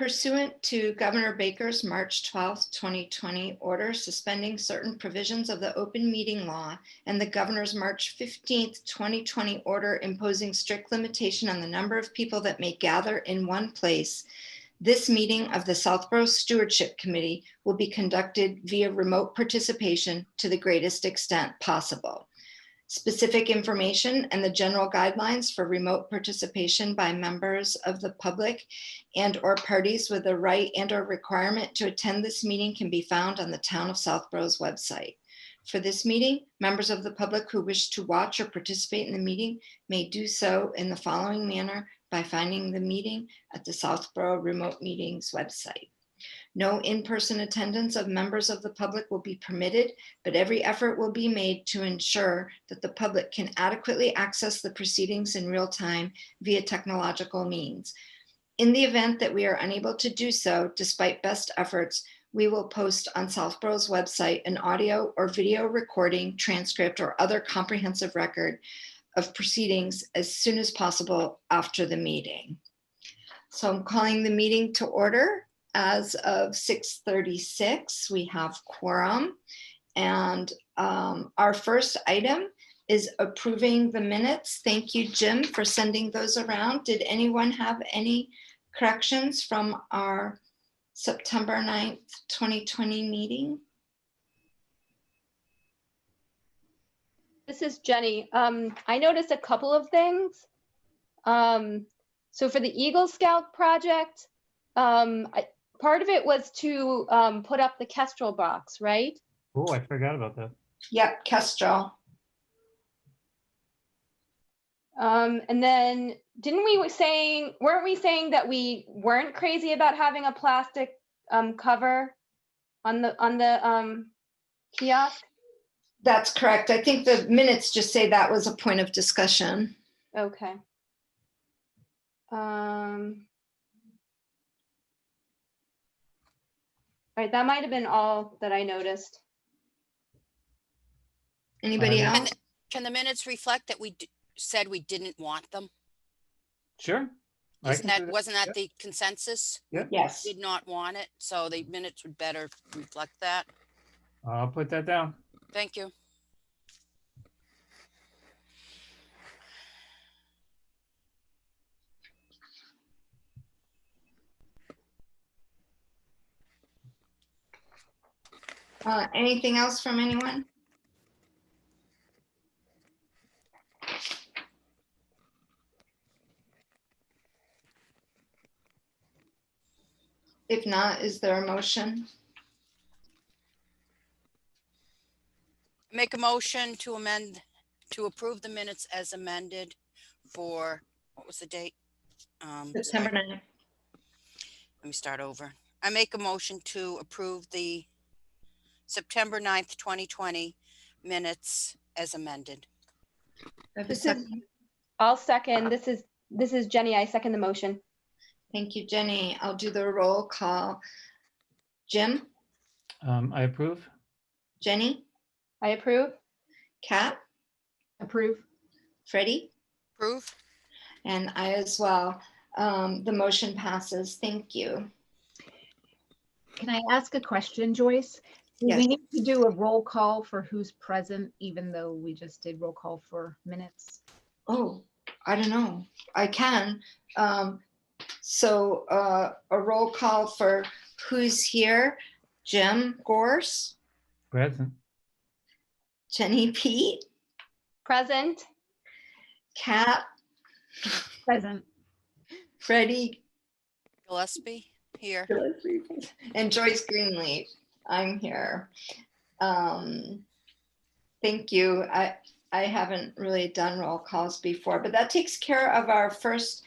Pursuant to Governor Baker's March 12th, 2020 order suspending certain provisions of the open meeting law and the governor's March 15th, 2020 order imposing strict limitation on the number of people that may gather in one place, this meeting of the Southborough Stewardship Committee will be conducted via remote participation to the greatest extent possible. Specific information and the general guidelines for remote participation by members of the public and or parties with a right and or requirement to attend this meeting can be found on the Town of Southborough's website. For this meeting, members of the public who wish to watch or participate in the meeting may do so in the following manner by finding the meeting at the Southborough Remote Meetings website. No in-person attendance of members of the public will be permitted, but every effort will be made to ensure that the public can adequately access the proceedings in real time via technological means. In the event that we are unable to do so, despite best efforts, we will post on Southborough's website an audio or video recording, transcript, or other comprehensive record of proceedings as soon as possible after the meeting. So I'm calling the meeting to order. As of 6:36, we have quorum. And our first item is approving the minutes. Thank you, Jim, for sending those around. Did anyone have any corrections from our September 9th, 2020 meeting? This is Jenny. I noticed a couple of things. So for the Eagle Scout project, part of it was to put up the Kestrel box, right? Oh, I forgot about that. Yep, Kestrel. And then weren't we saying that we weren't crazy about having a plastic cover on the kiosk? That's correct. I think the minutes just say that was a point of discussion. Okay. All right, that might have been all that I noticed. Anybody else? Can the minutes reflect that we said we didn't want them? Sure. Wasn't that the consensus? Yeah. Yes. Did not want it, so the minutes would better reflect that. I'll put that down. Thank you. Anything else from anyone? If not, is there a motion? Make a motion to approve the minutes as amended for, what was the date? September 9th. Let me start over. I make a motion to approve the September 9th, 2020 minutes as amended. I'll second. This is Jenny. I second the motion. Thank you, Jenny. I'll do the roll call. Jim? I approve. Jenny? I approve. Kat? Approve. Freddie? Approve. And I as well. The motion passes. Thank you. Can I ask a question, Joyce? Do Yes. we need to do a roll call for who's present, even though we just did roll call for minutes? Oh, I don't know. I can. So a roll call for who's here. Jim Gorse, Present. Jenny Pete, Present. Kat, Present. Freddie, Gillespie here. and Joyce Greenleaf. I'm here. Thank you. I haven't really done roll calls before, but that takes care of our first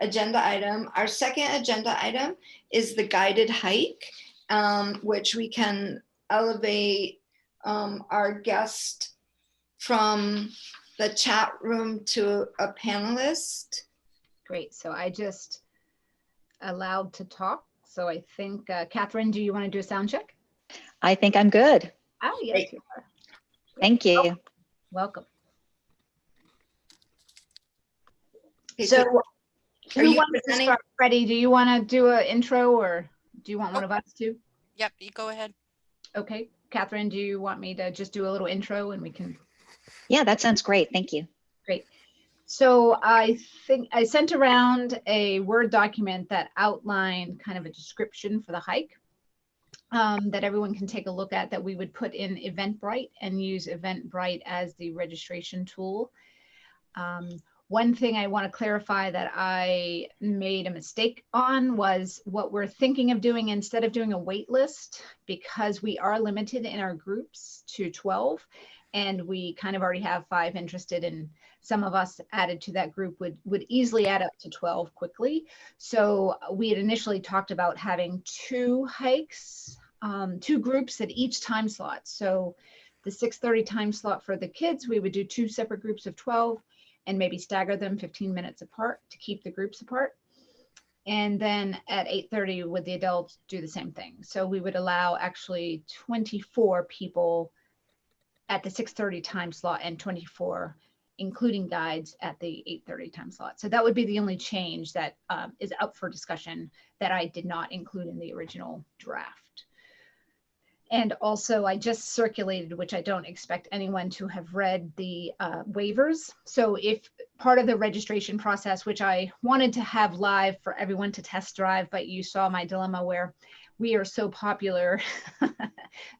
agenda item. Our second agenda item is the guided hike, which we can elevate our guest from the chat room to a panelist. Great. So I just allowed to talk. So I think, Catherine, do you want to do a sound check? I think I'm good. Oh, yes, Great. you are. Thank you. Welcome. Okay, So Are Who you wants to presenting? start? Freddie, do you want to do an intro or do you want one of us to? Yep, you go ahead. Okay. Catherine, do you want me to just do a little intro and we can? Yeah, that sounds great. Thank you. Great. So I think I sent around a Word document that outlined kind of a description for the hike that everyone can take a look at, that we would put in Eventbrite and use Eventbrite as the registration tool. One thing I want to clarify that I made a mistake on was what we're thinking of doing instead of doing a wait list, because we are limited in our groups to 12 and we kind of already have 5 interested, and some of us added to that group would easily add up to 12 quickly. So we had initially talked about having 2 hikes, 2 groups at each time slot. So the 6:30 time slot for the kids, we would do 2 separate groups of 12 and maybe stagger them 15 minutes apart to keep the groups apart. And then at 8:30 would the adults do the same thing. So we would allow actually 24 people at the 6:30 time slot and 24 including guides at the 8:30 time slot. So that would be the only change that is up for discussion that I did not include in the original draft. And also I just circulated, which I don't expect anyone to have read, the waivers. So if part of the registration process, which I wanted to have live for everyone to test drive, but you saw my dilemma where we are so popular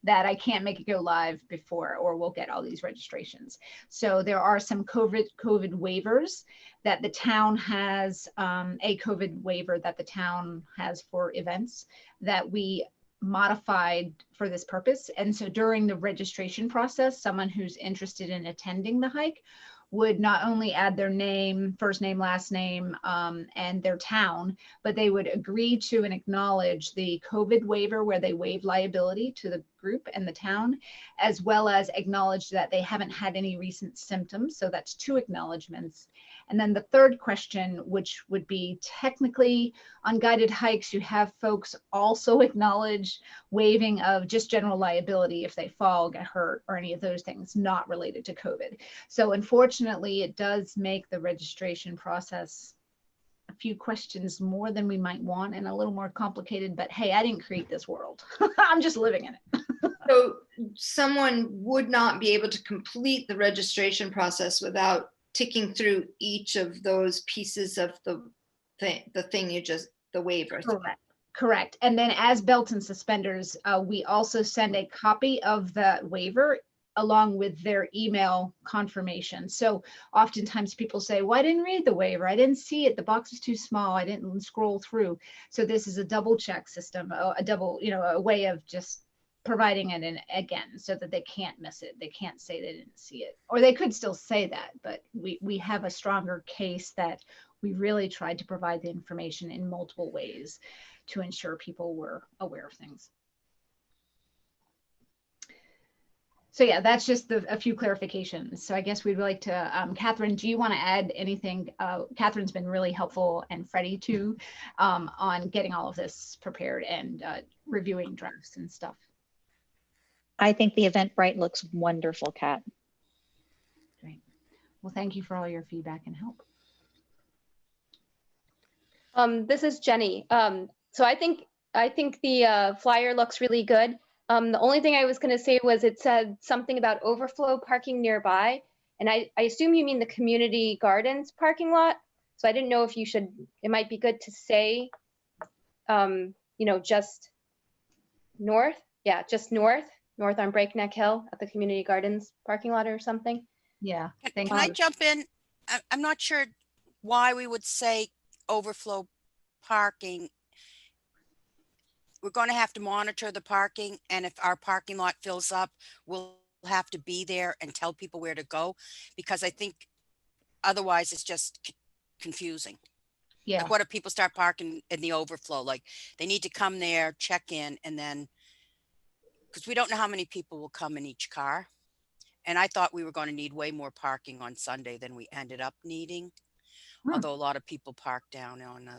that I can't make it go live before, or we'll get all these registrations. So there are some COVID waivers that the town has, a COVID waiver that the town has for events that we modified for this purpose. And so during the registration process, someone who's interested in attending the hike would not only add their name, first name, last name, and their town, but they would agree to and acknowledge the COVID waiver where they waive liability to the group and the town, as well as acknowledge that they haven't had any recent symptoms. So that's 2 acknowledgements. And then the third question, which would be technically on guided hikes, you have folks also acknowledge waiving of just general liability if they fall, get hurt, or any of those things not related to COVID. So unfortunately, it does make the registration process a few questions more than we might want and a little more complicated, but hey, I didn't create this world. I'm just living in it. So someone would not be able to complete the registration process without ticking through each of those pieces of the thing you just, the waiver. Correct. And then as belt and suspenders, we also send a copy of the waiver along with their email confirmation. So oftentimes people say, well, I didn't read the waiver. I didn't see it. The box is too small. I didn't scroll through. So this is a double check system, a double, a way of just providing it in again so that they can't miss it. They can't say they didn't see it, or they could still say that, but we have a stronger case that we really tried to provide the information in multiple ways to ensure people were aware of things. So yeah, that's just a few clarifications. So I guess we'd like to, Catherine, do you want to add anything? Catherine's been really helpful, and Freddie too, on getting all of this prepared and reviewing drafts and stuff. I think the Eventbrite looks wonderful, Kat. Great. Well, thank you for all your feedback and help. This is Jenny. So I think the flyer looks really good. The only thing I was going to say was it said something about overflow parking nearby, and I assume you mean the community gardens parking lot. So I didn't know if you should. It might be good to say, just north. Yeah, just north on Breakneck Hill at the community gardens parking lot or something. Yeah. Can I jump in? I'm not sure why we would say overflow parking. We're going to have to monitor the parking, and if our parking lot fills up, we'll have to be there and tell people where to go, because I think otherwise it's just confusing. Yeah. Like, what if people start parking in the overflow? Like, they need to come there, check in, and then, because we don't know how many people will come in each car. And I thought we were going to need way more parking on Sunday than we ended up needing. Although a lot of people parked down on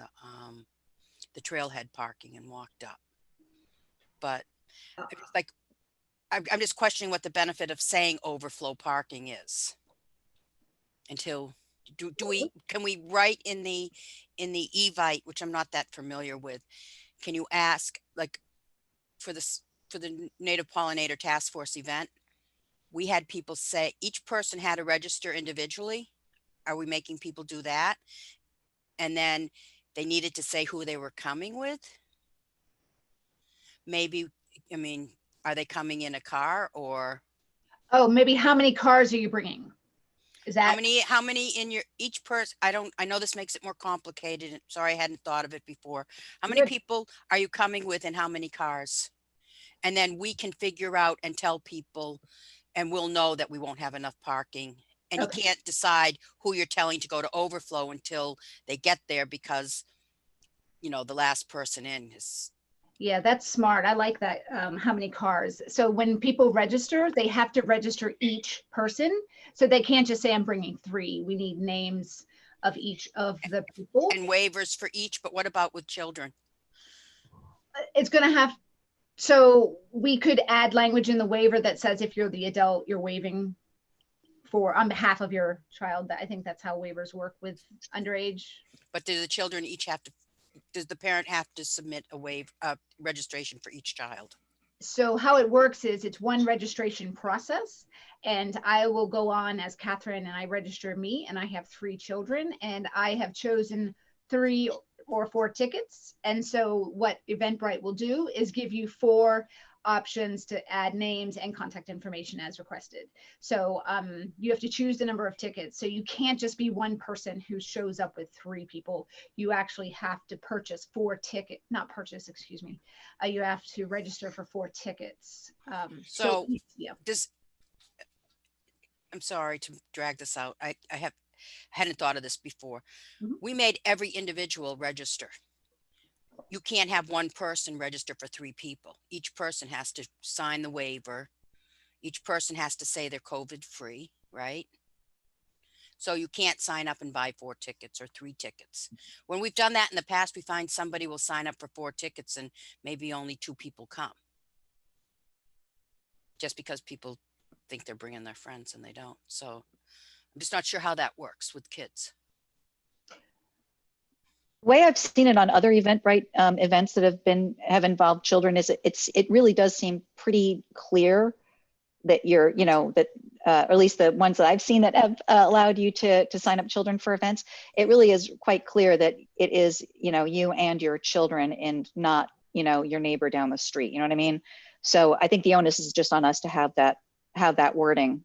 the trailhead parking and walked up. But I'm just questioning what the benefit of saying overflow parking is until can we write in the Evite, which I'm not that familiar with, can you ask, like, for the Native Pollinator Task Force event, we had people say each person had to register individually. Are we making people do that? And then they needed to say who they were coming with. Maybe, I mean, are they coming in a car, or Oh, maybe how many cars are you bringing? Is that? how many in your, each person? I know this makes it more complicated. Sorry, I hadn't thought of it before. How many Good. people are you coming with and how many cars? And then we can figure out and tell people, and we'll know that we won't have enough parking. And Okay. you can't decide who you're telling to go to overflow until they get there, because, you know, the last person in is, Yeah, that's smart. I like that. How many cars? So when people register, they have to register each person. So they can't just say, I'm bringing 3. We need names of each of the people. and waivers for each. But what about with children? It's going to have, so we could add language in the waiver that says if you're the adult, you're waiving for on behalf of your child. I think that's how waivers work with underage. But do the children each have to, does the parent have to submit a registration for each child? So how it works is it's one registration process, and I will go on as Catherine and I register me, and I have 3 children, and I have chosen 3 or 4 tickets. And so what Eventbrite will do is give you 4 options to add names and contact information as requested. So you have to choose the number of tickets. So you can't just be one person who shows up with 3 people. You actually have to purchase 4 tickets, not purchase, excuse me. You have to register for 4 tickets. So yeah. I'm sorry to drag this out. I hadn't thought of this before. Mhm. We made every individual register. You can't have one person register for 3 people. Each person has to sign the waiver. Each person has to say they're COVID free, right? So you can't sign up and buy 4 tickets or 3 tickets. When we've done that in the past, we find somebody will sign up for 4 tickets and maybe only 2 people come. Just because people think they're bringing their friends and they don't. So I'm just not sure how that works with kids. The way I've seen it on other Eventbrite events that have involved children is it really does seem pretty clear that you're, you know, that or at least the ones that I've seen that have allowed you to sign up children for events, it really is quite clear that it is, you know, you and your children and not, you know, your neighbor down the street. You know what I mean? So I think the onus is just on us to have that wording.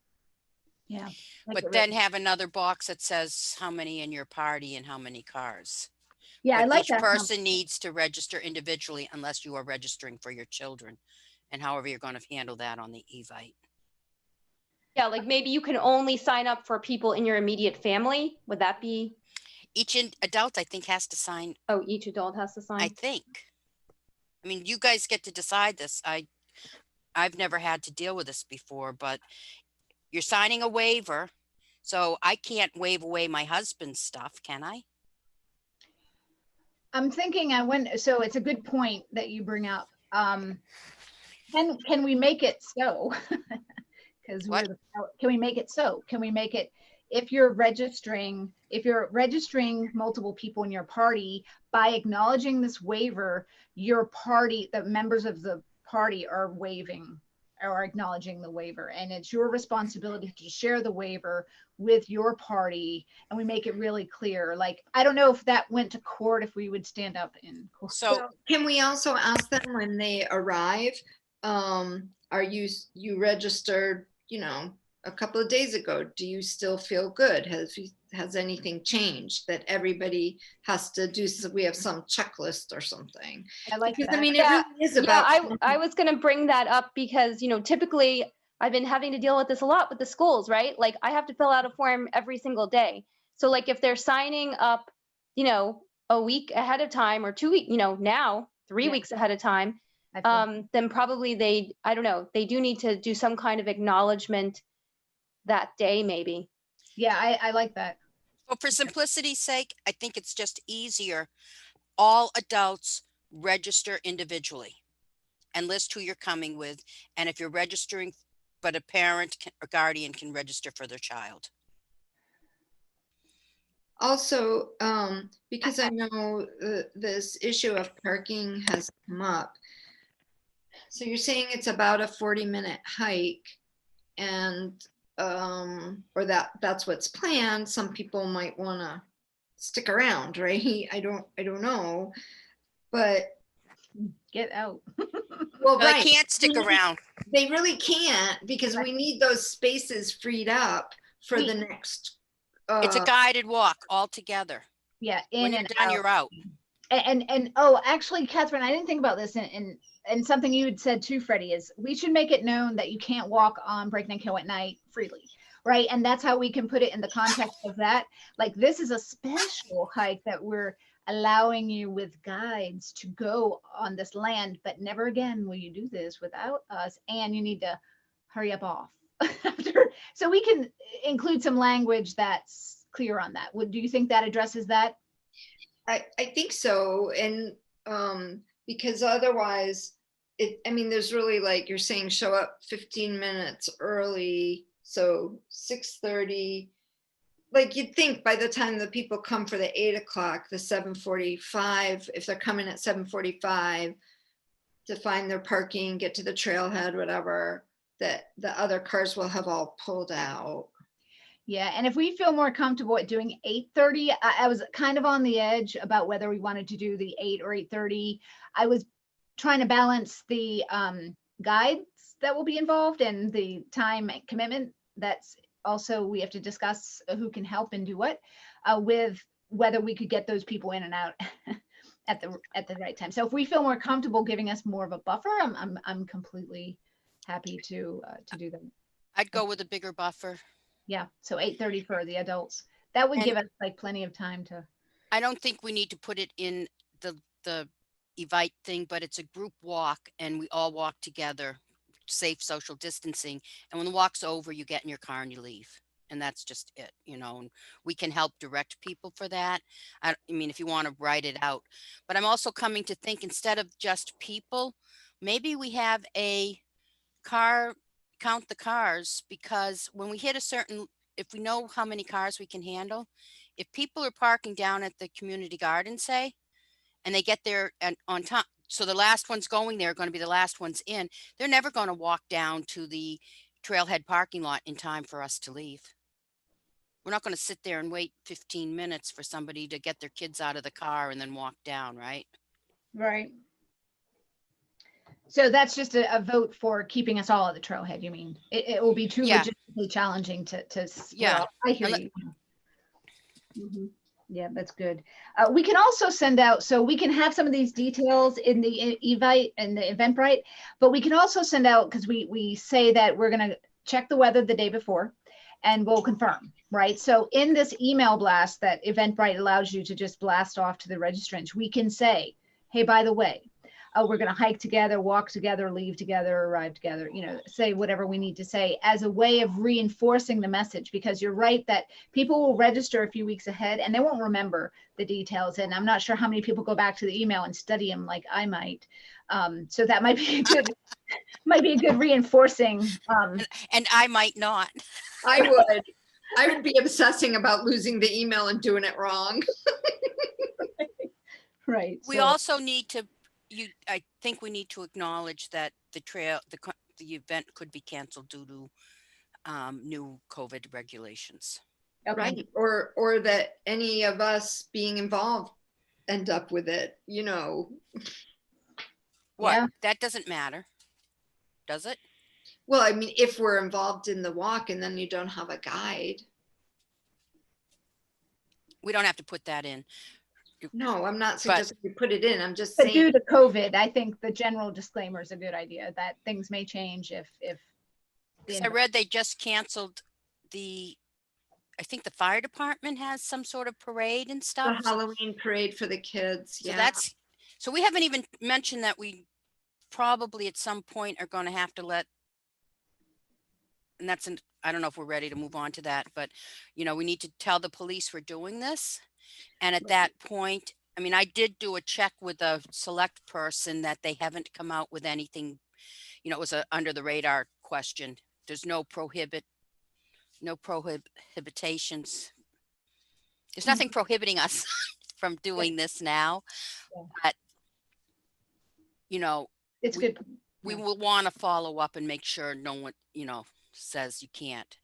Yeah. But then have another box that says how many in your party and how many cars. Yeah, I But like each that. person needs to register individually unless you are registering for your children, and however you're going to handle that on the Evite. Yeah, like maybe you can only sign up for people in your immediate family. Would that be? Each adult, I think, has to sign. Oh, each adult has to sign. I think. I mean, you guys get to decide this. I've never had to deal with this before, but you're signing a waiver, so I can't waive away my husband's stuff, can I? I'm thinking so it's a good point that you bring up. Can we make it so? Because can we make it so? Can we make it if you're registering multiple people in your party, by acknowledging this waiver, your party, the members of the party are waiving or acknowledging the waiver, and it's your responsibility to share the waiver with your party, and we make it really clear. Like, I don't know if that went to court, if we would stand up in court. So Can we also ask them when they arrive, are you registered, you know, a couple of days ago? Do you still feel good? Has anything changed that everybody has to do? So we have some checklist or something. I like Because, that. I mean, Yeah, it really is about. I was going to bring that up because, you know, typically I've been having to deal with this a lot with the schools, right? Like I have to fill out a form every single day. So like if they're signing up, you know, a week ahead of time or 2 weeks, you know, now 3 weeks ahead of time, then probably I don't know, they do need to do some kind of acknowledgement that day, maybe. Yeah, I like that. well, for simplicity's sake, I think it's just easier. All adults register individually and list who you're coming with. And if you're registering, but a parent or guardian can register for their child. Also, because I know this issue of parking has come up. So you're saying it's about a 40-minute hike and, or that's what's planned. Some people might want to stick around, right? I don't know, but Get out. well, No, they right. can't stick around. They really can't because we need those spaces freed up for the next. It's a guided walk altogether. Yeah, When in you're and done, out. you're out. And oh, actually, Catherine, I didn't think about this, and something you had said too, Freddie, is we should make it known that you can't walk on Breakneck Hill at night freely, right? And that's how we can put it in the context of that. Like, this is a special hike that we're allowing you with guides to go on this land, but never again will you do this without us, and you need to hurry up off after. So we can include some language that's clear on that. Do you think that addresses that? I think so. And because otherwise I mean, there's really, like you're saying, show up 15 minutes early. So 6:30, like you'd think by the time the people come for the 8 o'clock, the 7:45, if they're coming at 7:45 to find their parking, get to the trailhead, whatever, that the other cars will have all pulled out. Yeah, and if we feel more comfortable at doing 8:30, I was kind of on the edge about whether we wanted to do the 8 or 8:30. I was trying to balance the guides that will be involved and the time commitment. That's also, we have to discuss who can help and do what, with whether we could get those people in and out at the right time. So if we feel more comfortable giving us more of a buffer, I'm completely happy to do that. I'd go with a bigger buffer. Yeah, so 8:30 for the adults. That would And- give us like plenty of time to. I don't think we need to put it in the Evite thing, but it's a group walk and we all walk together, safe social distancing. And when the walk's over, you get in your car and you leave. And that's just it, you know, and we can help direct people for that. I mean, if you want to write it out, but I'm also coming to think, instead of just people, maybe we have a count the cars, because when we hit a certain, if we know how many cars we can handle, if people are parking down at the community garden, say, and they get there and on time, so the last ones going there are going to be the last ones in, they're never going to walk down to the trailhead parking lot in time for us to leave. We're not going to sit there and wait 15 minutes for somebody to get their kids out of the car and then walk down, right? Right. So that's just a vote for keeping us all at the trailhead, you mean? It will be too Yeah. logistically challenging to. Yeah. Well, I hear And you. Mhm. Yeah, that's good. We can also send out, so we can have some of these details in the Evite and the Eventbrite, but we can also send out, because we say that we're going to check the weather the day before and we'll confirm, right? So in this email blast that Eventbrite allows you to just blast off to the registrants, we can say, hey, by the way, we're going to hike together, walk together, leave together, arrive together, you know, say whatever we need to say as a way of reinforcing the message, because you're right that people will register a few weeks ahead and they won't remember the details. And I'm not sure how many people go back to the email and study them like I might. So that might be a good, reinforcing. And I might not. I would be obsessing about losing the email and doing it wrong. Right. We so- also need to, I think we need to acknowledge that the event could be canceled due to new COVID regulations. okay. Right. Or that any of us being involved end up with it, you know. What? Yeah. That doesn't matter, does it? Well, I mean, if we're involved in the walk and then you don't have a guide. We don't have to put that in. No, I'm not suggesting you put it in. I'm just But saying. due to COVID, I think the general disclaimer is a good idea, that things may change if. 'Cause I read they just canceled I think the fire department has some sort of parade and The stuff. Halloween parade for the kids. So Yeah. so we haven't even mentioned that we probably at some point are going to have to and I don't know if we're ready to move on to that, but you know, we need to tell the police we're doing this. And at that point, I mean, I did do a check with a select person that they haven't come out with anything, you know, it was a under the radar question. There's no prohibitations. There's nothing prohibiting us from doing this now, Yeah. but you know, It's we- good. we Yeah. will want to follow up and make sure no one, says you can't.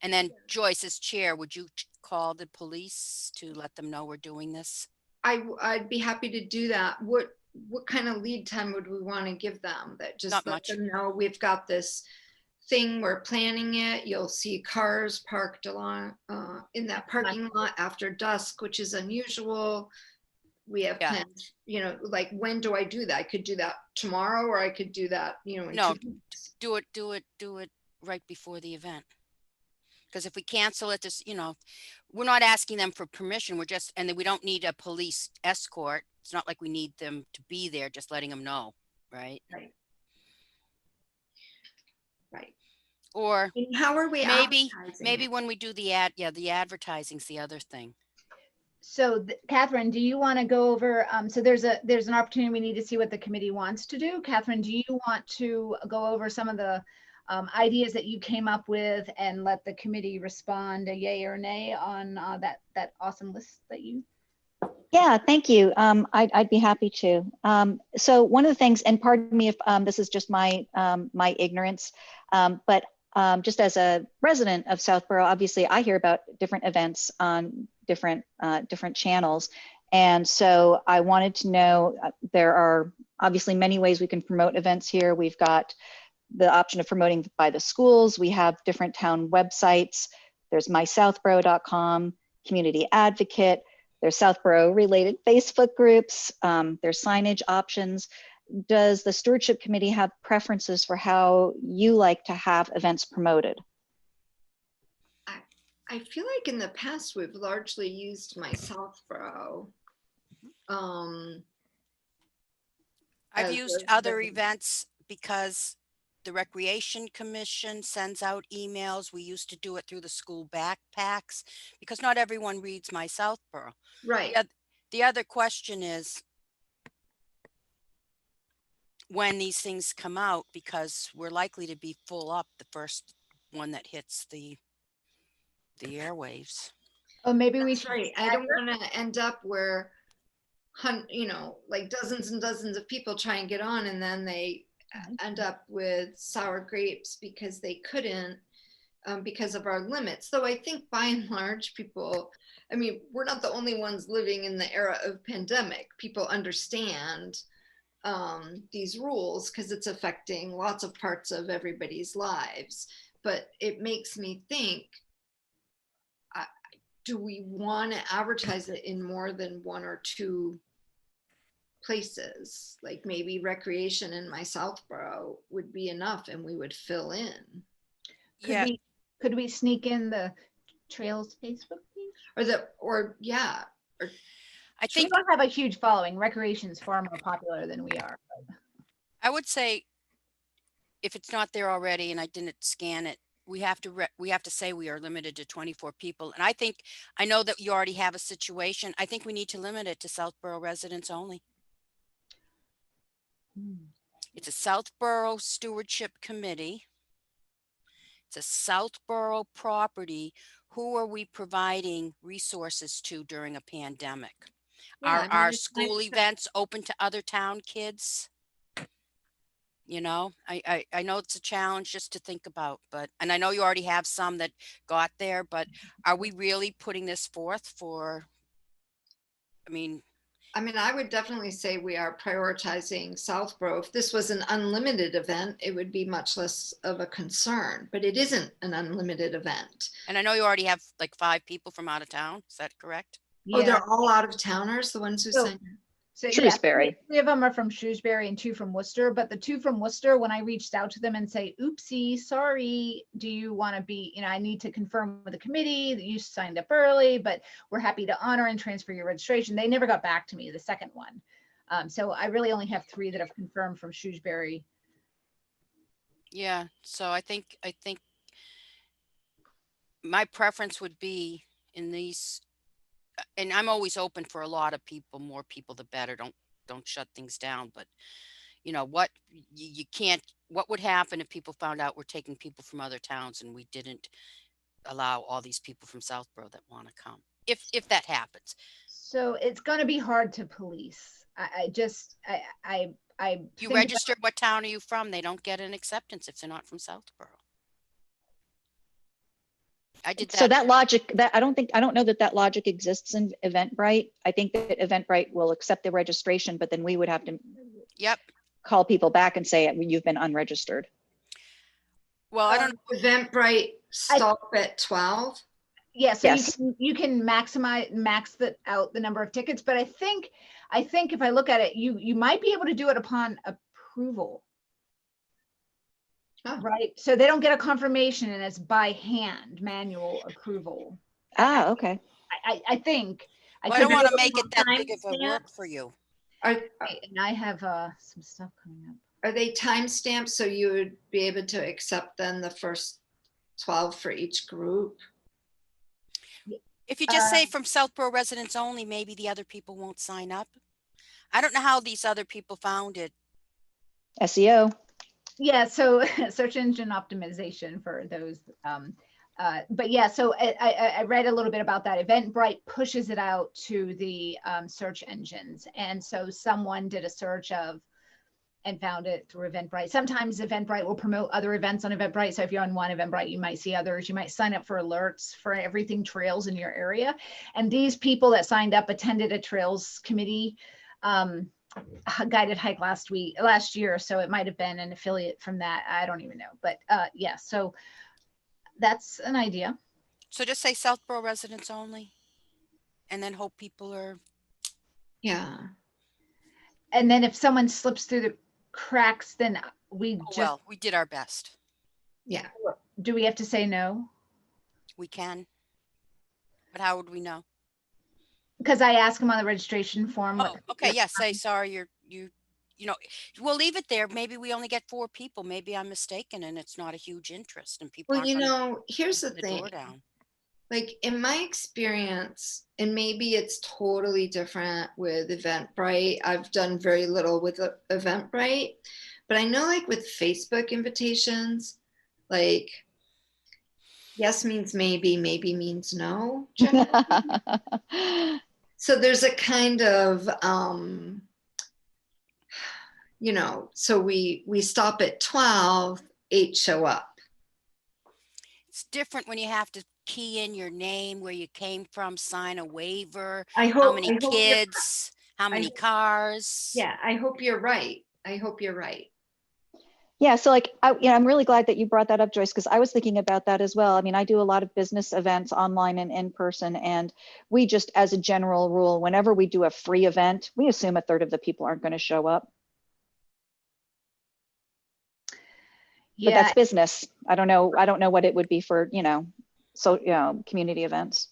And then Joyce, as chair, would you call the police to let them know we're doing this? I'd be happy to do that. What kind of lead time would we want to give them? That just Not let much. them know we've got this thing, we're planning it. You'll see cars parked along in that parking lot after dusk, which is unusual. We have Yeah. plans, like when do I do that? I could do that tomorrow, or I could do that, in No. 2 weeks. Do it right before the event. Because if we cancel it, we're not asking them for permission. And then we don't need a police escort. It's not like we need them to be there, just letting them know, right? Right. Right. Or And how are we maybe advertising it? when we do the advertising's the other thing. So Catherine, do you want to go over, so there's an opportunity, we need to see what the committee wants to do. Catherine, do you want to go over some of the ideas that you came up with and let the committee respond a yay or nay on that awesome list that you? Yeah, thank you. I'd be happy to. So one of the things, and pardon me if this is just my my ignorance, but just as a resident of Southborough, obviously I hear about different events on different channels. And so I wanted to know, there are obviously many ways we can promote events here. We've got the option of promoting by the schools. We have different town websites. There's mysouthborough.com, Community Advocate. There's Southborough related Facebook groups. There's signage options. Does the Stewardship Committee have preferences for how you like to have events promoted? I feel like in the past we've largely used my Southborough. I've as used a- other events because the Recreation Commission sends out emails. We used to do it through the school backpacks because not everyone reads my Southborough. Right. The other question is when these things come out, because we're likely to be full up the first one that hits the airwaves. Oh, maybe we That's should. right. I don't want to end up where, like dozens and dozens of people try and get on, and then they end up with sour grapes because they couldn't, because of our limits. Though I think by and large, people, we're not the only ones living in the era of pandemic. People understand these rules because it's affecting lots of parts of everybody's lives. But it makes me think, do we want to advertise it in more than 1 or 2 places? Like maybe recreation in my Southborough would be enough and we would fill in. Could we sneak in the Trails Facebook page? I We think don't have a huge following. Recreation is far more popular than we are. I would say if it's not there already and I didn't scan it, we have to say we are limited to 24 people. And I know that you already have a situation. I think we need to limit it to Southborough residents only. It's a Southborough Stewardship Committee. It's a Southborough property. Who are we providing resources to during a pandemic? Yeah, Are it's school nice events open to other town kids? I know it's a challenge just to think about, and I know you already have some that got there, but are we really putting this forth for, I would definitely say we are prioritizing Southborough. If this was an unlimited event, it would be much less of a concern, but it isn't an unlimited event. and I know you already have like 5 people from out of town. Is that correct? Oh, they're all out of towners, the ones who So- signed. So Shrewsbury. Yeah, 3 of them are from Shrewsbury and 2 from Worcester, but the 2 from Worcester, when I reached out to them and say, oopsie, sorry, do you want to be, I need to confirm with the committee that you signed up early, but we're happy to honor and transfer your registration. They never got back to me, the second one. So I really only have 3 that have confirmed from Shrewsbury. Yeah. So I think my preference would be in these, and I'm always open for a lot of people, more people, the better. Don't shut things down. But what you can't, what would happen if people found out we're taking people from other towns and we didn't allow all these people from Southborough that want to come? if that happens. So it's going to be hard to police. I You think register, what town are you from? They don't get an acceptance if they're not from Southborough. I did So that. that logic, that I don't know that that logic exists in Eventbrite. I think that Eventbrite will accept the registration, but then we would have to Yep. call people back and say you've been unregistered. Well, I don't know. Eventbrite stop at 12. yeah, so Yes. you can max out the number of tickets, but I think if I look at it, you might be able to do it upon approval. Oh. Right, so they don't get a confirmation and it's by hand manual approval. Ah, okay. I think. Well, I don't could want to be- make it that big of a work timestamps? for you. Are, And I have some stuff coming up. are they timestamped so you would be able to accept then the first 12 for each group? If you just say from Southborough residents only, maybe the other people won't sign up. I don't know how these other people found it. SEO. Yeah, so search engine optimization for those. But yeah, so I read a little bit about that. Eventbrite pushes it out to the search engines. And so someone did a search of and found it through Eventbrite. Sometimes Eventbrite will promote other events on Eventbrite. So if you're on one Eventbrite, you might see others. You might sign up for alerts for everything trails in your area. And these people that signed up attended a trails committee guided hike last year. So it might have been an affiliate from that. I don't even know. But yeah, so that's an idea. So just say Southborough residents only, and then hope people are. Yeah. And then if someone slips through the cracks, then we Oh, just, well, we did our best. Yeah. do we have to say no? We can. But how would we know? Because I asked them on the registration form. Oh, okay. Yeah. Say sorry. You know, we'll leave it there. Maybe we only get 4 people. Maybe I'm mistaken and it's not a huge interest and people Well, aren't you gonna know, here's the the thing. door down. Like in my experience, and maybe it's totally different with Eventbrite. I've done very little with Eventbrite, but I know like with Facebook invitations, like yes means maybe, maybe means no. generally. So there's a kind of, you know, so we stop at 12, 8 show up. It's different when you have to key in your name, where you came from, sign a waiver, I how hope, many I hope you're- kids, how many cars. yeah, I hope you're right. I hope you're right. Yeah, so like, I'm really glad that you brought that up, Joyce, because I was thinking about that as well. I mean, I do a lot of business events online and in person, and we just, as a general rule, whenever we do a free event, we assume 1/3 of the people aren't going to show up. But Yeah, that's business. I don't know what it would be for, so, community events.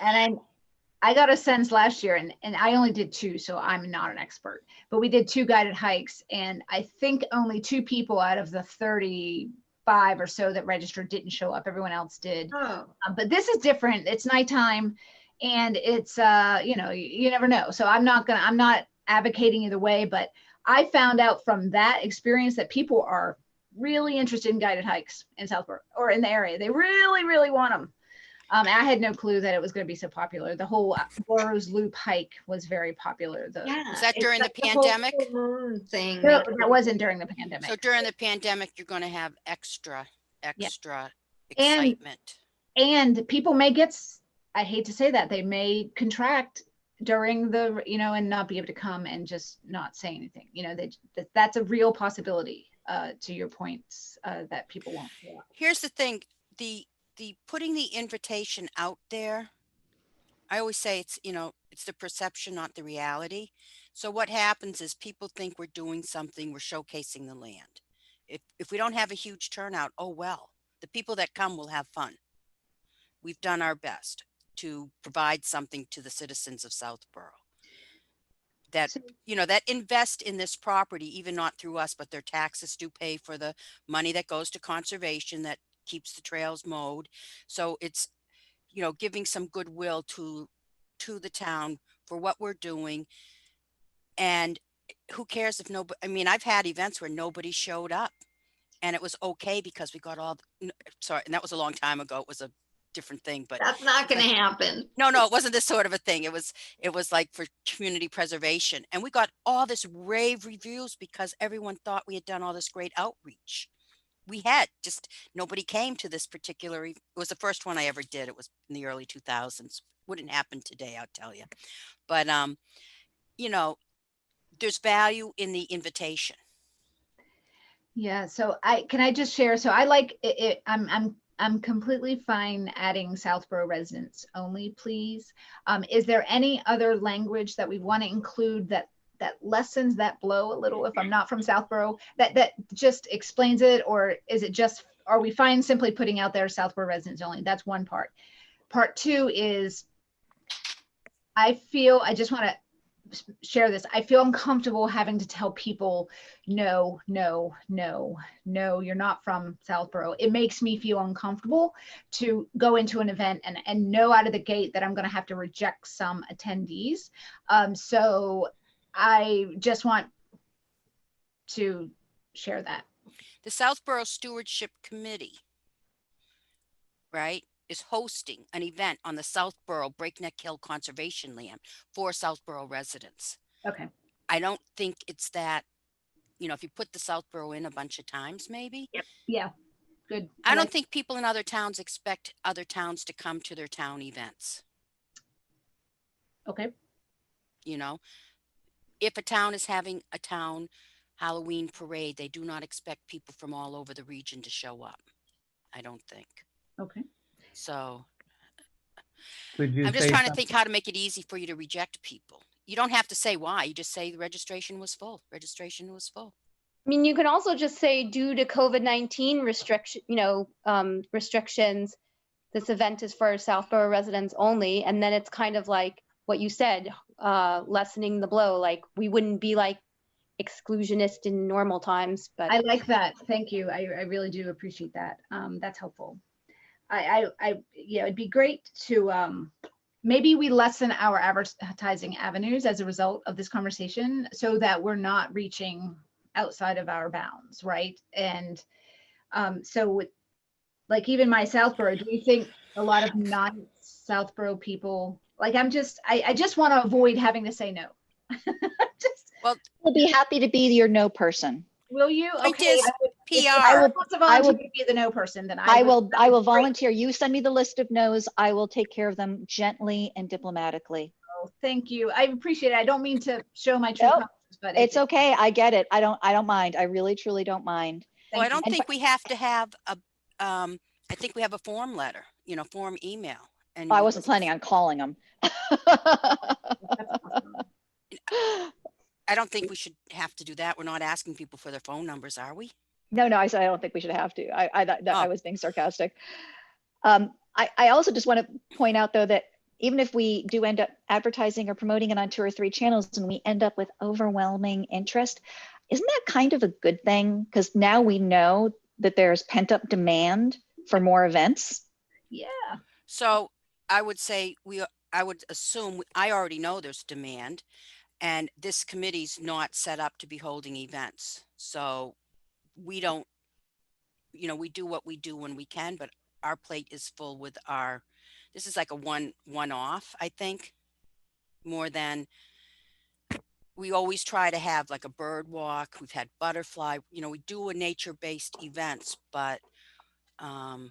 and I got a sense last year, and I only did 2, so I'm not an expert, but we did 2 guided hikes, and I think only 2 people out of the 35 or so that registered didn't show up. Everyone else did. Oh, But this is different. It's nighttime, and it's you never know. So I'm not advocating either way, but I found out from that experience that people are really interested in guided hikes in Southborough or in the area. They really, really want them. And I had no clue that it was going to be so popular. The whole Burroughs Loop hike was very popular. yeah. Was that it's during the like whole pandemic? full moon thing. No, that wasn't during the pandemic. So during the pandemic, you're going to have extra And- excitement. And people may get, I hate to say that, they may contract during the, and not be able to come and just not say anything. That's a real possibility, to your points, that people won't show up. Here's the thing, the putting the invitation out there, I always say it's the perception, not the reality. So what happens is people think we're doing something, we're showcasing the land. If we don't have a huge turnout, oh well, the people that come will have fun. We've done our best to provide something to the citizens of Southborough that that invest in this property, even not through us, but their taxes do pay for the money that goes to conservation that keeps the trails mowed. So it's giving some goodwill to the town for what we're doing. And who cares if nobody, I mean, I've had events where nobody showed up and it was okay because we got all sorry, and that was a long time ago. It was a different thing, but That's not going to like- happen. no, it wasn't this sort of a thing. It was like for community preservation. And we got all this rave reviews because everyone thought we had done all this great outreach. We had just nobody came to this particular. It was the first one I ever did. It was in the early 2000s. Wouldn't happen today, I'll tell you. But you know, there's value in the invitation. Yeah, so can I just share? So I like it, I'm completely fine adding Southborough residents only, please. Is there any other language that we want to include that lessens that blow a little if I'm not from Southborough, that just explains it? Or is it just, are we fine simply putting out there Southborough residents only? That's one part. Part two is, I just want to share this. I feel uncomfortable having to tell people, no, you're not from Southborough. It makes me feel uncomfortable to go into an event and know out of the gate that I'm going to have to reject some attendees. So I just want to share that. The Southborough Stewardship Committee, right, is hosting an event on the Southborough Breakneck Hill Conservation Land for Southborough residents. Okay. I don't think it's that, if you put the Southborough in a bunch of times, maybe. Yep. Yeah. Good. I don't think people in other towns expect other towns to come to their town events. Okay. If a town is having a town Halloween parade, they do not expect people from all over the region to show up. I don't think. Okay. So Could you I'm just say trying to something? think how to make it easy for you to reject people. You don't have to say why. You just say the registration was full. Registration was full. I mean, you can also just say due to COVID-19 restrictions, this event is for Southborough residents only. And then it's kind of like what you said, lessening the blow. Like we wouldn't be like exclusionist in normal times, but I like that. Thank you. I really do appreciate that. That's helpful. Yeah, it'd be great to, maybe we lessen our advertising avenues as a result of this conversation so that we're not reaching outside of our bounds, right? And so with, like, even my Southborough, do you think a lot of non-Southborough people, like, I just want to avoid having to say no. We'll be happy to be your no person. Will you? Point Okay. is, If PR. I will put to I will- volunteer to be the no person, then I will Great. volunteer. You send me the list of no's. I will take care of them gently and diplomatically. Oh, thank you. I appreciate it. I don't mean to show my true Nope. colors, but It's okay. I get it. I don't mind. I really, truly don't mind. Well, I Thank you. don't think we have to have I think we have a form letter, form email. And I wasn't planning on calling them. That's awesome. I don't think we should have to do that. We're not asking people for their phone numbers, are we? No, I said I don't think we should have to. I Oh. was being sarcastic. I also just want to point out though that even if we do end up advertising or promoting it on 2 or 3 channels and we end up with overwhelming interest, isn't that kind of a good thing? Because now we know that there's pent up demand for more events. Yeah. So I would say I would assume I already know there's demand, and this committee's not set up to be holding events. So we don't, we do what we do when we can, but our plate is full with this is like a one-off, I think, more than we always try to have like a bird walk. We've had butterfly, we do a nature-based events, but the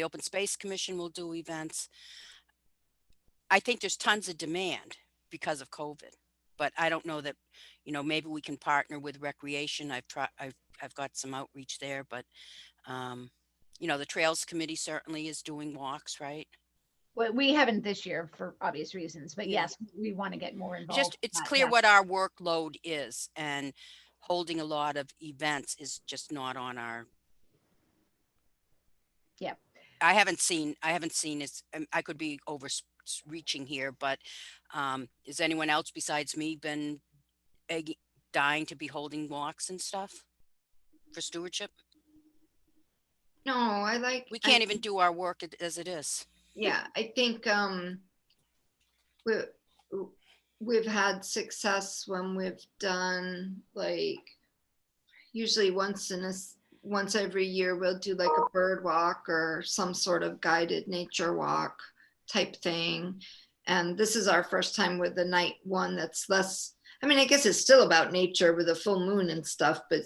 Open Space Commission will do events. I think there's tons of demand because of COVID, but I don't know that, maybe we can partner with recreation. I've got some outreach there, but the Trails Committee certainly is doing walks, right? Well, we haven't this year for obvious reasons, but Yeah. yes, we want to get more involved. It's in that, clear yeah. what our workload is, and holding a lot of events is just not on our. Yeah. I haven't seen it. I could be overreaching here, but is anyone else besides me been dying to be holding walks and stuff for stewardship? No, We can't even do our work as it is. Yeah, I think we've had success when we've done like usually once in once every year, we'll do like a bird walk or some sort of guided nature walk type thing. And this is our first time with the night one that's less, I mean, I guess it's still about nature with a full moon and stuff, but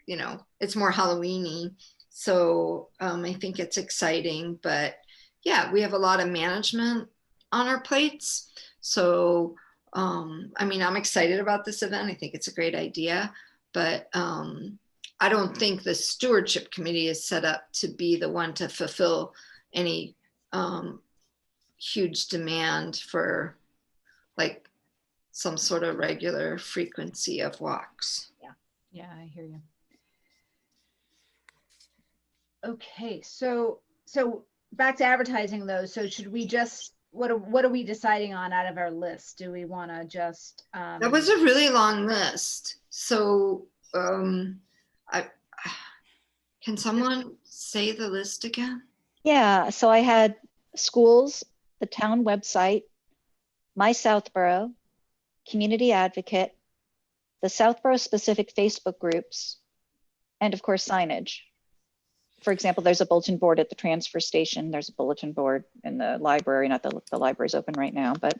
you know, it's more Halloween-y. So I think it's exciting, but yeah, we have a lot of management on our plates. So, I mean, I'm excited about this event. I think it's a great idea, but I don't think the stewardship committee is set up to be the one to fulfill any huge demand for like some sort of regular frequency of walks. Yeah, I hear you. Okay, so back to advertising though. So should we just, what are we deciding on out of our list? Do we want to just That was a really long list. So can someone say the list again? Yeah, so I had schools, the town website, My Southborough, Community Advocate, the Southborough specific Facebook groups, and of course signage. For example, there's a bulletin board at the transfer station. There's a bulletin board in the library. Not the library's open right now, but.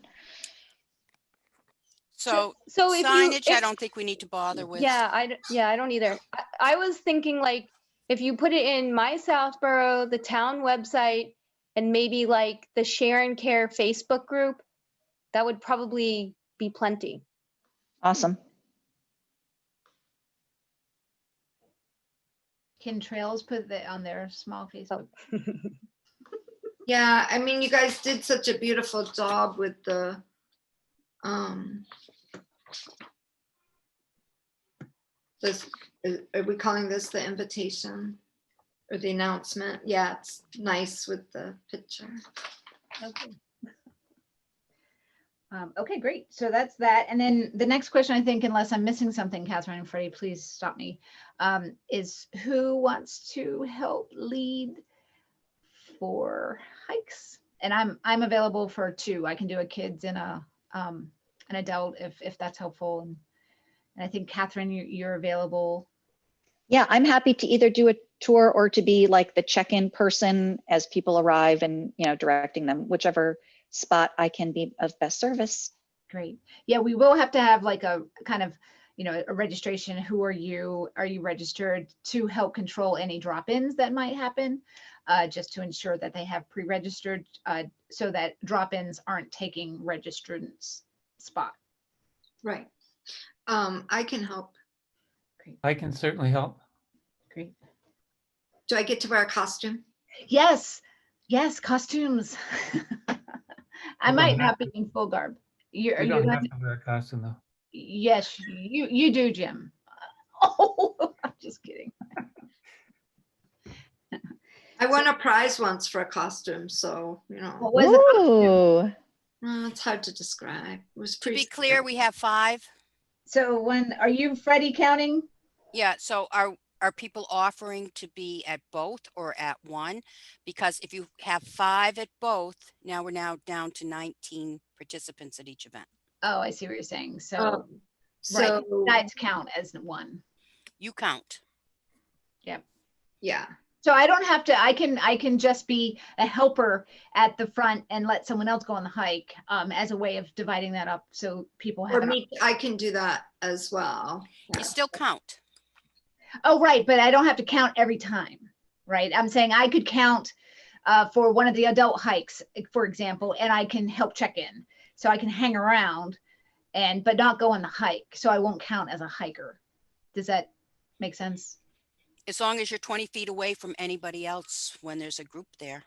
So if signage, you, I don't think we need to bother with. Yeah, I don't either. I was thinking like if you put it in My Southborough, the town website, and maybe like the Share and Care Facebook group, that would probably be plenty. Awesome. can Trails put that on their small Facebook? Yeah, I mean, you guys did such a beautiful job with the this, are we calling this the invitation or the announcement? Yeah, it's nice with the picture. Okay. Okay, great. So that's that. And then the next question, I think, unless I'm missing something, Catherine and Freddie, please stop me, is who wants to help lead for hikes? And I'm available for 2. I can do a kids and an adult if that's helpful. And I think Catherine, you're available. Yeah, I'm happy to either do a tour or to be like the check-in person as people arrive and, you know, directing them, whichever spot I can be of best service. Great. Yeah, we will have to have like a kind of, you know, a registration. Who are you? Are you registered to help control any drop-ins that might happen? Just to ensure that they have pre-registered so that drop-ins aren't taking registrants' spot. Right. I can help. Great. I can certainly help. Great. Do I get to wear a costume? Yes. Yes. Costumes. I You might don't not have be in full garb. You don't have to wear a costume though. Yes, you do, Jim. Oh, I'm just kidding. I won a prize once for a costume, so you know, What was it? Ooh. it's hard to describe. It was To pretty. be clear, we have 5. So when are you, Freddie, counting? Yeah. So are people offering to be at both or at one? Because if you have 5 at both, now we're down to 19 participants at each event. Oh, I see what you're saying. So, right. right, So guides count as 1. You count. yeah. So I don't have to. I can just be a helper at the front and let someone else go on the hike as a way of dividing that up so people have. Or me, I can do that as well. You Yeah. still count. Oh, right, but I don't have to count every time, right? I'm saying I could count for one of the adult hikes, for example, and I can help check in. So I can hang around but not go on the hike. So I won't count as a hiker. Does that make sense? As long as you're 20 feet away from anybody else when there's a group there.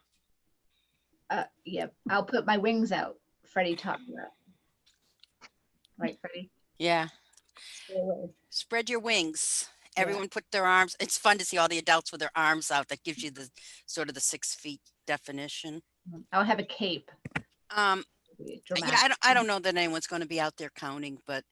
Yep. I'll put my wings out. Freddie taught me that. Right, Freddie? Yeah. Stay away. Spread your wings. Yeah. Everyone put their arms. It's fun to see all the adults with their arms out. That gives you the sort of the 6 feet definition. I'll have a cape. Yeah, Dramatic. I don't know that anyone's going to be out there counting, but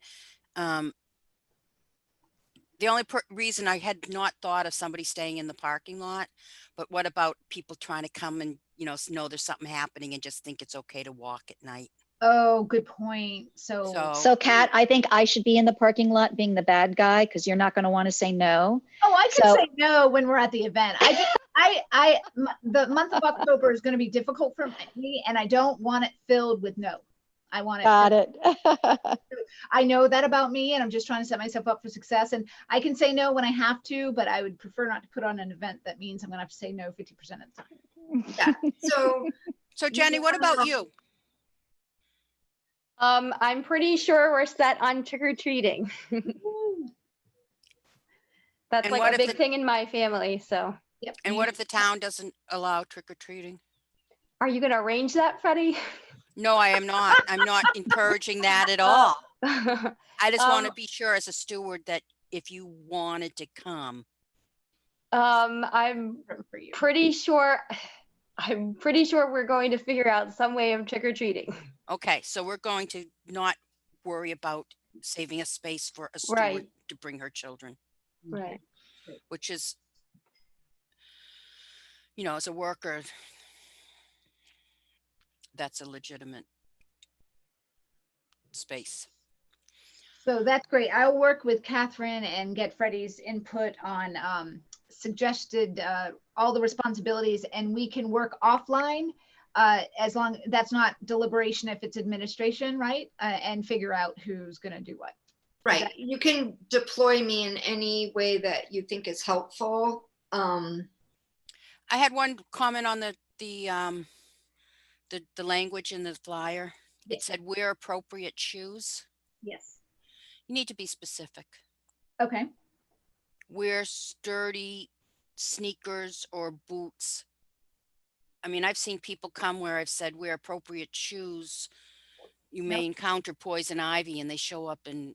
the only reason I had not thought of somebody staying in the parking lot, but what about people trying to come and, you know there's something happening and just think it's okay to walk at night? Oh, good point. So, So Kat, I think I should be in the parking lot being the bad guy because you're not going to want to say no. oh, I can So- say no when we're at the event. The month of October is going to be difficult for me, and I don't want it filled with no. I want it. Got it. I know that about me, and I'm just trying to set myself up for success. And I can say no when I have to, but I would prefer not to put on an event that means I'm going to have to say no 50% of the time. Yeah. So Jenny, what about you? I'm pretty sure we're set on trick or treating. That's And like what a if big the- thing in my family. So Yep. And what if the town doesn't allow trick or treating? are you going to arrange that, Freddie? No, I am not. I'm not encouraging that at all. Oh. I just want to Um, be sure as a steward that if you wanted to come, I'm For you. pretty sure. I'm pretty sure we're going to figure out some way of trick or treating. okay, so we're going to not worry about saving a space for a steward Right. to bring her children, Right. which is, you know, as a worker, that's a legitimate space. So that's great. I'll work with Catherine and get Freddie's input on suggested all the responsibilities, and we can work offline as long that's not deliberation if it's administration, right? And figure out who's going to do what. Right. You can deploy me in any way that you think is helpful. I had one comment on the language in the flyer. It Yes. said wear appropriate shoes. Yes. You need to be specific. Okay. Wear sturdy sneakers or boots. I mean, I've seen people come where I've said wear appropriate shoes. You may encounter poison ivy and they show up in,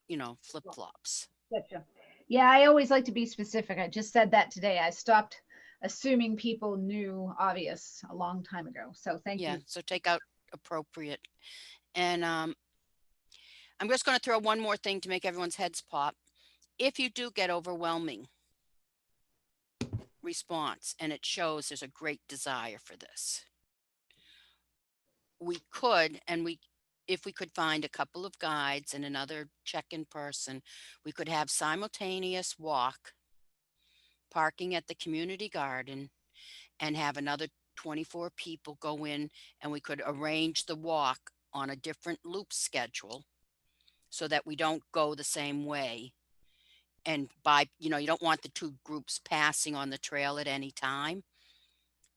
you know, flip-flops. Gotcha. Yeah, I always like to be specific. I just said that today. I stopped assuming people knew obvious a long time ago. So thank Yeah, you. so take out appropriate. And I'm just going to throw one more thing to make everyone's heads pop. If you do get overwhelming response and it shows there's a great desire for this, we could, if we could find a couple of guides and another check-in person, we could have simultaneous walk, parking at the community garden, and have another 24 people go in, and we could arrange the walk on a different loop schedule so that we don't go the same way. And you don't want the two groups passing on the trail at any time.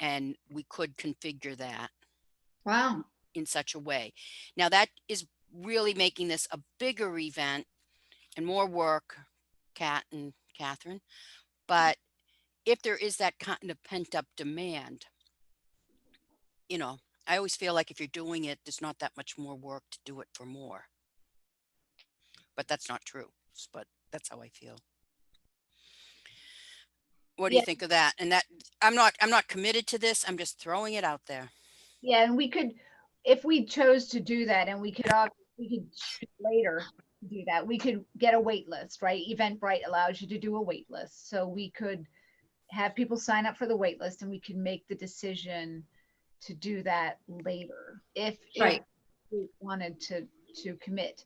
And we could configure that Wow. in such a way. Now that is really making this a bigger event and more work, Kat and Catherine. But if there is that kind of pent up demand, you know, I always feel like if you're doing it, there's not that much more work to do it for more. But that's not true. But that's how I feel. What do you think of that? And that I'm not committed to this. I'm just throwing it out there. Yeah, and we could, if we chose to do that, and we could shoot later to do that. We could get a wait list, right? Eventbrite allows you to do a wait list, so we could have people sign up for the wait list, and we can make the decision to do that later if we wanted to commit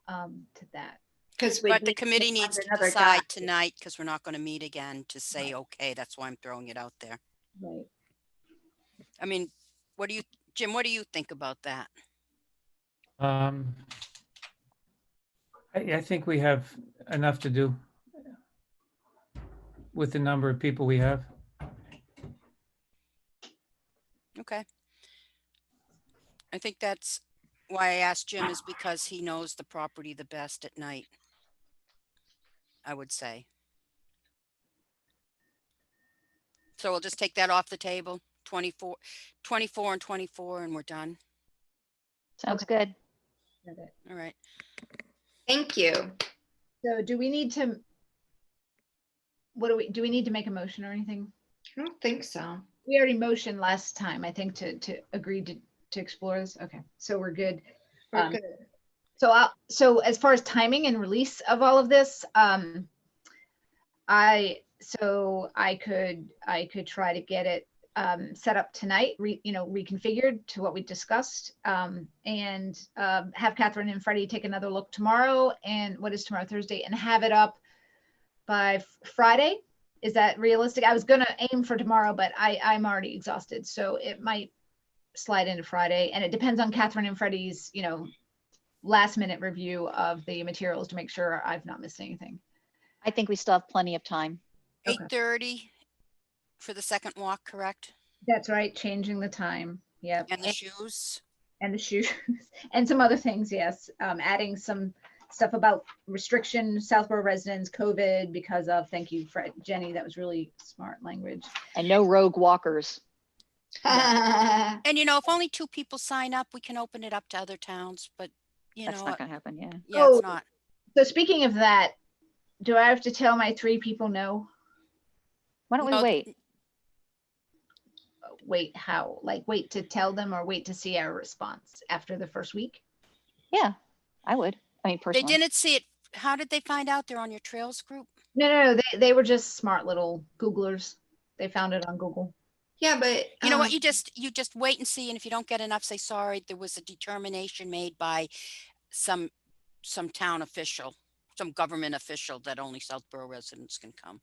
to that. But the committee needs to decide tonight because we're not going to meet again to say, okay, that's why I'm throwing it out there. Right. I mean, Jim, what do you think about that? I think we have enough to do with the number of people we have. Okay. I think that's why I asked Jim, is because he knows the property the best at night, I would say. So we'll just take that off the table, 24 and 24, and we're done. Sounds good. All right. Thank you. So do we need to, do we need to make a motion or anything? I don't think so. We already motioned last time, I think, to agree to explore this. Okay, so we're good. We're good. So as far as timing and release of all of this, I could try to get it set up tonight, reconfigured to what we discussed, and have Catherine and Freddie take another look tomorrow. And what is tomorrow, Thursday, and have it up by Friday. Is that realistic? I was going to aim for tomorrow, but I'm already exhausted, so it might slide into Friday. And it depends on Catherine and Freddie's, last minute review of the materials to make sure I've not missed anything. I think we still have plenty of time. Okay. 8:30 for the second walk, correct? That's right. Changing the time. Yep. And the shoes. And the shoes and some other things. Yes. Adding some stuff about restriction, Southborough residents, COVID, because of, thank you, Fred, Jenny. That was really smart language. And no rogue walkers. And if only 2 people sign up, we can open it up to other towns, but That's not gonna happen, yeah. yeah, it's not. So speaking of that, do I have to tell my 3 people no? Why don't we No, wait? Wait, how? Like wait to tell them or wait to see our response after the first week? Yeah, I would. I mean, They personally. didn't see it. How did they find out? They're on your trails group? No, they were just smart little Googlers. They found it on Google. Yeah, but You know what? You just wait and see, and if you don't get enough, say sorry. There was a determination made by some town official, some government official, that only Southborough residents can come.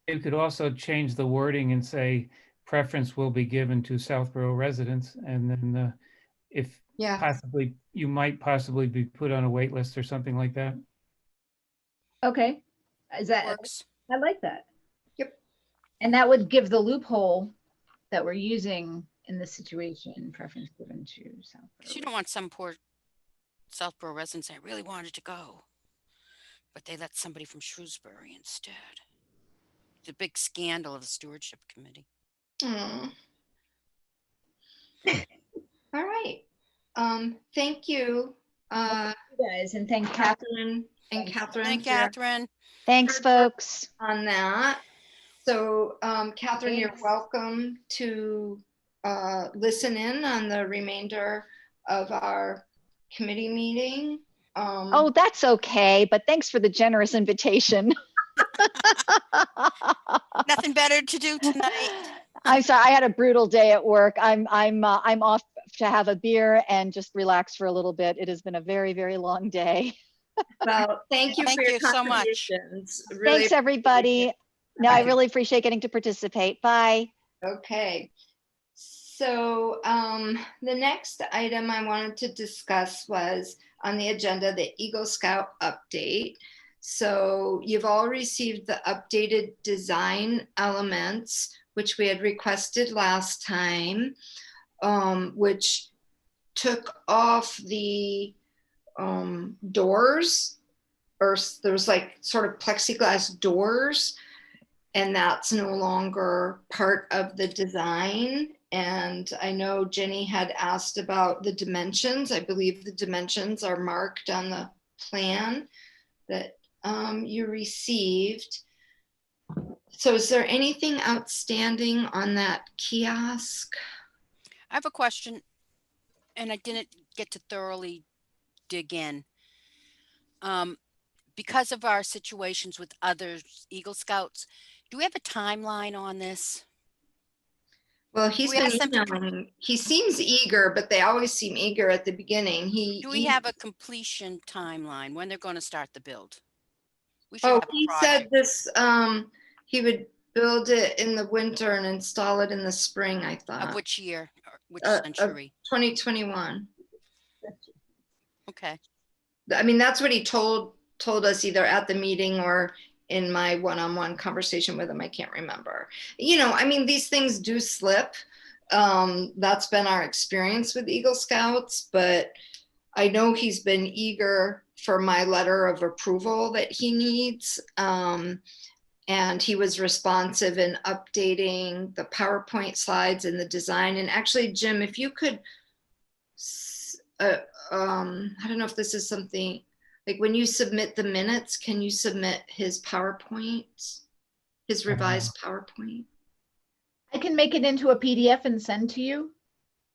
You could also change the wording and say preference will be given to Southborough residents. And then if yeah, possibly, you might possibly be put on a wait list or something like that. Okay. Is that, Works. I like that. Yep. And that would give the loophole that we're using in this situation preference given to Southborough. 'Cause you don't want some poor Southborough residents say, I really wanted to go, but they let somebody from Shrewsbury instead. The big scandal of the Stewardship Committee. Aw. All right. Thank you, You guys, and thank Catherine. Catherine Thank for- Catherine. Thanks, folks. on that. So, Catherine, you're Thanks. welcome to listen in on the remainder of our committee meeting. Oh, that's okay, but thanks for the generous invitation. Nothing better to do tonight. I'm sorry, I had a brutal day at work. I'm off to have a beer and just relax for a little bit. It has been a very, very long day. Well, thank you Thank for your you so much. contributions. Really Thanks, everybody. appreciate No, I Bye. really appreciate getting to participate. Bye. it. Okay. So the next item I wanted to discuss was on the agenda, the Eagle Scout update. So you've all received the updated design elements, which we had requested last time, which took off the doors, or there was like sort of plexiglass doors, and that's no longer part of the design. And I know Jenny had asked about the dimensions. I believe the dimensions are marked on the plan that you received. So is there anything outstanding on that kiosk? I have a question, and I didn't get to thoroughly dig in. Because of our situations with other Eagle Scouts, do we have a timeline on this? Well, he's We been asked them to emailing. He seems eager, but they always seem eager at the beginning. Do we have a completion timeline when they're going to start the build? We should Oh, have a he project. said this, he would build it in the winter and install it in the spring, I Of thought. which year, or which Of century? 2021. Okay. I mean, that's what he told us either at the meeting or in my one-on-one conversation with him. I can't remember. I mean, these things do slip. That's been our experience with Eagle Scouts, but I know he's been eager for my letter of approval that he needs. And he was responsive in updating the PowerPoint slides and the design. And actually, Jim, if you could, I don't know if this is something, like when you submit the minutes, can you submit his PowerPoint, his revised PowerPoint? I can make it into a PDF and send to you.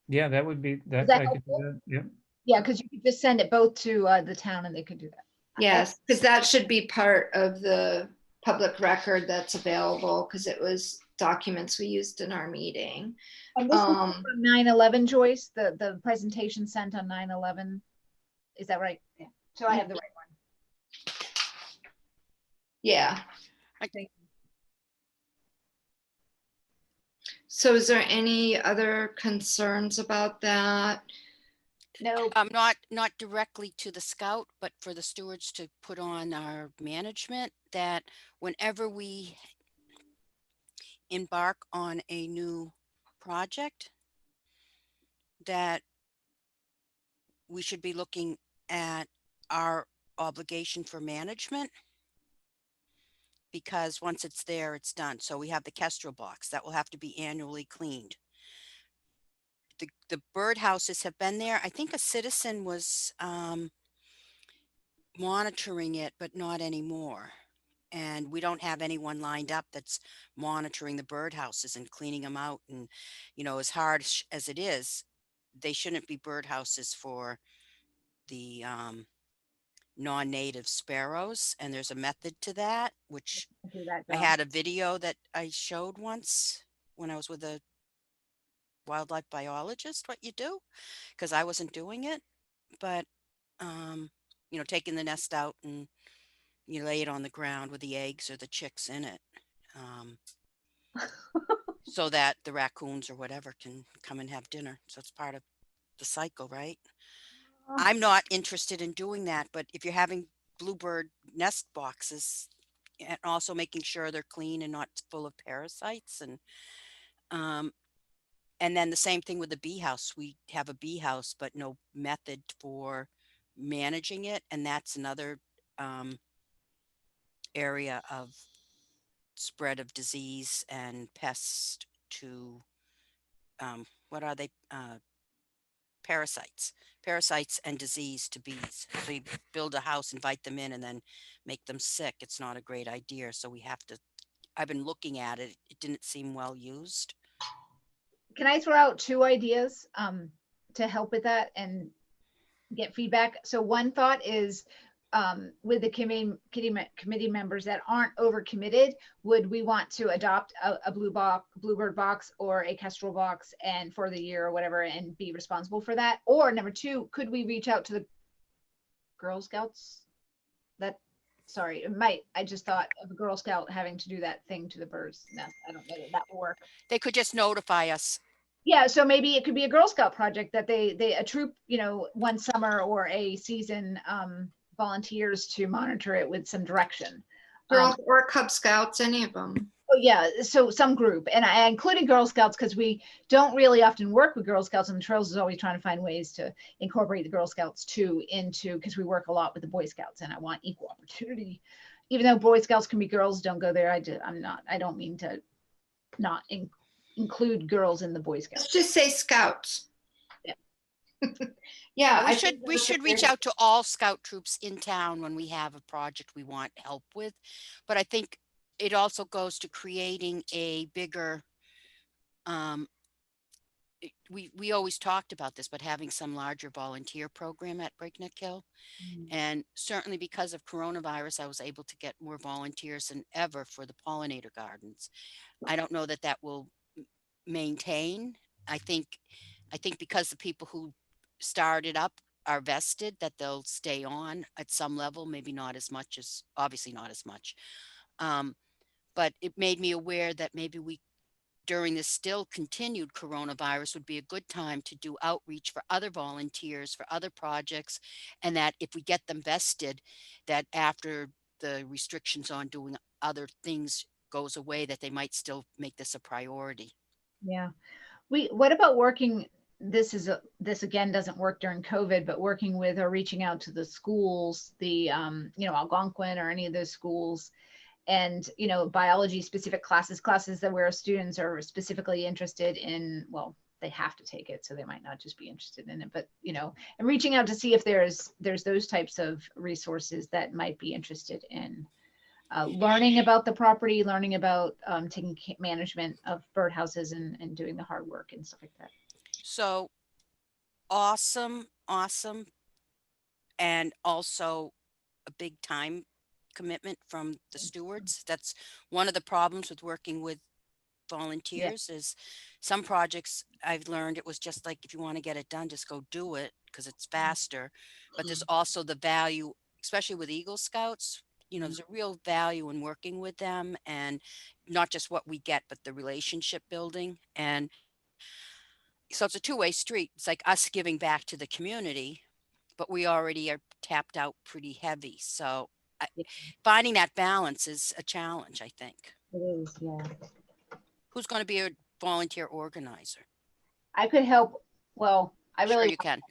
Yeah, that would be, that that I could do helpful? that. Yeah. Yeah, because you could just send it both to the town and they could do that. Yes, because that should be part of the public record that's available, because it was documents we used in our meeting. And this is Um, from 9/11, Joyce, the presentation sent on 9/11. Is that right? Yeah. So I have the right one. yeah. Thank So is there any other concerns about that? No, Not directly to the scout, but for the stewards to put on our management that whenever we embark on a new project, that we should be looking at our obligation for management, because once it's there, it's done. So we have the Kestrel box that will have to be annually cleaned. The birdhouses have been there. I think a citizen was monitoring it, but not anymore. And we don't have anyone lined up that's monitoring the birdhouses and cleaning them out. And, as hard as it is, they shouldn't be birdhouses for the non-native sparrows. And there's a method to that, which do that, I John. had a video that I showed once when I was with a wildlife biologist, what you do, because I wasn't doing it. But, taking the nest out and you lay it on the ground with the eggs or the chicks in it. So that the raccoons or whatever can come and have dinner. So it's part of the cycle, right? I'm not interested in doing that, but if you're having bluebird nest boxes and also making sure they're clean and not full of parasites and then the same thing with the bee house. We have a bee house, but no method for managing it. And that's another area of spread of disease and pest to what are they? Parasites and disease to bees. So you build a house, invite them in, and then make them sick. It's not a great idea. So we have to. I've been looking at it. It didn't seem well used. Can I throw out two ideas to help with that and get feedback? So one thought is with the committee members that aren't overcommitted, would we want to adopt a bluebird box or a kestrel box and for the year or whatever and be responsible for that? Or number two, could we reach out to the Girl Scouts? I just thought of a Girl Scout having to do that thing to the birds nest. I don't know that will work. They could just notify us. Yeah, so maybe it could be a Girl Scout project that a troop, one summer or a season volunteers to monitor it with some direction. Girl or Cub Scouts, any of them. Oh yeah, so some group, and I included Girl Scouts because we don't really often work with Girl Scouts, and the Trails is always trying to find ways to incorporate the Girl Scouts too because we work a lot with the Boy Scouts, and I want equal opportunity. Even though Boy Scouts can be girls, don't go there. I don't mean to not include girls in the Boy Scouts. Let's just say Scouts. Yeah. Yeah, We should reach out to all scout troops in town when we have a project we want help with. But I think it also goes to creating a bigger, we always talked about this, but having some larger volunteer program at Breakneck Hill. And certainly because of coronavirus, I was able to get more volunteers than ever for the pollinator gardens. I don't know that that will maintain. I think because the people who started up are vested, that they'll stay on at some level, maybe not as much as, obviously not as much. But it made me aware that maybe during this still continued coronavirus would be a good time to do outreach for other volunteers, for other projects. And that if we get them vested, that after the restrictions on doing other things goes away, that they might still make this a priority. Yeah. What about working, this again doesn't work during COVID, but working with or reaching out to the schools, the, Algonquin or any of those schools and, biology specific classes that where students are specifically interested in, well, they have to take it. So they might not just be interested in it, but, and reaching out to see if there's those types of resources that might be interested in learning about the property, learning about taking management of birdhouses and doing the hard work and stuff like that. So awesome. And also a big time commitment from the stewards. That's one of the problems with working with volunteers is some projects I've learned it was just like, if you want to get it done, just go do it because it's faster. But there's also the value, especially with Eagle Scouts, you know, there's a real value in working with them, and not just what we get, but the relationship building. And so it's a two-way street. It's like us giving back to the community, but we already are tapped out pretty heavy. So Yeah. finding that balance is a challenge, I think. It is, yeah. Who's going to be a volunteer organizer? I could help. Well, I Sure really, you can.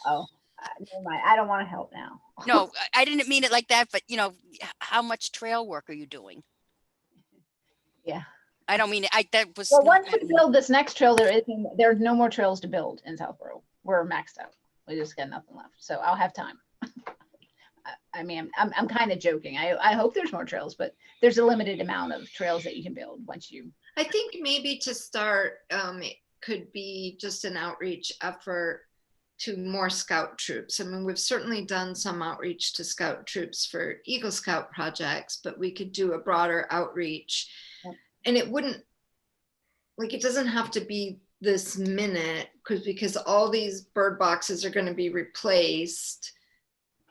never mind. I don't want to help now. No, I didn't mean it like that, but you know, how much trail work are you doing? Yeah. I don't mean it. That was Well, not, once we build this next trail, there are no more trails to build in Southborough. We're maxed out. We just got nothing left. So I'll have time. I mean, I'm kind of joking. I hope there's more trails, but there's a limited amount of trails that you can build once you. I think maybe to start, it could be just an outreach effort to more Scout troops. I mean, we've certainly done some outreach to Scout troops for Eagle Scout projects, but we could do a broader outreach. Yep. And it wouldn't, like, it doesn't have to be this minute, because all these bird boxes are going to be replaced.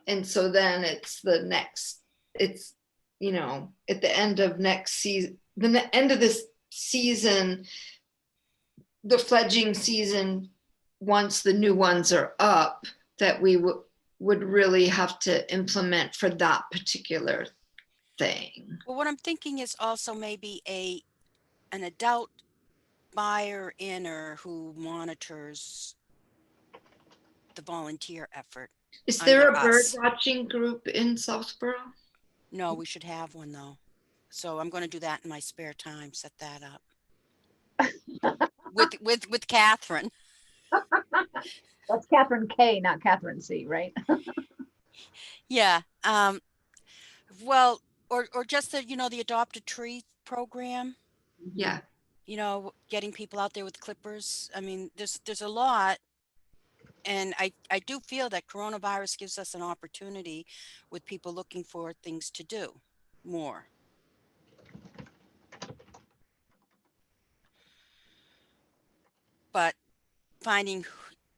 And so then it's the next, it's, you know, at the end of next season, the end of this season, the fledging season, once the new ones are up, that we would really have to implement for that particular thing. well, what I'm thinking is also maybe an adult buyer inner who monitors the volunteer effort. Is there Under a bird us. watching group in Southborough? No, we should have one though. So I'm going to do that in my spare time. Set that up with Catherine. That's Catherine K, not Catherine C, right? Yeah. Well, or just the, you know, the Adopt a Tree program, Yeah. you know, getting people out there with clippers. I mean, there's a lot. And I do feel that coronavirus gives us an opportunity with people looking for things to do more. But finding,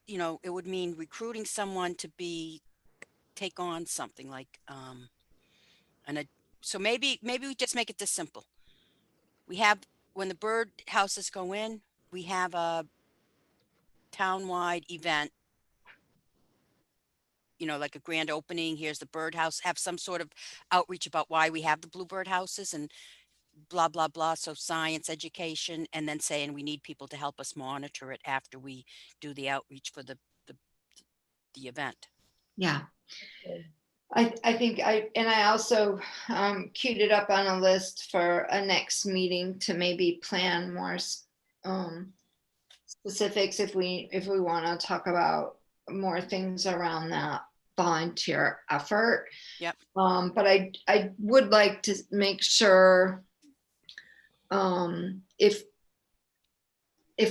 you know, it would mean recruiting someone to take on something like, so maybe we just make it this simple. We have, when the bird houses go in, we have a townwide event, you know, like a grand opening. Here's the birdhouse, have some sort of outreach about why we have the bluebird houses and blah, blah, blah. So science education, and then saying we need people to help us monitor it after we do the outreach for the event. Yeah. I think I also queued it up on a list for a next meeting to maybe plan more specifics if we want to talk about more things around that volunteer effort. Yep. But I would like to make sure if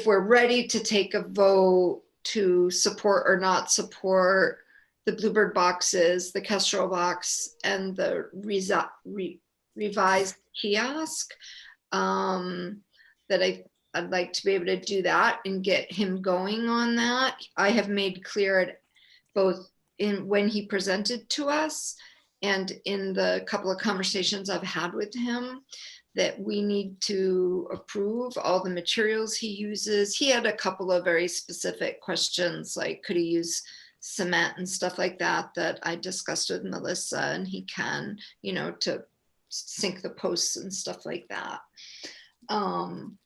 we're ready to take a vote to support or not support the bluebird boxes, the Kestrel box, and the revised kiosk, that I'd like to be able to do that and get him going on that. I have made clear both in when he presented to us and in the couple of conversations I've had with him that we need to approve all the materials he uses. He had a couple of very specific questions, like could he use cement and stuff like that, that I discussed with Melissa, and he can, you know, to sink the posts and stuff like that. And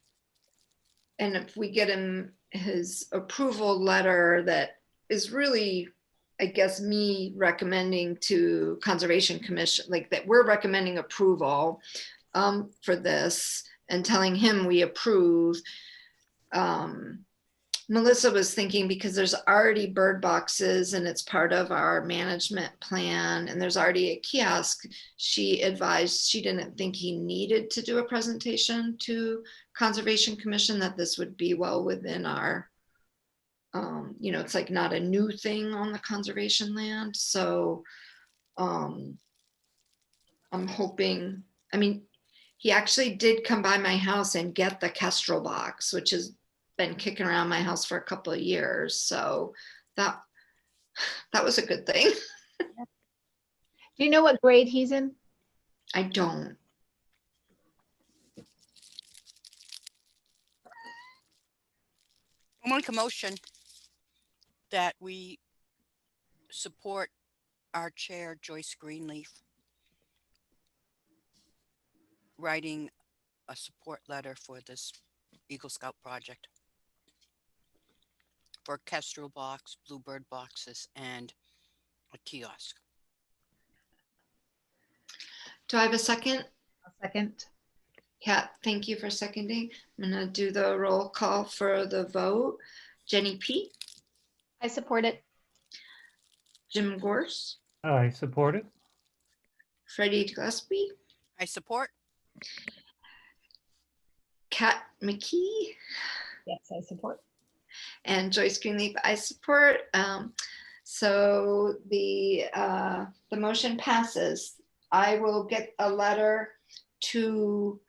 if we get him his approval letter, that is really, I guess, me recommending to Conservation Commission, like that we're recommending approval for this and telling him we approve. Melissa was thinking, because there's already bird boxes and it's part of our management plan and there's already a kiosk, she advised she didn't think he needed to do a presentation to Conservation Commission, that this would be well within our, you know, it's like not a new thing on the conservation land. So I'm hoping, I mean, He actually did come by my house and get the Kestrel box, which has been kicking around my house for a couple of years. So that was a good thing. Do you know what grade he's in? I don't. I'll make a motion that we support our chair, Joyce Greenleaf, writing a support letter for this Eagle Scout project for Kestrel box, Bluebird boxes, and a kiosk. Do I have a second? A second. Kat, thank you for seconding. I'm going to do the roll call for the vote. Jenny P, I support it. Jim Gorse, I support it. Freddie Gillespie, I support. Kat McKee, Yes, I support. and Joyce Greenleaf, I support. So the motion passes. I will get a letter to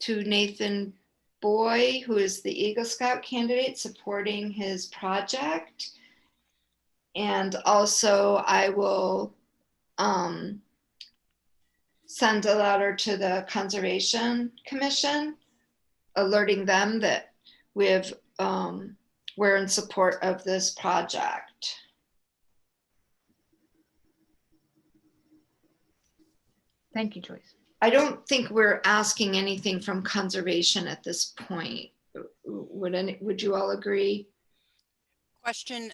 Nathan Boy, who is the Eagle Scout candidate, supporting his project. And also I will send a letter to the Conservation Commission, alerting them that we're in support of this project. Thank you, Joyce. I don't think we're asking anything from conservation at this point. Would you all agree? Question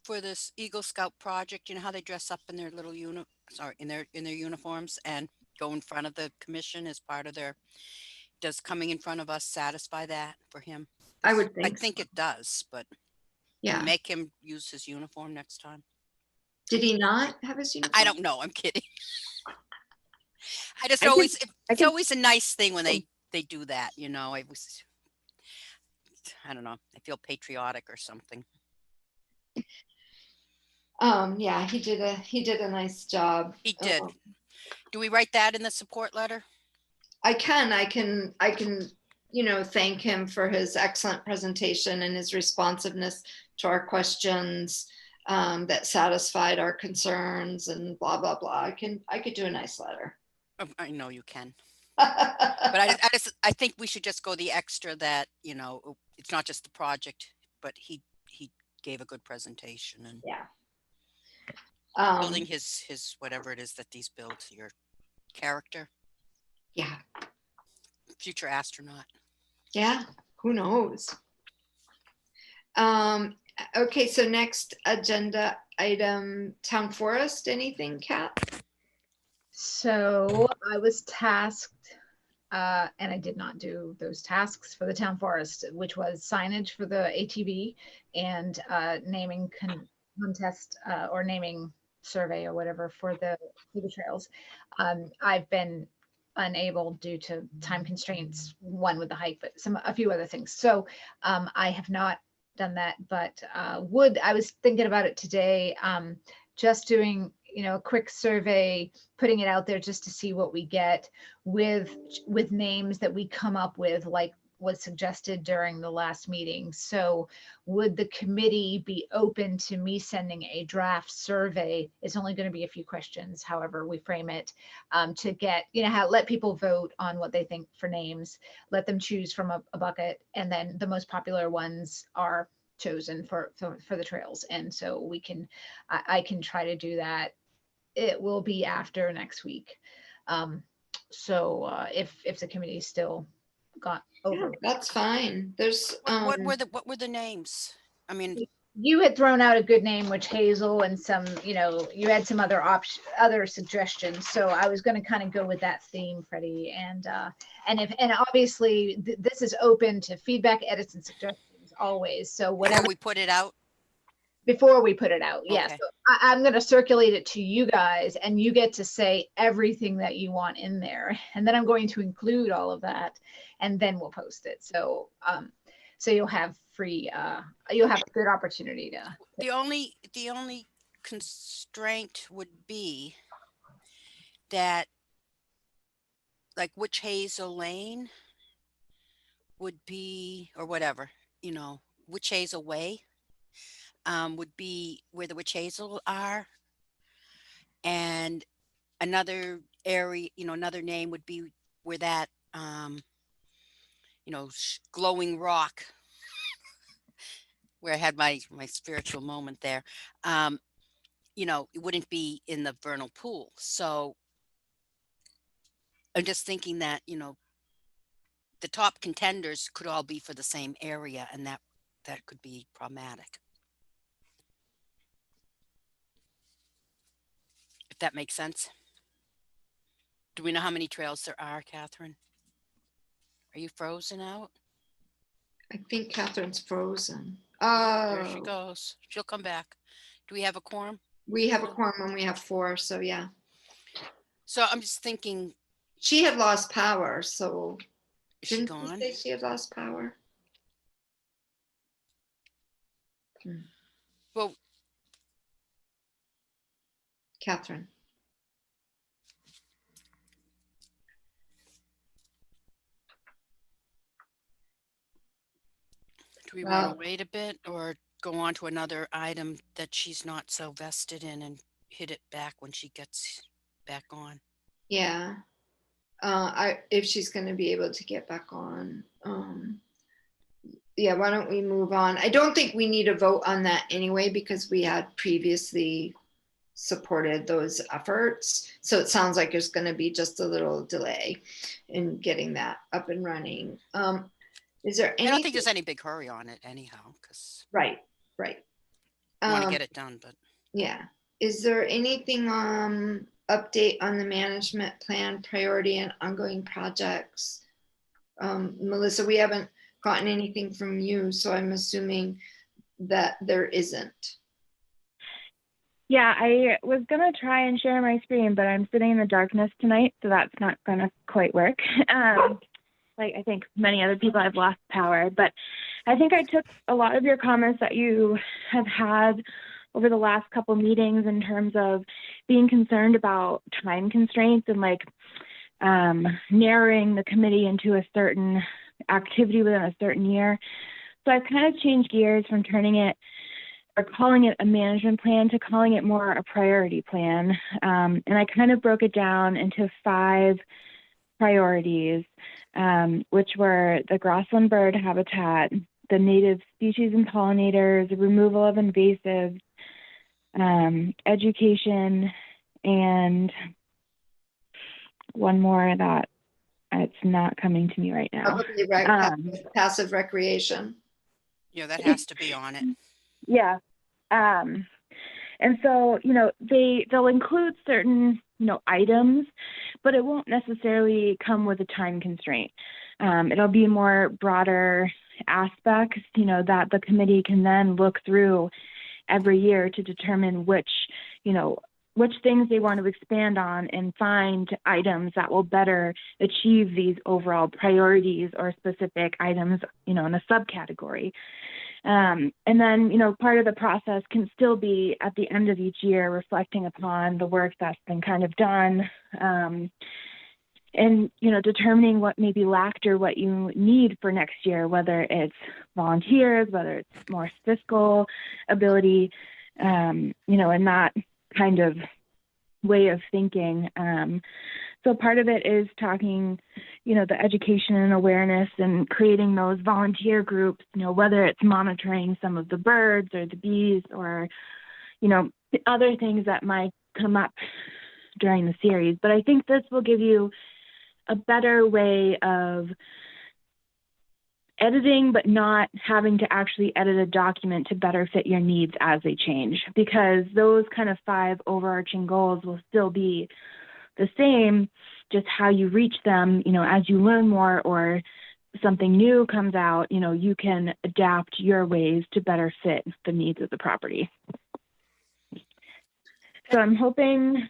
for this Eagle Scout project, you know how they dress up in their little in their uniforms and go in front of the commission as part of their, does coming in front of us satisfy that for him? I would think. I think it does, but Yeah. make him use his uniform next time. Did he not have his uniform? I don't know. I'm kidding. It's always a nice thing when they do that, you know. I don't know. I feel patriotic or something. Yeah, he did a nice job. He did. Do we write that in the support letter? I can, thank him for his excellent presentation and his responsiveness to our questions that satisfied our concerns and blah, blah, blah. I could do a nice letter. I know you can. But I think we should just go the extra that, you know, it's not just the project, but he gave a good presentation and yeah. building his whatever it is that these build, your character. Yeah. Future astronaut. Yeah. Who knows? Okay. So next agenda item, town forest. Anything, Kat? So I was tasked, and I did not do those tasks for the town forest, which was signage for the ATV and naming contest or naming survey or whatever for the trails. I've been unable due to time constraints, one with the hike, but a few other things. So I have not done that, but I was thinking about it today, just doing, a quick survey, putting it out there just to see what we get with names that we come up with, like was suggested during the last meeting. So would the committee be open to me sending a draft survey? It's only going to be a few questions, however we frame it, to get, let people vote on what they think for names, let them choose from a bucket, and then the most popular ones are chosen for the trails. And so I can try to do that. It will be after next week. So if the committee still got over. Yeah, that's fine. There's what were the names? I mean, you had thrown out a good name, which Hazel, and some, you had some other other suggestions. So I was going to kind of go with that theme, Freddie. And obviously this is open to feedback, edits, and suggestions always. So whatever we put it out. Before we put it out, Okay. yes. So I'm going to circulate it to you guys, and you get to say everything that you want in there, and then I'm going to include all of that, and then we'll post it. So so you'll have you'll have a good opportunity to. The only constraint would be that like Witch Hazel Lane would be, or whatever, you know, Witch Hazel Way would be where the witch hazel are, and another area, you know, another name would be where that you know, glowing rock, where I had my spiritual moment there. Um, you know, it wouldn't be in the vernal pool. So I'm just thinking that, you know, the top contenders could all be for the same area, and that could be problematic. If that makes sense. Do we know how many trails there are, Catherine? Are you frozen out? I think Catherine's frozen. There she Oh, goes. She'll come back. Do we have a quorum? we have a quorum and we have 4, so yeah. So I'm just thinking, She had lost power, so is she didn't she gone? say she had lost power? Well, Catherine. do we want to wait a bit or go on to another item that she's not so vested in and hit it back when she gets back on? Yeah. If she's going to be able to get back on. Yeah, why don't we move on? I don't think we need a vote on that anyway, because we had previously supported those efforts. So it sounds like there's going to be just a little delay in getting that up and running. Is there I any? don't think there's any big hurry on it anyhow, because Right. I want to get it done, but Yeah. Is there anything update on the management plan priority and ongoing projects? Melissa, we haven't gotten anything from you, so I'm assuming that there isn't. Yeah, I was going to try and share my screen, but I'm sitting in the darkness tonight, so that's not going to quite work. Like I think many other people, I've lost power, but I think I took a lot of your comments that you have had over the last couple meetings in terms of being concerned about time constraints and like narrowing the committee into a certain activity within a certain year. So I've kind of changed gears from turning it or calling it a management plan to calling it more a priority plan. And I kind of broke it down into 5 priorities, which were the grassland bird habitat, the native species and pollinators, the removal of invasives, education, and one more that it's not coming to me right now. Probably passive recreation. yeah, that has to be on it. Yeah. And so, you know, they'll include certain, you know, items, but it won't necessarily come with a time constraint. It'll be more broader aspects, you know, that the committee can then look through every year to determine which things they want to expand on and find items that will better achieve these overall priorities or specific items, you know, in a subcategory. And then, you know, part of the process can still be at the end of each year reflecting upon the work that's been kind of done, and, you know, determining what maybe lacked or what you need for next year, whether it's volunteers, whether it's more fiscal ability, you know, and that kind of way of thinking. So part of it is talking, you know, the education and awareness and creating those volunteer groups, you know, whether it's monitoring some of the birds or the bees or, you know, other things that might come up during the series. But I think this will give you a better way of editing, but not having to actually edit a document to better fit your needs as they change, because those kind of 5 overarching goals will still be the same, just how you reach them, you know, as you learn more or something new comes out, you know, you can adapt your ways to better fit the needs of the property. So I'm hoping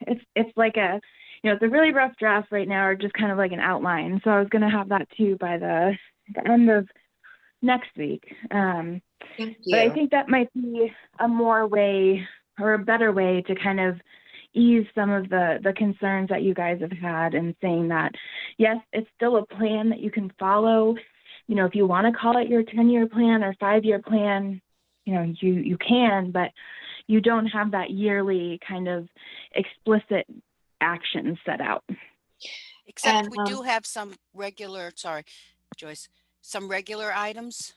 it's like a, you know, it's a really rough draft right now, or just kind of like an outline. So I was going to have that too by the end of next week. Thank you. But I think that might be a more way or a better way to kind of ease some of the concerns that you guys have had, and saying that, yes, it's still a plan that you can follow. You know, if you want to call it your 10-year plan or 5-year plan, you know, you can, but you don't have that yearly kind of explicit action set out. Except And, we do have some regular, sorry, Joyce, some regular items.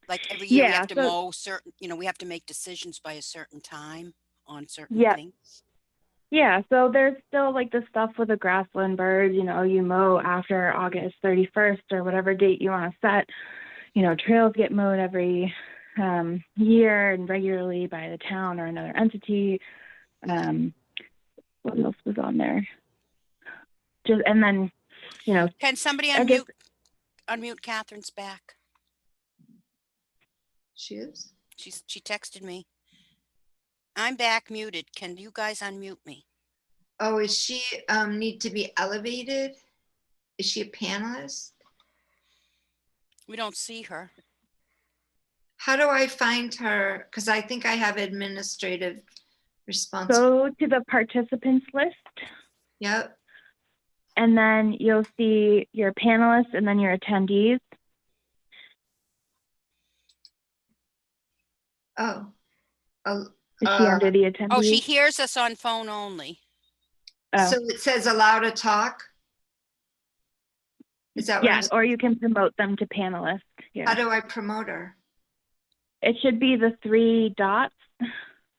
Like every year we Yeah, have to so- mow certain, you know, we have to make decisions by a certain time on certain Yeah. things. Yeah, so there's still like the stuff with the grassland birds, you know, you mow after August 31st or whatever date you want to set. You know, trails get mowed every year and regularly by the town or another entity. What else was on there? Just, and then, you know, Can somebody I guess, unmute Catherine's back? she is. She texted me. I'm back muted. Can you guys unmute me? Oh, is she need to be elevated? Is she a panelist? We don't see her. How do I find her? Because I think I have administrative responsibility. go to the participants list, Yep. and then you'll see your panelists and then your attendees. Oh. Oh. Is she under the attendees? Oh, she hears us on phone only. Oh. So it says allow to talk? Is that what Yeah, I'm, or you can promote them to panelists. Yeah. how do I promote her? It should be the 3 dots.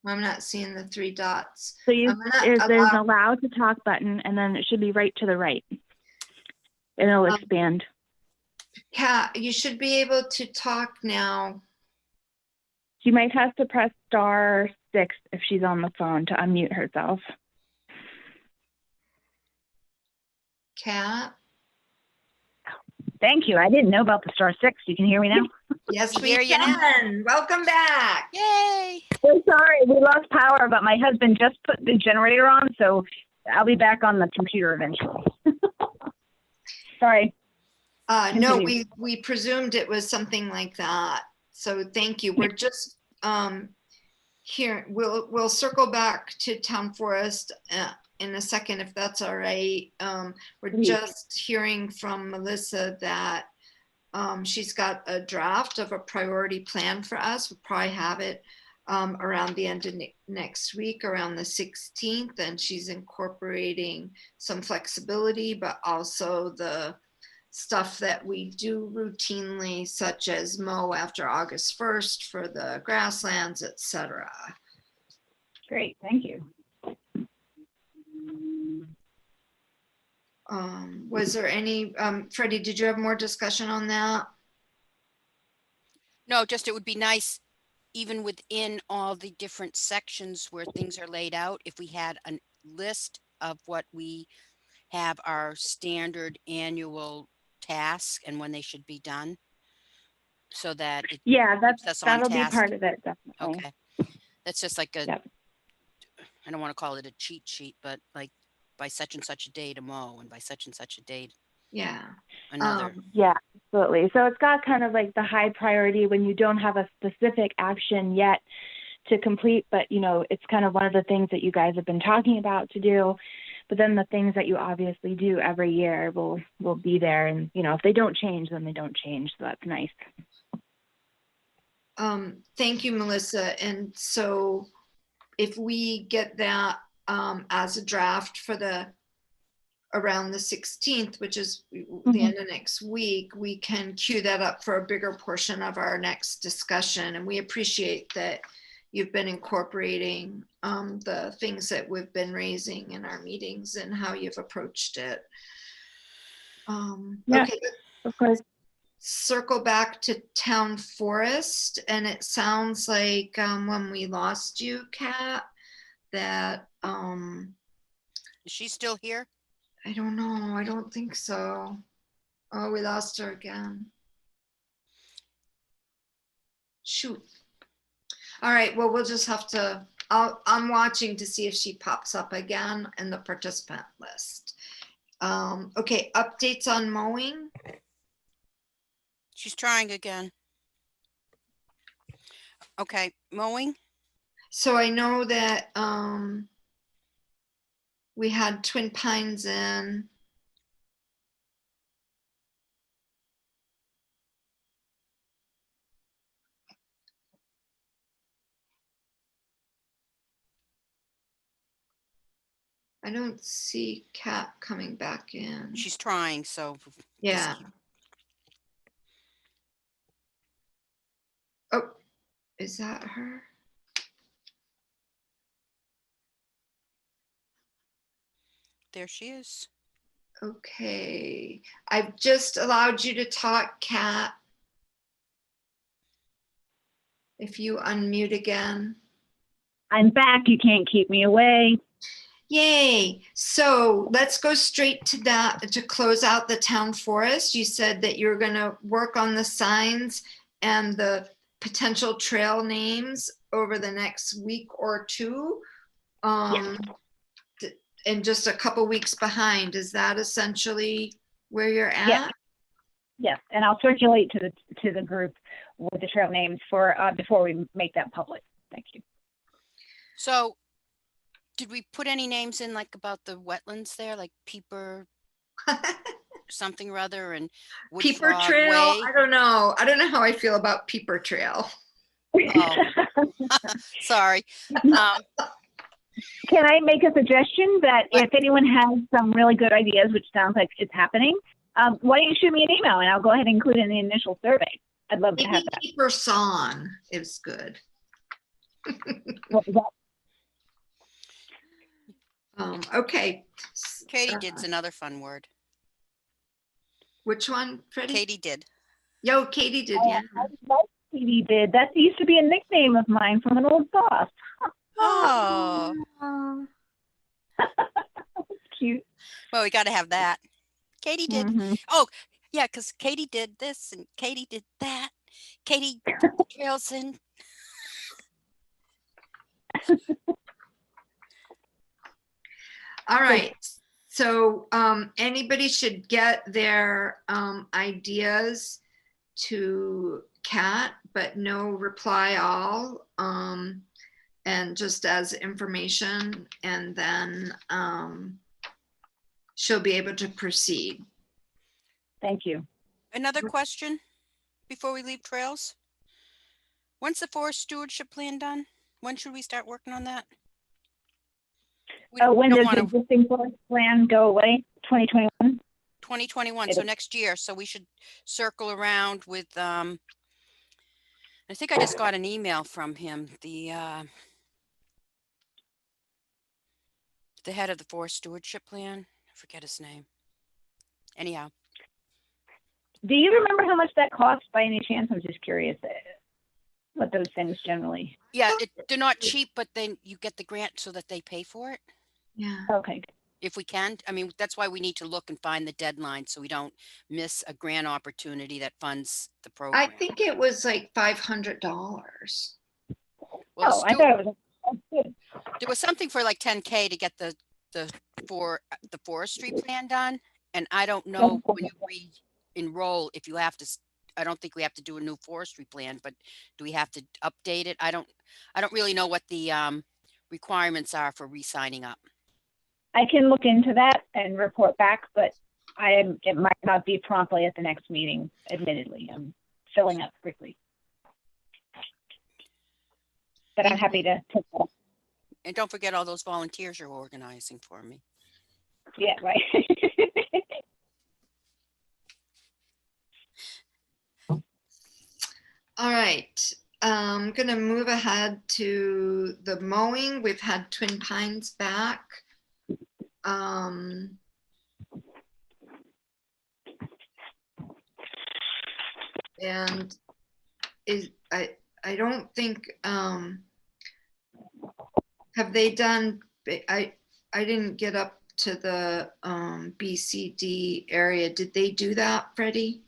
I'm not seeing the 3 dots. So you I'm gonna there's an allow- allow to talk button, and then it should be right to the right. And it'll expand. Kat, you should be able to talk now. She might have to press *6 if she's on the phone to unmute herself. Kat? Thank you. I didn't know about the *6. You can hear me now? Yes, We we hear you now. can. Welcome back. Yay! So sorry, we lost power, but my husband just put the generator on, so I'll be back on the computer eventually. Sorry. No, Continue. we presumed it was something like that. So thank you. We're just here. We'll circle back to Town Forest in a second, if that's all right. We're Please. just hearing from Melissa that she's got a draft of a priority plan for us. We'll probably have it around the end of next week, around the 16th, and she's incorporating some flexibility, but also the stuff that we do routinely, such as mow after August 1st for the grasslands, etc. Great, thank you. Was there any, Freddie, did you have more discussion on that? No, just it would be nice, even within all the different sections where things are laid out, if we had a list of what we have our standard annual tasks and when they should be done, so that it Yeah, keeps us on that'll be task. part of it, definitely. Okay, that's just like a, Yep. I don't want to call it a cheat sheet, but like by such and such a day to mow, and by such and such a date Yeah. another. Yeah, absolutely. So it's got kind of like the high priority when you don't have a specific action yet to complete, but you know, it's kind of one of the things that you guys have been talking about to do. But then the things that you obviously do every year will be there, and you know, if they don't change, then they don't change. So that's nice. Thank you, Melissa. And so if we get that as a draft for the around the 16th, which is the end of next week, we can queue that up for a bigger portion of our next discussion. And we appreciate that you've been incorporating the things that we've been raising in our meetings and how you've approached it. Yeah, okay, of course. circle back to Town Forest, and it sounds like when we lost you, Kat, that Is she still here? I don't know, I don't think so. Oh, we lost her again. Shoot. All right, well, we'll just have to, I'm watching to see if she pops up again in the participant list. Okay, updates on mowing. She's trying again. Okay, mowing. So I know that We had Twin Pines in. I don't see Kat coming back in. She's trying, so. just Yeah. keep- Oh, is that her? There she is. Okay. I've just allowed you to talk, Kat. If you unmute again. I'm back. You can't keep me away. Yay. So let's go straight to that to close out the town forest. You said that you're going to work on the signs and the potential trail names over the next week or two. And just a couple weeks behind. Is that essentially where you're at? Yeah. Yes, and I'll circulate to the group with the trail names for before we make that public. Thank you. So did we put any names in like about the wetlands there, like Peeper something or other and Wood Peeper Frog Trail? Way? I don't know. I don't know how I feel about Peeper Trail. Oh, sorry. Can I make a suggestion that if anyone has some really good ideas, which sounds like it's happening, why don't you shoot me an email and I'll go ahead and include it in the initial survey. I'd love to have Maybe that. Peeper Song is good. What was that? Okay. Katie did's another fun word. Which one, Freddie? Katie did. Yo, Katie did, yeah. I like Katie did. That used to be a nickname of mine from an old boss. Oh, Cute. well, we got to have that. Katie did. Mhm. Oh, yeah, because Katie did this and Katie did that. Katie took the trails in. All right. So anybody should get their ideas to Kat, but no reply all. And just as information, and then she'll be able to proceed. Thank you. Another question before we leave trails. When's the forest stewardship plan done? When should we start working on that? We When don't does want the to existing forest plan go away? 2021? 2021, so next year. So we should circle around with I think I just got an email from him, the head of the forest stewardship plan. I forget his name. Anyhow. Do you remember how much that costs by any chance? I'm just curious what those things generally. Yeah, they're not cheap, but then you get the grant so that they pay for it. Yeah. Okay. If we can. I mean, that's why we need to look and find the deadline so we don't miss a grant opportunity that funds the program. I think it was like $500. Well, I thought it was good. There was something for like 10K to get the forestry plan done, and I don't know when you re-enroll if you have to. I don't think we have to do a new forestry plan, but do we have to update it? I don't really know what the requirements are for re-signing up. I can look into that and report back, but it might not be promptly at the next meeting. Admittedly, I'm filling up quickly, but I'm happy to take that up. And don't forget all those volunteers you're organizing for me. Yeah, right. All right. I'm going to move ahead to the mowing. We've had Twin Pines back. And I don't think, have they done, I didn't get up to the BCD area. Did they do that, Freddie?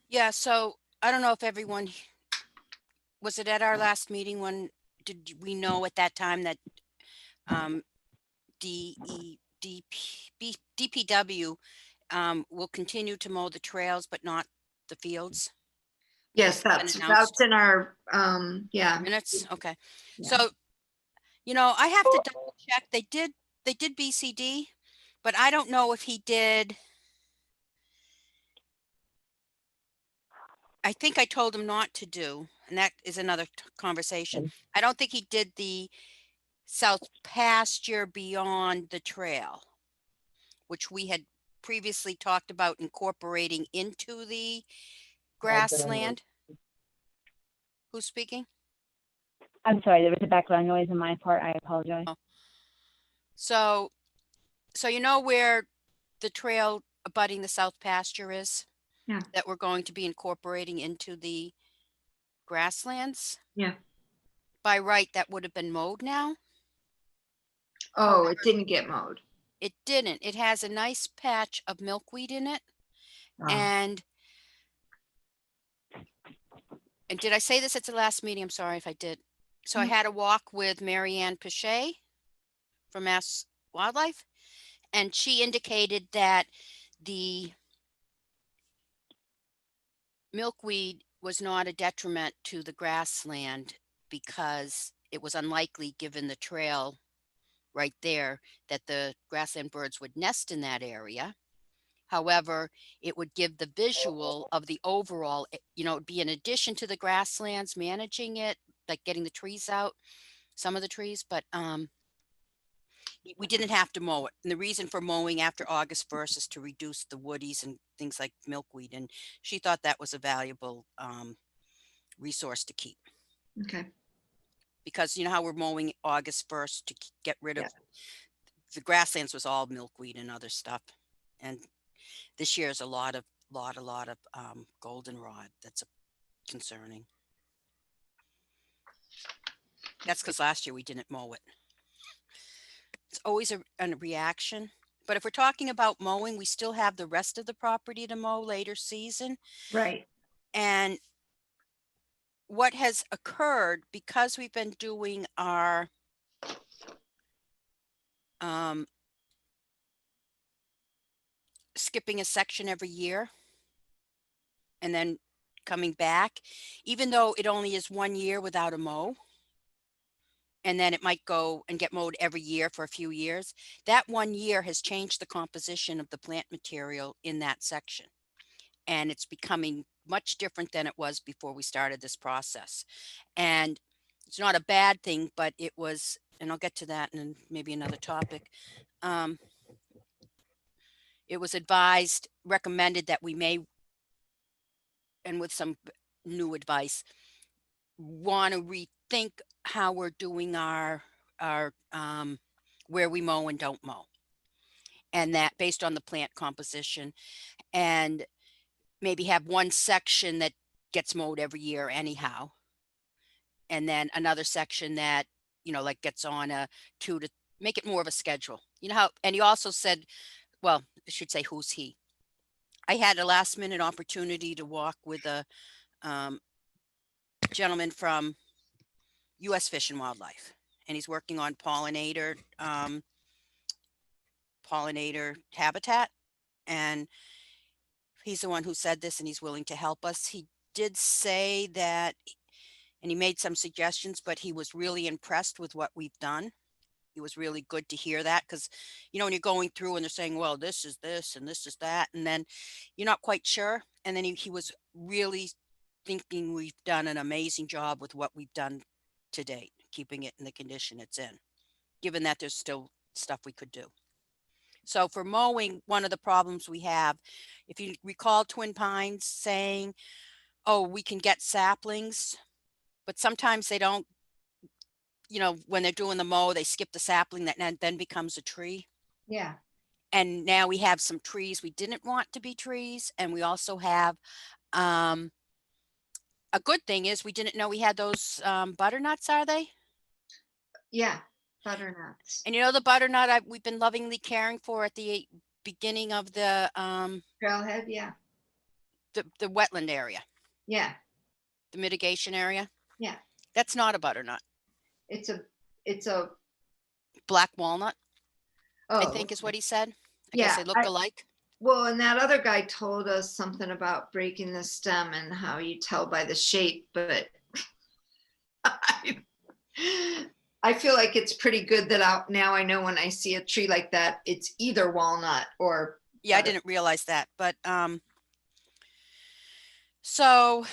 Yeah, so I don't know if everyone, was it at our last meeting when, did we know at that time that DPW will continue to mow the trails, but not the fields? Yes, Has it been that's announced? in our, yeah. Minutes? Okay. Yeah. So You know, I have to double check. They did BCD, but I don't know if he did. I think I told him not to do, and that is another conversation. I don't think he did the south pasture beyond the trail, which we had previously talked about incorporating into the grassland. Who's speaking? I'm sorry, there was a background noise on my part. I apologize. Oh. So you know where the trail abutting the south pasture is? Yeah. That we're going to be incorporating into the grasslands? Yeah. By right, that would have been mowed now. Oh, it didn't get mowed. It didn't. It has a nice patch of milkweed in it. Oh. And did I say this at the last meeting? I'm sorry if I did. So I had a walk with Marianne Pichet from Mass Wildlife, and she indicated that the milkweed was not a detriment to the grassland because it was unlikely, given the trail right there, that the grassland birds would nest in that area. However, it would give the visual of the overall, you know, it'd be in addition to the grasslands, managing it, like getting the trees out, some of the trees, but we didn't have to mow it. And the reason for mowing after August 1st is to reduce the woodies and things like milkweed. And she thought that was a valuable resource to keep. Okay. Because you know how we're mowing August 1st to get rid of the grasslands was all milkweed and other stuff. And this year is a lot of goldenrod. That's concerning. That's because last year we didn't mow it. It's always a reaction. But if we're talking about mowing, we still have the rest of the property to mow later season. Right. And what has occurred, because we've been doing our skipping a section every year and then coming back, even though it only is 1 year without a mow, and then it might go and get mowed every year for a few years, that 1 year has changed the composition of the plant material in that section. And it's becoming much different than it was before we started this process. And it's not a bad thing, but it was, and I'll get to that in maybe another topic. It was recommended that we may, and with some new advice, want to rethink how we're doing our where we mow and don't mow, and that based on the plant composition, and maybe have one section that gets mowed every year anyhow, and then another section that, you know, like gets on a 2 to make it more of a schedule, you know how. And he also said, well, I should say who's he. I had a last minute opportunity to walk with a gentleman from U.S. Fish and Wildlife, and he's working on pollinator habitat. And he's the one who said this, and he's willing to help us. He did say that, and he made some suggestions, but he was really impressed with what we've done. It was really good to hear that, because, you know, when you're going through and they're saying, well, this is this and this is that, and then you're not quite sure. And then he was really thinking we've done an amazing job with what we've done to date, keeping it in the condition it's in, given that there's still stuff we could do. So for mowing, one of the problems we have, if you recall Twin Pines saying, oh, we can get saplings, but sometimes they don't, you know, when they're doing the mow, they skip the sapling that then becomes a tree. Yeah. And now we have some trees we didn't want to be trees. And we also have, a good thing is we didn't know we had those butternuts, are they? Yeah. Butternuts. And you know, the butternut we've been lovingly caring for at the beginning of the Trailhead. Yeah. the wetland area. Yeah. The mitigation area. Yeah. That's not a butternut. It's a Black walnut, oh, I think is what he said. I yeah, guess they look alike. Well, and that other guy told us something about breaking the stem and how you tell by the shape, but I I feel like it's pretty good that now I know when I see a tree like that, it's either walnut or. Yeah, I butter. didn't realize that, but so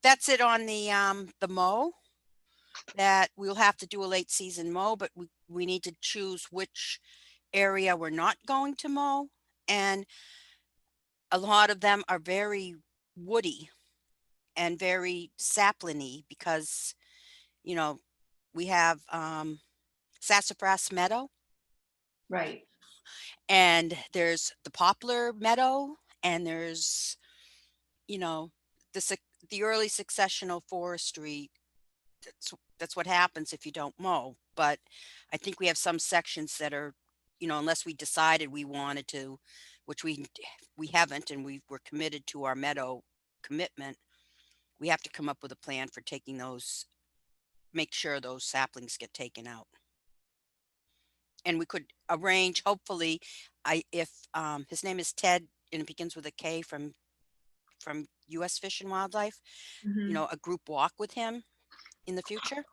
that's it on the mow. That we'll have to do a late season mow, but we need to choose which area we're not going to mow, and a lot of them are very woody and very saplingy because we have sassafras meadow, Right. and there's the poplar meadow, and there's the early successional forestry. That's what happens if you don't mow. But I think we have some sections that are, unless we decided we wanted to, which we haven't, and we were committed to our meadow commitment. We have to come up with a plan for taking those, make sure those saplings get taken out. And we could arrange, hopefully, if his name is Ted and it begins with a K from U.S. Fish and Wildlife, Mhm. a group walk with him in the future.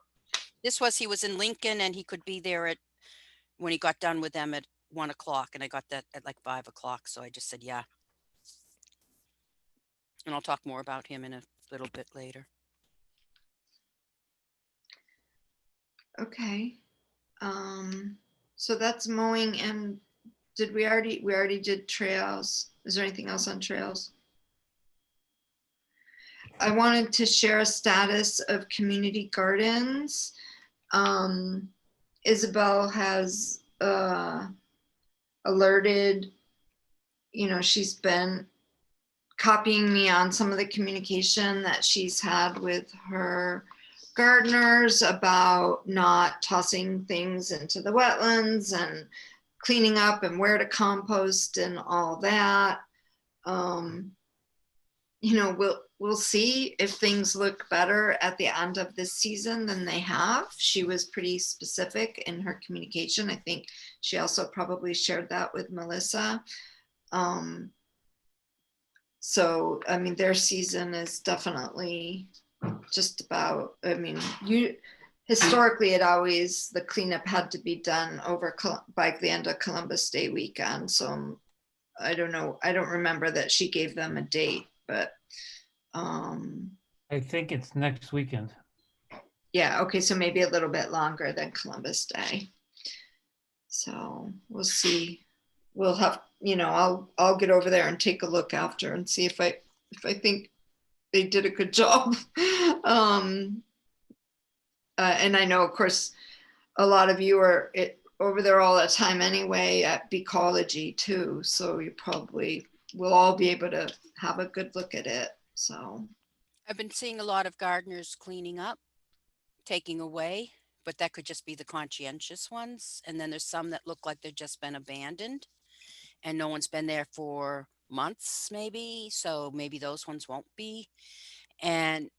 He was in Lincoln, and he could be there when he got done with them at 1:00, and I got that at like 5:00. So I just said, yeah. And I'll talk more about him in a little bit later. Okay. So that's mowing, and we already did trails. Is there anything else on trails? I wanted to share a status of community gardens. Isabel has alerted, she's been copying me on some of the communication that she's had with her gardeners about not tossing things into the wetlands and cleaning up and where to compost and all that. We'll see if things look better at the end of this season than they have. She was pretty specific in her communication. I think she also probably shared that with Melissa. So, their season is definitely just about, historically the cleanup had to be done by the end of Columbus Day weekend. So I don't know. I don't remember that she gave them a date, but I think it's next weekend. yeah. Okay. So maybe a little bit longer than Columbus Day. So we'll see. We'll have, I'll get over there and take a look after and see if I think they did a good job. And I know, of course, a lot of you are over there all the time anyway at Beecology too. So you probably will all be able to have a good look at it. So I've been seeing a lot of gardeners cleaning up, taking away, but that could just be the conscientious ones. And then there's some that look like they've just been abandoned and no one's been there for months maybe. So maybe those ones won't be. And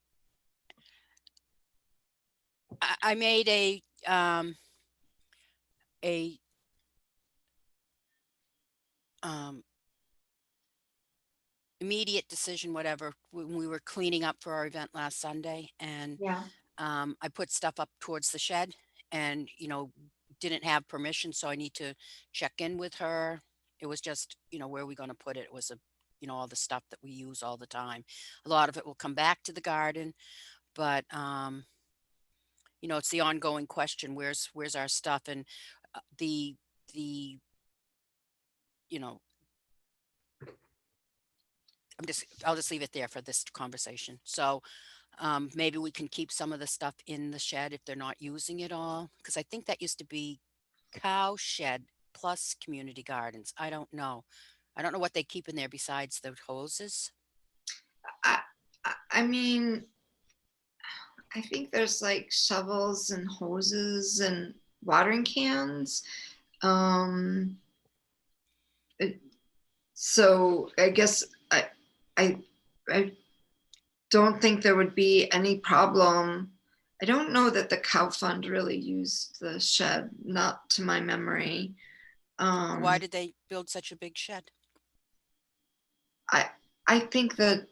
I made a immediate decision, whatever, when we were cleaning up for our event last Sunday. And yeah. I put stuff up towards the shed and, didn't have permission. So I need to check in with her. It was just, where are we going to put it? It was all the stuff that we use all the time. A lot of it will come back to the garden, but, it's the ongoing question. Where's our stuff? And I'll just leave it there for this conversation. So maybe we can keep some of the stuff in the shed if they're not using it all. Because I think that used to be cow shed plus community gardens. I don't know. I don't know what they keep in there besides the hoses. I think there's like shovels and hoses and watering cans. So I guess I don't think there would be any problem. I don't know that the cow fund really used the shed, not to my memory. Why did they build such a big shed? I think that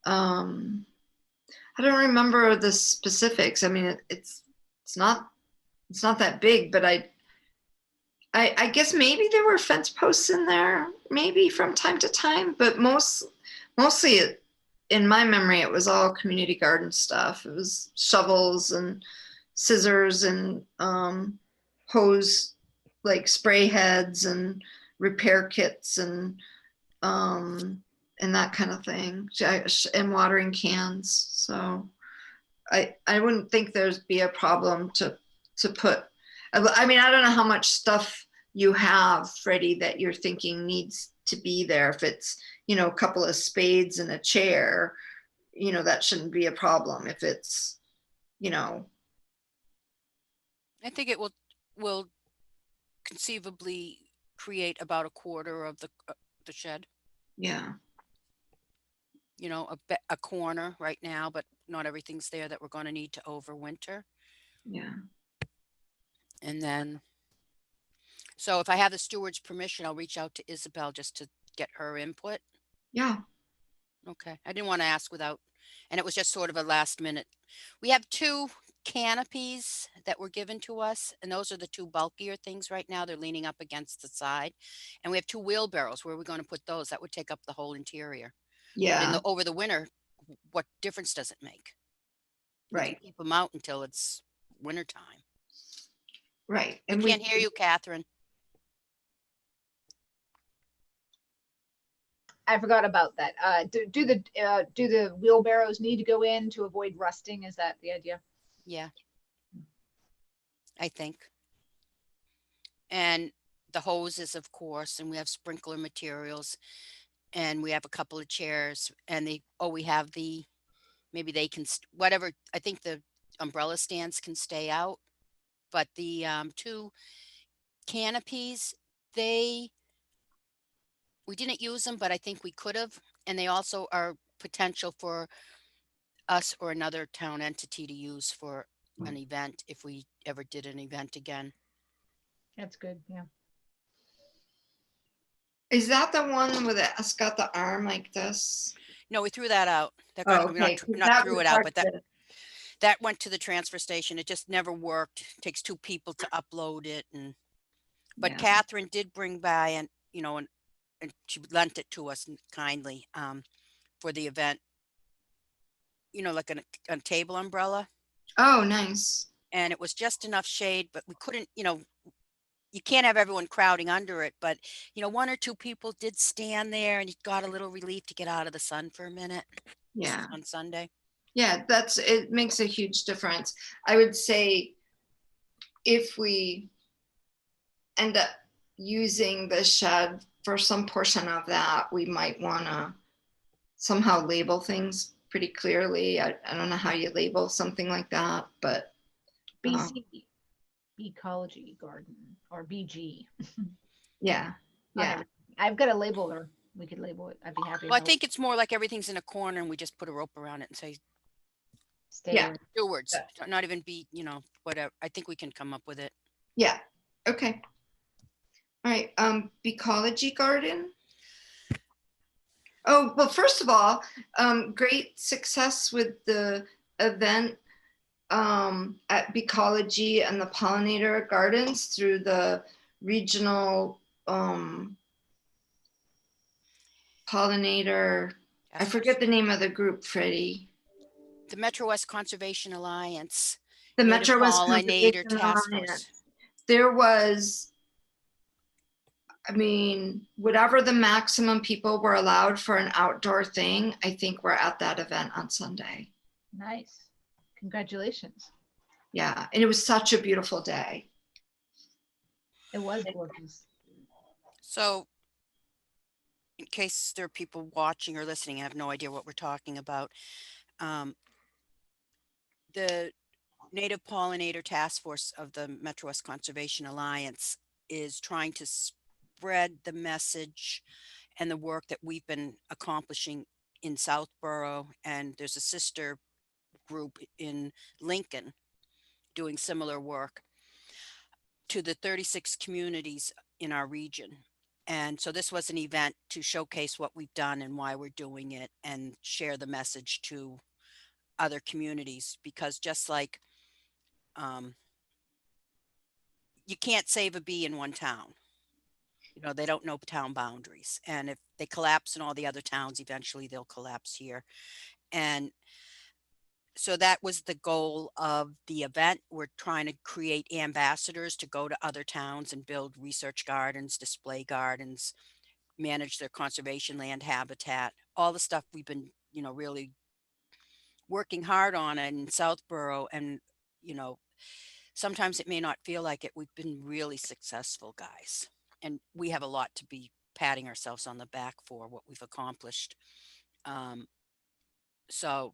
I don't remember the specifics. It's not it's not that big, but I guess maybe there were fence posts in there, maybe from time to time, but mostly in my memory, it was all community garden stuff. It was shovels and scissors and hose, like spray heads and repair kits and that kind of thing, and watering cans. So I wouldn't think there'd be a problem to put. I mean, I don't know how much stuff you have, Freddie, that you're thinking needs to be there. If it's, a couple of spades and a chair, that shouldn't be a problem. If it's, I think it will conceivably create about a quarter of the shed. yeah, A corner right now, but not everything's there that we're going to need to overwinter. yeah. And then, so if I have the steward's permission, I'll reach out to Isabel just to get her input. Yeah. Okay. I didn't want to ask without, and it was just sort of a last minute. We have 2 canopies that were given to us, and those are the 2 bulkier things right now. They're leaning up against the side. And we have 2 wheelbarrows. Where are we going to put those? That would take up the whole interior. Yeah. But over the winter, what difference does it make? We can Right. keep them out until it's wintertime. Right. And we can't hear you, Catherine. I forgot about that. Do the wheelbarrows need to go in to avoid rusting? Is that the idea? Yeah, I think. And the hoses, of course, and we have sprinkler materials, and we have a couple of chairs, and we have maybe they can, whatever, I think the umbrella stands can stay out, but the 2 canopies, we didn't use them, but I think we could have, and they also are potential for us or another town entity to use for an event if we ever did an event again. That's good. Yeah. Is that the one with it's got the arm like this? No, we threw that out. Okay. Not threw it out, but that went to the transfer station. It just never worked. It takes 2 people to upload it, but Yeah. Catherine did bring by and she lent it to us kindly for the event. Like a table umbrella. Oh, nice. And it was just enough shade, but we couldn't, you can't have everyone crowding under it, but 1 or 2 people did stand there and you got a little relief to get out of the sun for a minute. Yeah. On Sunday. Yeah, it makes a huge difference. I would say if we end up using the shed for some portion of that, we might want to somehow label things pretty clearly. I don't know how you label something like that, but BC, Ecology Garden, or BG. Yeah. Yeah. I've got a label, or we could label it. I'd be happy. Well, I think it's more like everything's in a corner and we just put a rope around it and say, stay Yeah. stewards, not even be, whatever. I think we can come up with it. Yeah. Okay. All right. Ecology Garden. Oh, well, first of all, great success with the event at Ecology and the Pollinator Gardens through the regional pollinator. I forget the name of the group, Freddie. The Metro West Conservation Alliance. The Native Metro West Pollinator Conservation Task Alliance. Force. There was, whatever the maximum people were allowed for an outdoor thing, I think we're at that event on Sunday. Nice. Congratulations. Yeah, and it was such a beautiful day. It was gorgeous. So, in case there are people watching or listening, I have no idea what we're talking about. The Native Pollinator Task Force of the Metro West Conservation Alliance is trying to spread the message and the work that we've been accomplishing in Southborough, and there's a sister group in Lincoln doing similar work to the 36 communities in our region. And so this was an event to showcase what we've done and why we're doing it and share the message to other communities, because just like you can't save a bee in one town. You know, they don't know town boundaries. And if they collapse in all the other towns, eventually they'll collapse here. And so that was the goal of the event. We're trying to create ambassadors to go to other towns and build research gardens, display gardens, manage their conservation land habitat, all the stuff we've been, you know, really working hard on in Southborough. And, you know, sometimes it may not feel like it. We've been really successful, guys. And we have a lot to be patting ourselves on the back for what we've accomplished. So,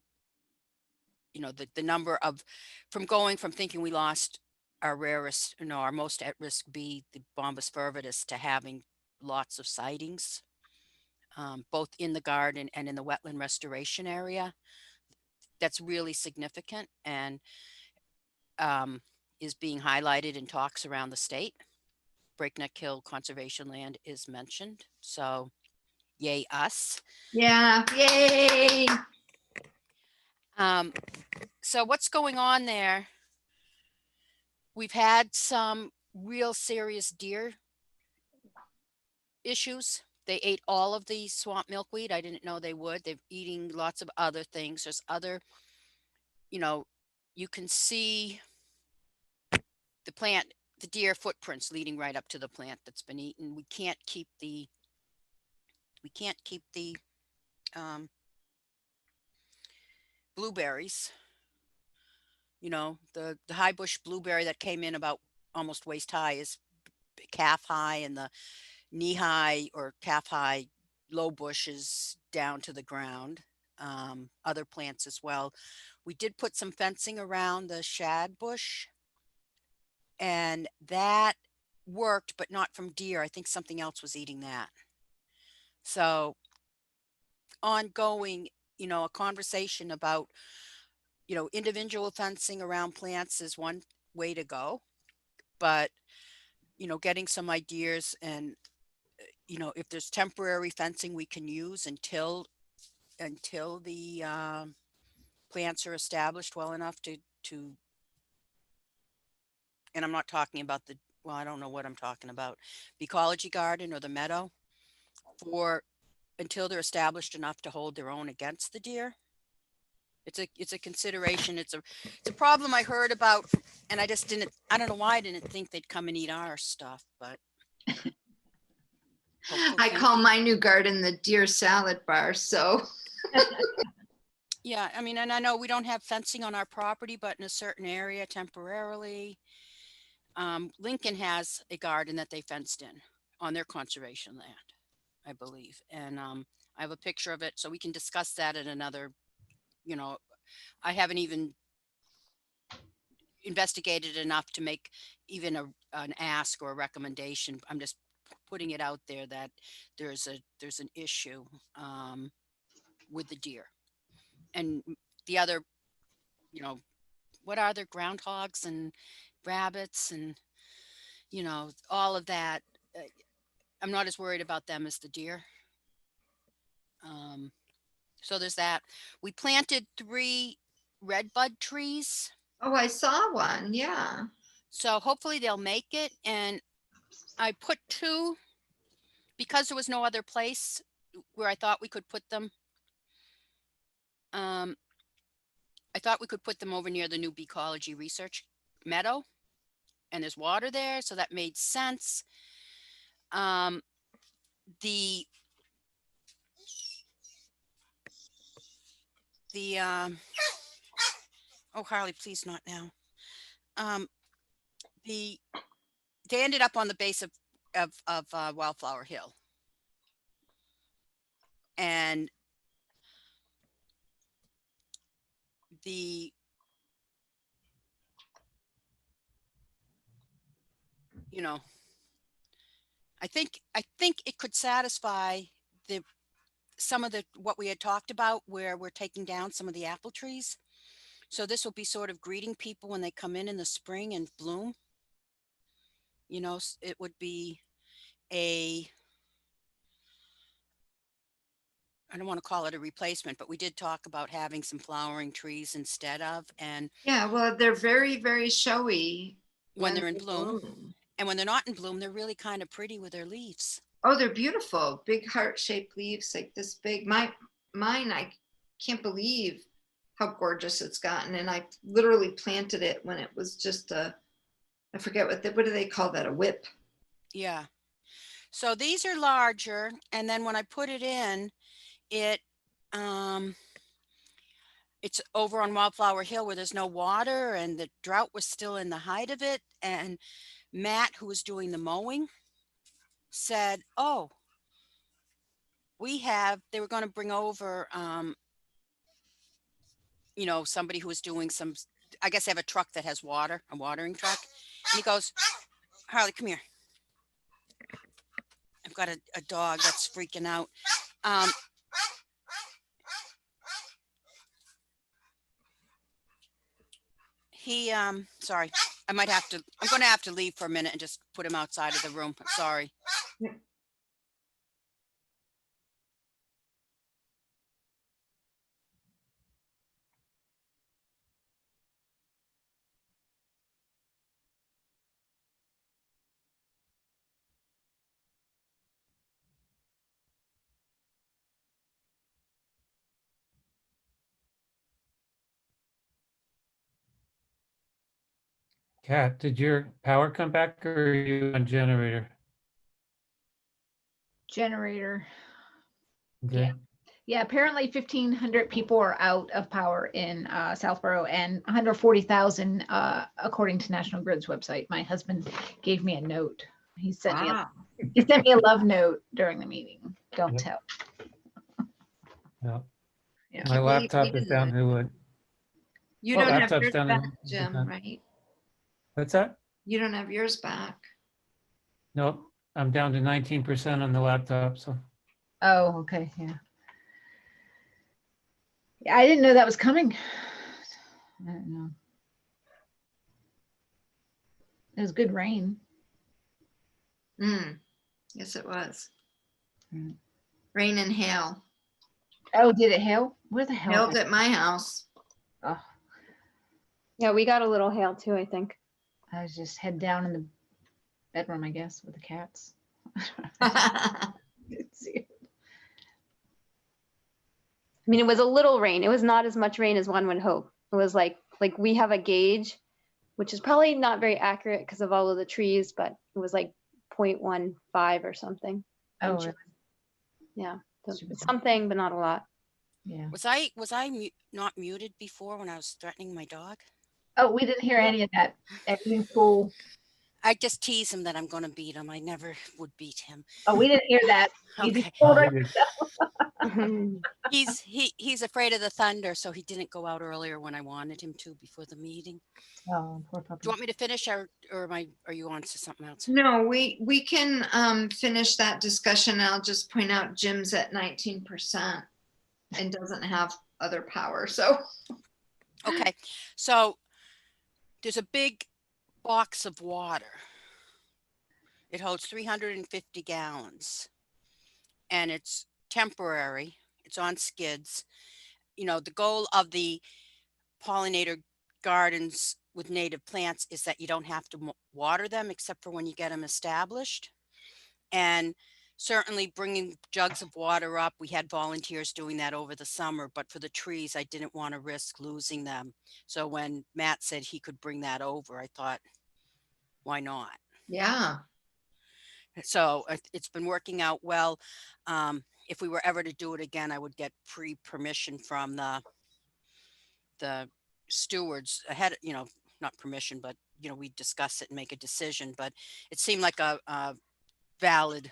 you know, the number of, from going from thinking we lost our rarest, you know, our most at-risk bee, the Bombus fervidus, to having lots of sightings, both in the garden and in the wetland restoration area. That's really significant and is being highlighted in talks around the state. Breakneck Hill Conservation Land is mentioned. So yay us. Yeah, yay. So what's going on there? We've had some real serious deer issues. They ate all of the swamp milkweed. I didn't know they would. They're eating lots of other things. There's other, you know, you can see the plant, the deer footprints leading right up to the plant that's been eaten. We can't keep the blueberries. You know, the high bush blueberry that came in about almost waist high is calf high, and the knee high or calf high low bush is down to the ground. Other plants as well. We did put some fencing around the shad bush, and that worked, but not from deer. I think something else was eating that. So ongoing, you know, a conversation about, you know, individual fencing around plants is one way to go, but, you know, getting some ideas and, you know, if there's temporary fencing we can use until the plants are established well enough to, and I'm not talking about the, well, I don't know what I'm talking about, the ecology garden or the meadow, for until they're established enough to hold their own against the deer. It's a consideration. It's a problem I heard about, and I just didn't, I don't know why I didn't think they'd come and eat our stuff, but I call my new garden the deer salad bar, so. yeah, I mean, and I know we don't have fencing on our property, but in a certain area temporarily. Lincoln has a garden that they fenced in on their conservation land, I believe. And I have a picture of it, so we can discuss that at another, you know, I haven't even investigated enough to make even an ask or a recommendation. I'm just putting it out there that there's an issue with the deer. And the other, you know, what are there, groundhogs and rabbits and, you know, all of that. I'm not as worried about them as the deer. So there's that. We planted 3 redbud trees. Oh, I saw one, yeah. So hopefully they'll make it. And I put 2 because there was no other place where I thought we could put them. I thought we could put them over near the new Beecology Research Meadow, and there's water there, so that made sense. Oh, Harley, please not now. They ended up on the base of Wildflower Hill, and you know, I think it could satisfy some of the what we had talked about, where we're taking down some of the apple trees. So this will be sort of greeting people when they come in the spring and bloom. You know, it would be I don't want to call it a replacement, but we did talk about having some flowering trees instead of, and Yeah, well, they're very, very showy when they're in bloom. And when they're not in bloom, they're really kind of pretty with their leaves. Oh, they're beautiful. Big heart-shaped leaves like this big. Mine, I can't believe how gorgeous it's gotten. And I literally planted it when it was just a, I forget what do they call that? A whip. Yeah. So these are larger. And then when I put it in, it, it's over on Wildflower Hill where there's no water and the drought was still in the height of it. And Matt, who was doing the mowing, said, oh, they were going to bring over, you know, somebody who was doing some, I guess they have a truck that has water, a watering truck. And he goes, Harley, come here. I've got a dog that's freaking out. Sorry, I'm going to have to leave for a minute and just put him outside of the room. I'm sorry. Kat, did your power come back or are you on generator? Generator. Okay. Yeah, apparently 1,500 people are out of power in Southborough and 140,000 according to National Grid's website. My husband gave me a note. He sent me a love note during the meeting. Don't Yep. tell. Yeah. Yeah. My laptop is down to what? You Well, don't have laptop's yours down to back, Jim, 90%. right? What's that? You don't have yours back. Nope, I'm down to 19% on the laptop, so. Oh, okay. Yeah. Yeah, I didn't know that was coming. I don't know. It was good rain. Yes, it was. Mm. Rain and hail. Oh, did it hail? Where the hell? Hailed at my house. Oh, Yeah, we got a little hail too, I think. I was just head down in the bedroom, I guess, with the cats. Didn't see it. I mean, it was a little rain. It was not as much rain as one would hope. It was like we have a gauge, which is probably not very accurate because of all of the trees, but it was like 0.15 or something. Oh, inches. really? Yeah, so Super. something, but not a lot. Yeah. Was I not muted before when I was threatening my dog? Oh, we didn't hear any of that. Everything's cool. I just tease him that I'm going to beat him. I never would beat him. Oh, we didn't hear that. You Okay. just told us. He's afraid of the thunder, so he didn't go out earlier when I wanted him to before the meeting. Oh, poor puppy. Do you want me to finish or are you on to something else? No, we can finish that discussion. I'll just point out Jim's at 19% and doesn't have other power. So Okay, so there's a big box of water. It holds 350 gallons and it's temporary. It's on skids. You know, the goal of the pollinator gardens with native plants is that you don't have to water them except for when you get them established. And certainly bringing jugs of water up, we had volunteers doing that over the summer, but for the trees, I didn't want to risk losing them. So when Matt said he could bring that over, I thought, why not? yeah. So it's been working out well. If we were ever to do it again, I would get pre-permission from the stewards ahead, you know, not permission, but, you know, we discuss it and make a decision, but it seemed like a valid,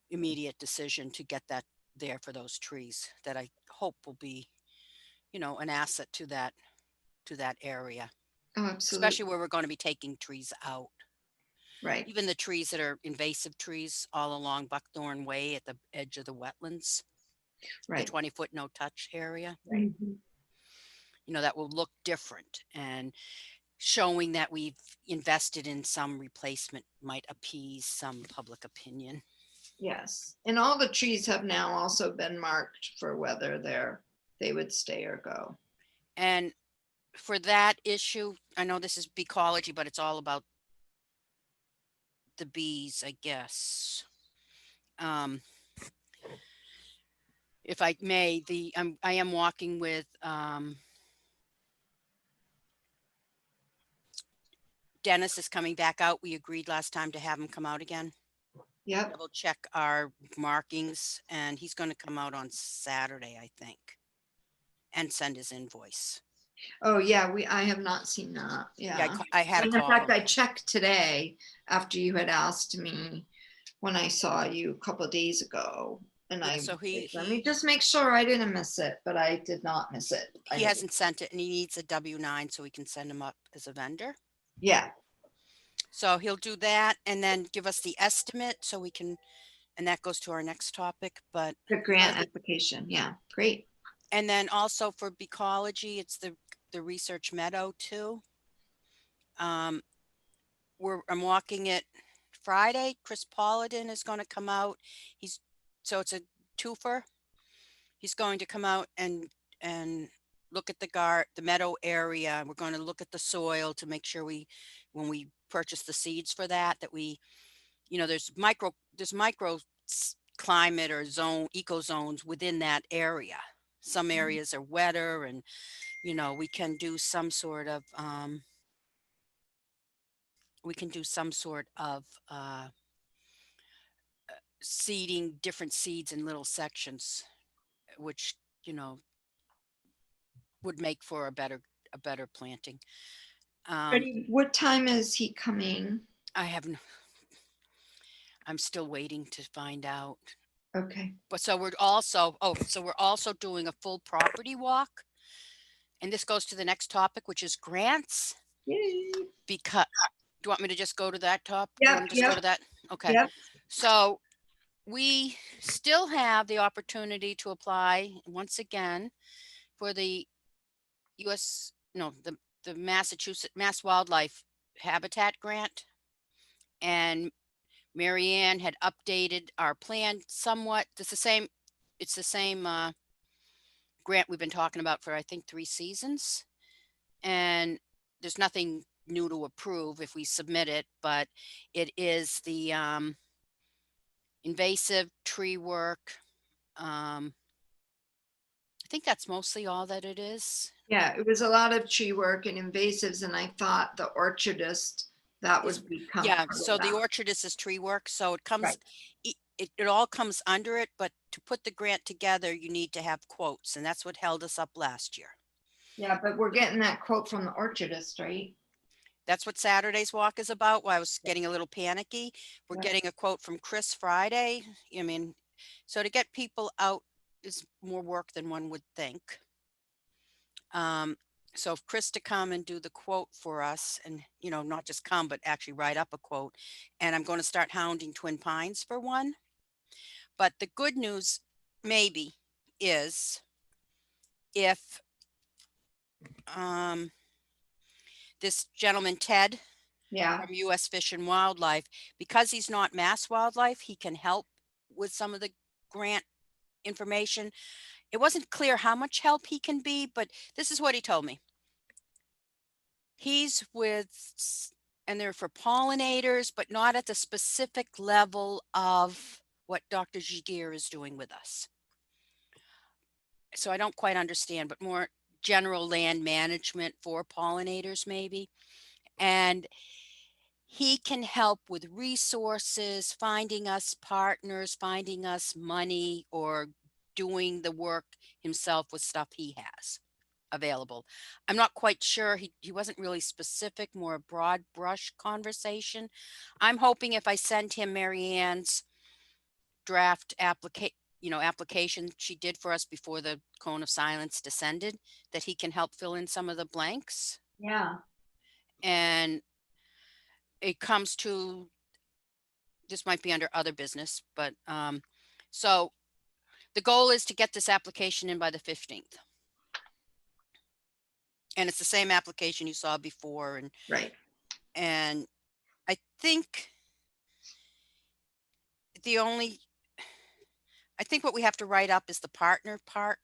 immediate decision to get that there for those trees that I hope will be, you know, an asset to that area, Oh, absolutely. especially where we're going to be taking trees out. Right. Even the trees that are invasive trees all along Buckthorn Way at the edge of the wetlands, Right. the 20-foot no touch area, Right. you know, that will look different, and showing that we've invested in some replacement might appease some public opinion. Yes. And all the trees have now also been marked for whether they would stay or go. And for that issue, I know this is Becology, but it's all about the bees, I guess. If I may, I am walking with Dennis is coming back out. We agreed last time to have him come out again. Yep. Double check our markings, and he's going to come out on Saturday, I think, and send his invoice. Oh, yeah, I have not seen that. Yeah. I had And a in call. fact, I checked today after you had asked me when I saw you a couple of days ago. And Yeah, I, so let me just make sure I didn't miss it, but I did not miss it. He hasn't sent it, and he needs a W-9 so we can send him up as a vendor. Yeah. So he'll do that and then give us the estimate so we can, and that goes to our next topic. But The grant application. Yeah. Great. and then also for Beecology, it's the research meadow too. I'm walking it Friday. Chris Paladin is going to come out. So it's a twofer. He's going to come out and look at the meadow area. We're going to look at the soil to make sure when we purchase the seeds for that we, there's micro climate or eco zones within that area. Some areas are wetter, and we can do some sort of seeding different seeds in little sections, which would make for a better planting. Freddie, what time is he coming? I'm still waiting to find out. Okay. But so we're also doing a full property walk. And this goes to the next topic, which is grants. Yay. Because do you want me to just go to that top? Yeah. Go to that? Okay. Yep. So we still have the opportunity to apply once again for the the Mass Wildlife Habitat Grant. And Marianne had updated our plan somewhat. It's the same grant we've been talking about for, I think, 3 seasons. And there's nothing new to approve if we submit it, but it is the invasive tree work. I think that's mostly all that it is. Yeah, it was a lot of tree work and invasives, and I thought the orchardist that would become. Yeah, so the orchardist is tree work, so it comes, right. It all comes under it, but to put the grant together, you need to have quotes, and that's what held us up last year. Yeah, but we're getting that quote from the orchardist, right? That's what Saturday's walk is about. Well, I was getting a little panicky. We're getting a quote from Chris Friday. I mean, so to get people out is more work than one would think. So if Chris to come and do the quote for us, and not just come, but actually write up a quote, and I'm going to start hounding Twin Pines for one. But the good news maybe is if this gentleman, Ted, from U.S. Fish and Wildlife, because he's not Mass Wildlife, he can help with some of the grant information. It wasn't clear how much help he can be, but this is what he told me. He's and they're for pollinators, but not at the specific level of what Dr. Giguere is doing with us. So I don't quite understand, but more general land management for pollinators maybe. And he can help with resources, finding us partners, finding us money, or doing the work himself with stuff he has available. I'm not quite sure. He wasn't really specific, more a broad brush conversation. I'm hoping if I send him Marianne's draft application she did for us before the cone of silence descended, that he can help fill in some of the blanks. Yeah. And it comes to, this might be under other business, but so the goal is to get this application in by the 15th. And it's the same application you saw before. And right. And I think what we have to write up is the partner part.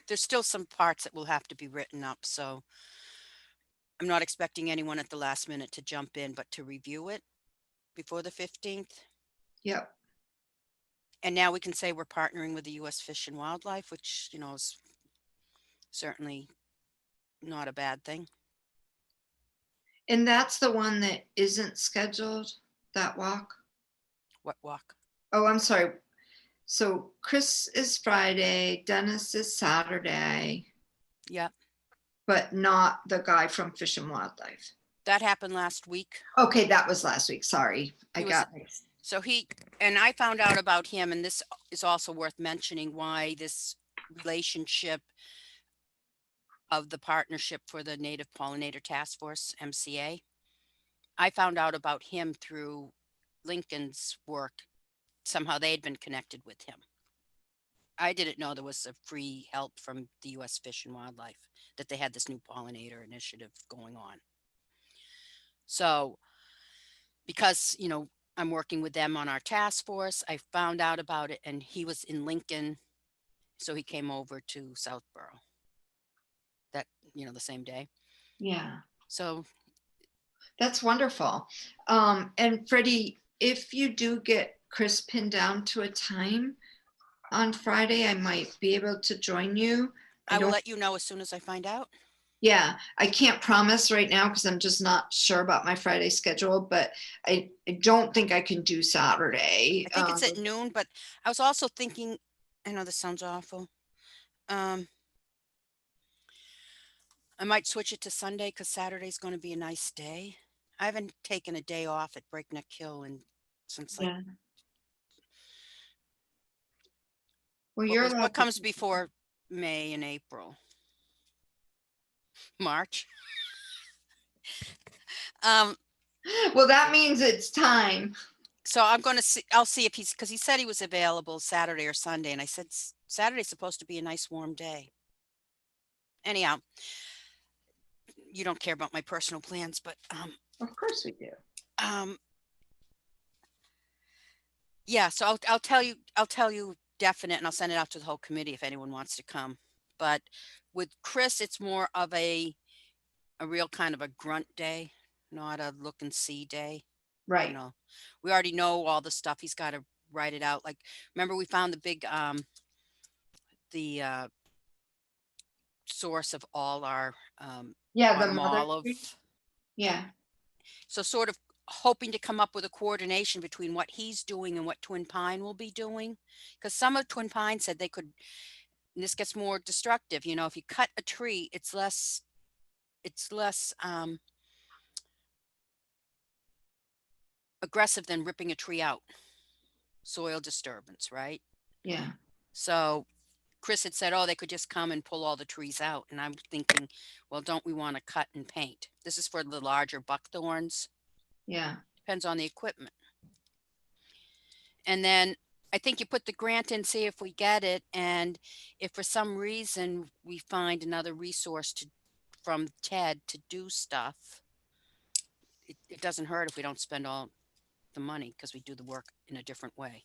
There's still some parts that will have to be written up. So I'm not expecting anyone at the last minute to jump in, but to review it before the 15th. Yep. And now we can say we're partnering with the U.S. Fish and Wildlife, which, you know, is certainly not a bad thing. And that's the one that isn't scheduled, that walk? What walk? Oh, I'm sorry. So Chris is Friday, Dennis is Saturday, Yep. but not the guy from Fish and Wildlife. That happened last week. Okay, that was last week. Sorry. He I was- got mixed. So and I found out about him, and this is also worth mentioning why this relationship of the Partnership for the Native Pollinator Task Force, MCA. I found out about him through Lincoln's work. Somehow they had been connected with him. I didn't know there was a free help from the U.S. Fish and Wildlife, that they had this new pollinator initiative going on. So because, you know, I'm working with them on our task force, I found out about it, and he was in Lincoln. So he came over to Southborough that, you know, the same day. Yeah, So that's wonderful. And Freddie, if you do get Chris pinned down to a time on Friday, I might be able to join you. I will don't- let you know as soon as I find out. Yeah, I can't promise right now because I'm just not sure about my Friday schedule, but I don't think I can do Saturday. I think it's at noon, but I was also thinking, I know this sounds awful. I might switch it to Sunday because Saturday's going to be a nice day. I haven't taken a day off at Breakneck Hill since like, Yeah. Well, you're allowed what to- comes before May and April? March. Well, that means it's time. So I'm going to see, I'll see if because he said he was available Saturday or Sunday. And I said, Saturday's supposed to be a nice warm day. Anyhow, you don't care about my personal plans, but, Of course we do. yeah, so I'll tell you definite, and I'll send it out to the whole committee if anyone wants to come. But with Chris, it's more of a real kind of a grunt day, not a look and see day. Right. You know, we already know all the stuff. He's got to write it out. Like, remember we found the big, the source of all our Yeah, the bottom all of, mother. Yeah. so sort of hoping to come up with a coordination between what he's doing and what Twin Pine will be doing. Because some of Twin Pine said they could, and this gets more destructive, you know, if you cut a tree, it's less aggressive than ripping a tree out. Soil disturbance, right? Yeah. So Chris had said, oh, they could just come and pull all the trees out. And I'm thinking, well, don't we want to cut and paint? This is for the larger buckthorns. Yeah. Depends on the equipment. And then I think you put the grant in, see if we get it. And if for some reason we find another resource from Ted to do stuff, it doesn't hurt if we don't spend all the money because we do the work in a different way.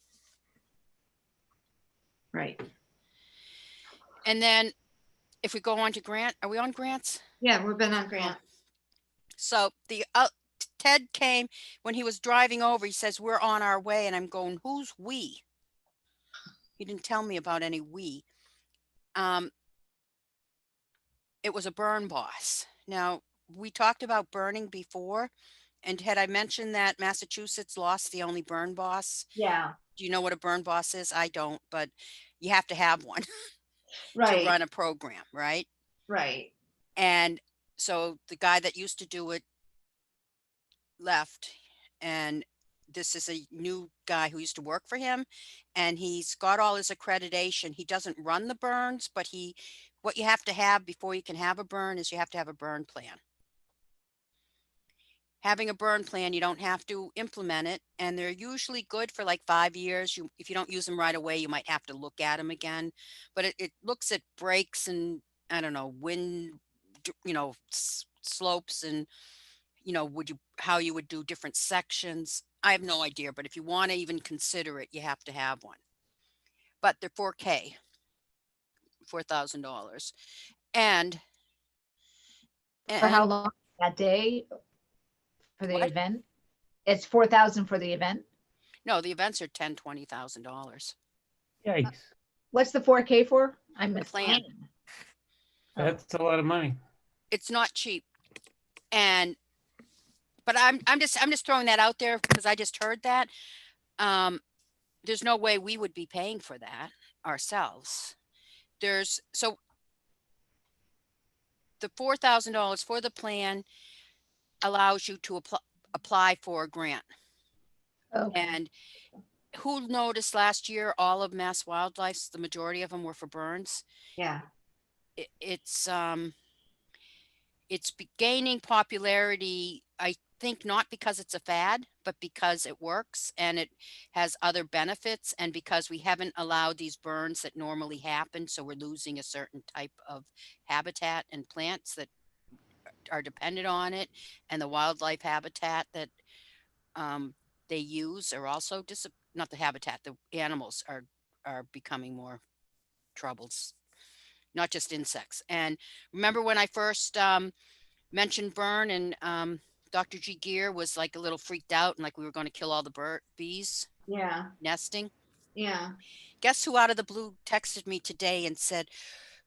Right. And then if we go on to grant, are we on grants? Yeah, we've been on grant. So the Ted came when he was driving over. He says, we're on our way. And I'm going, who's we? He didn't tell me about any we. It was a burn boss. Now, we talked about burning before. And had I mentioned that Massachusetts lost the only burn boss? Yeah. Do you know what a burn boss is? I don't, but you have to have one Right. to run a program, right? Right. And so the guy that used to do it left, and this is a new guy who used to work for him, and he's got all his accreditation. He doesn't run the burns, but what you have to have before you can have a burn is you have to have a burn plan. Having a burn plan, you don't have to implement it, and they're usually good for like 5 years. If you don't use them right away, you might have to look at them again, but it looks at breaks and, I don't know, wind, you know, slopes, and, you know, how you would do different sections. I have no idea, but if you want to even consider it, you have to have one. But they're $4,000. And For how long? that day for the What? event? It's 4,000 for the event? No, the events are $10,000-$20,000. Yikes, What's the 4K for? I The missed. plan. Oh. that's a lot of money. It's not cheap. But I'm just throwing that out there because I just heard that. There's no way we would be paying for that ourselves. So the $4,000 for the plan allows you to apply for a grant. Okay. And who noticed last year, all of Mass Wildlife's, the majority of them were for burns. Yeah. It's gaining popularity, I think, not because it's a fad, but because it works and it has other benefits, and because we haven't allowed these burns that normally happen. So we're losing a certain type of habitat and plants that are dependent on it, and the wildlife habitat that they use are also not the habitat, the animals are becoming more troubles, not just insects. And remember when I first mentioned burn, and Dr. G. Gear was like a little freaked out and like we were going to kill all the bees Yeah. nesting. Yeah. Guess who out of the blue texted me today and said,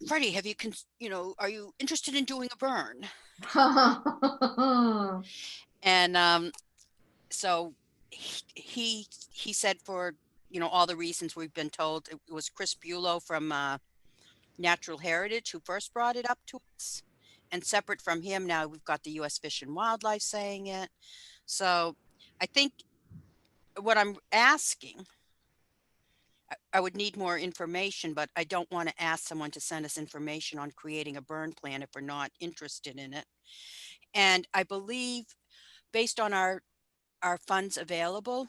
Freddie, have you, are you interested in doing a burn? And so he said, for, all the reasons we've been told. It was Chris Bulow from Natural Heritage who first brought it up to us. And separate from him, now we've got the U.S. Fish and Wildlife saying it. So I think what I'm asking, I would need more information, but I don't want to ask someone to send us information on creating a burn plan if we're not interested in it. And I believe, based on our funds available,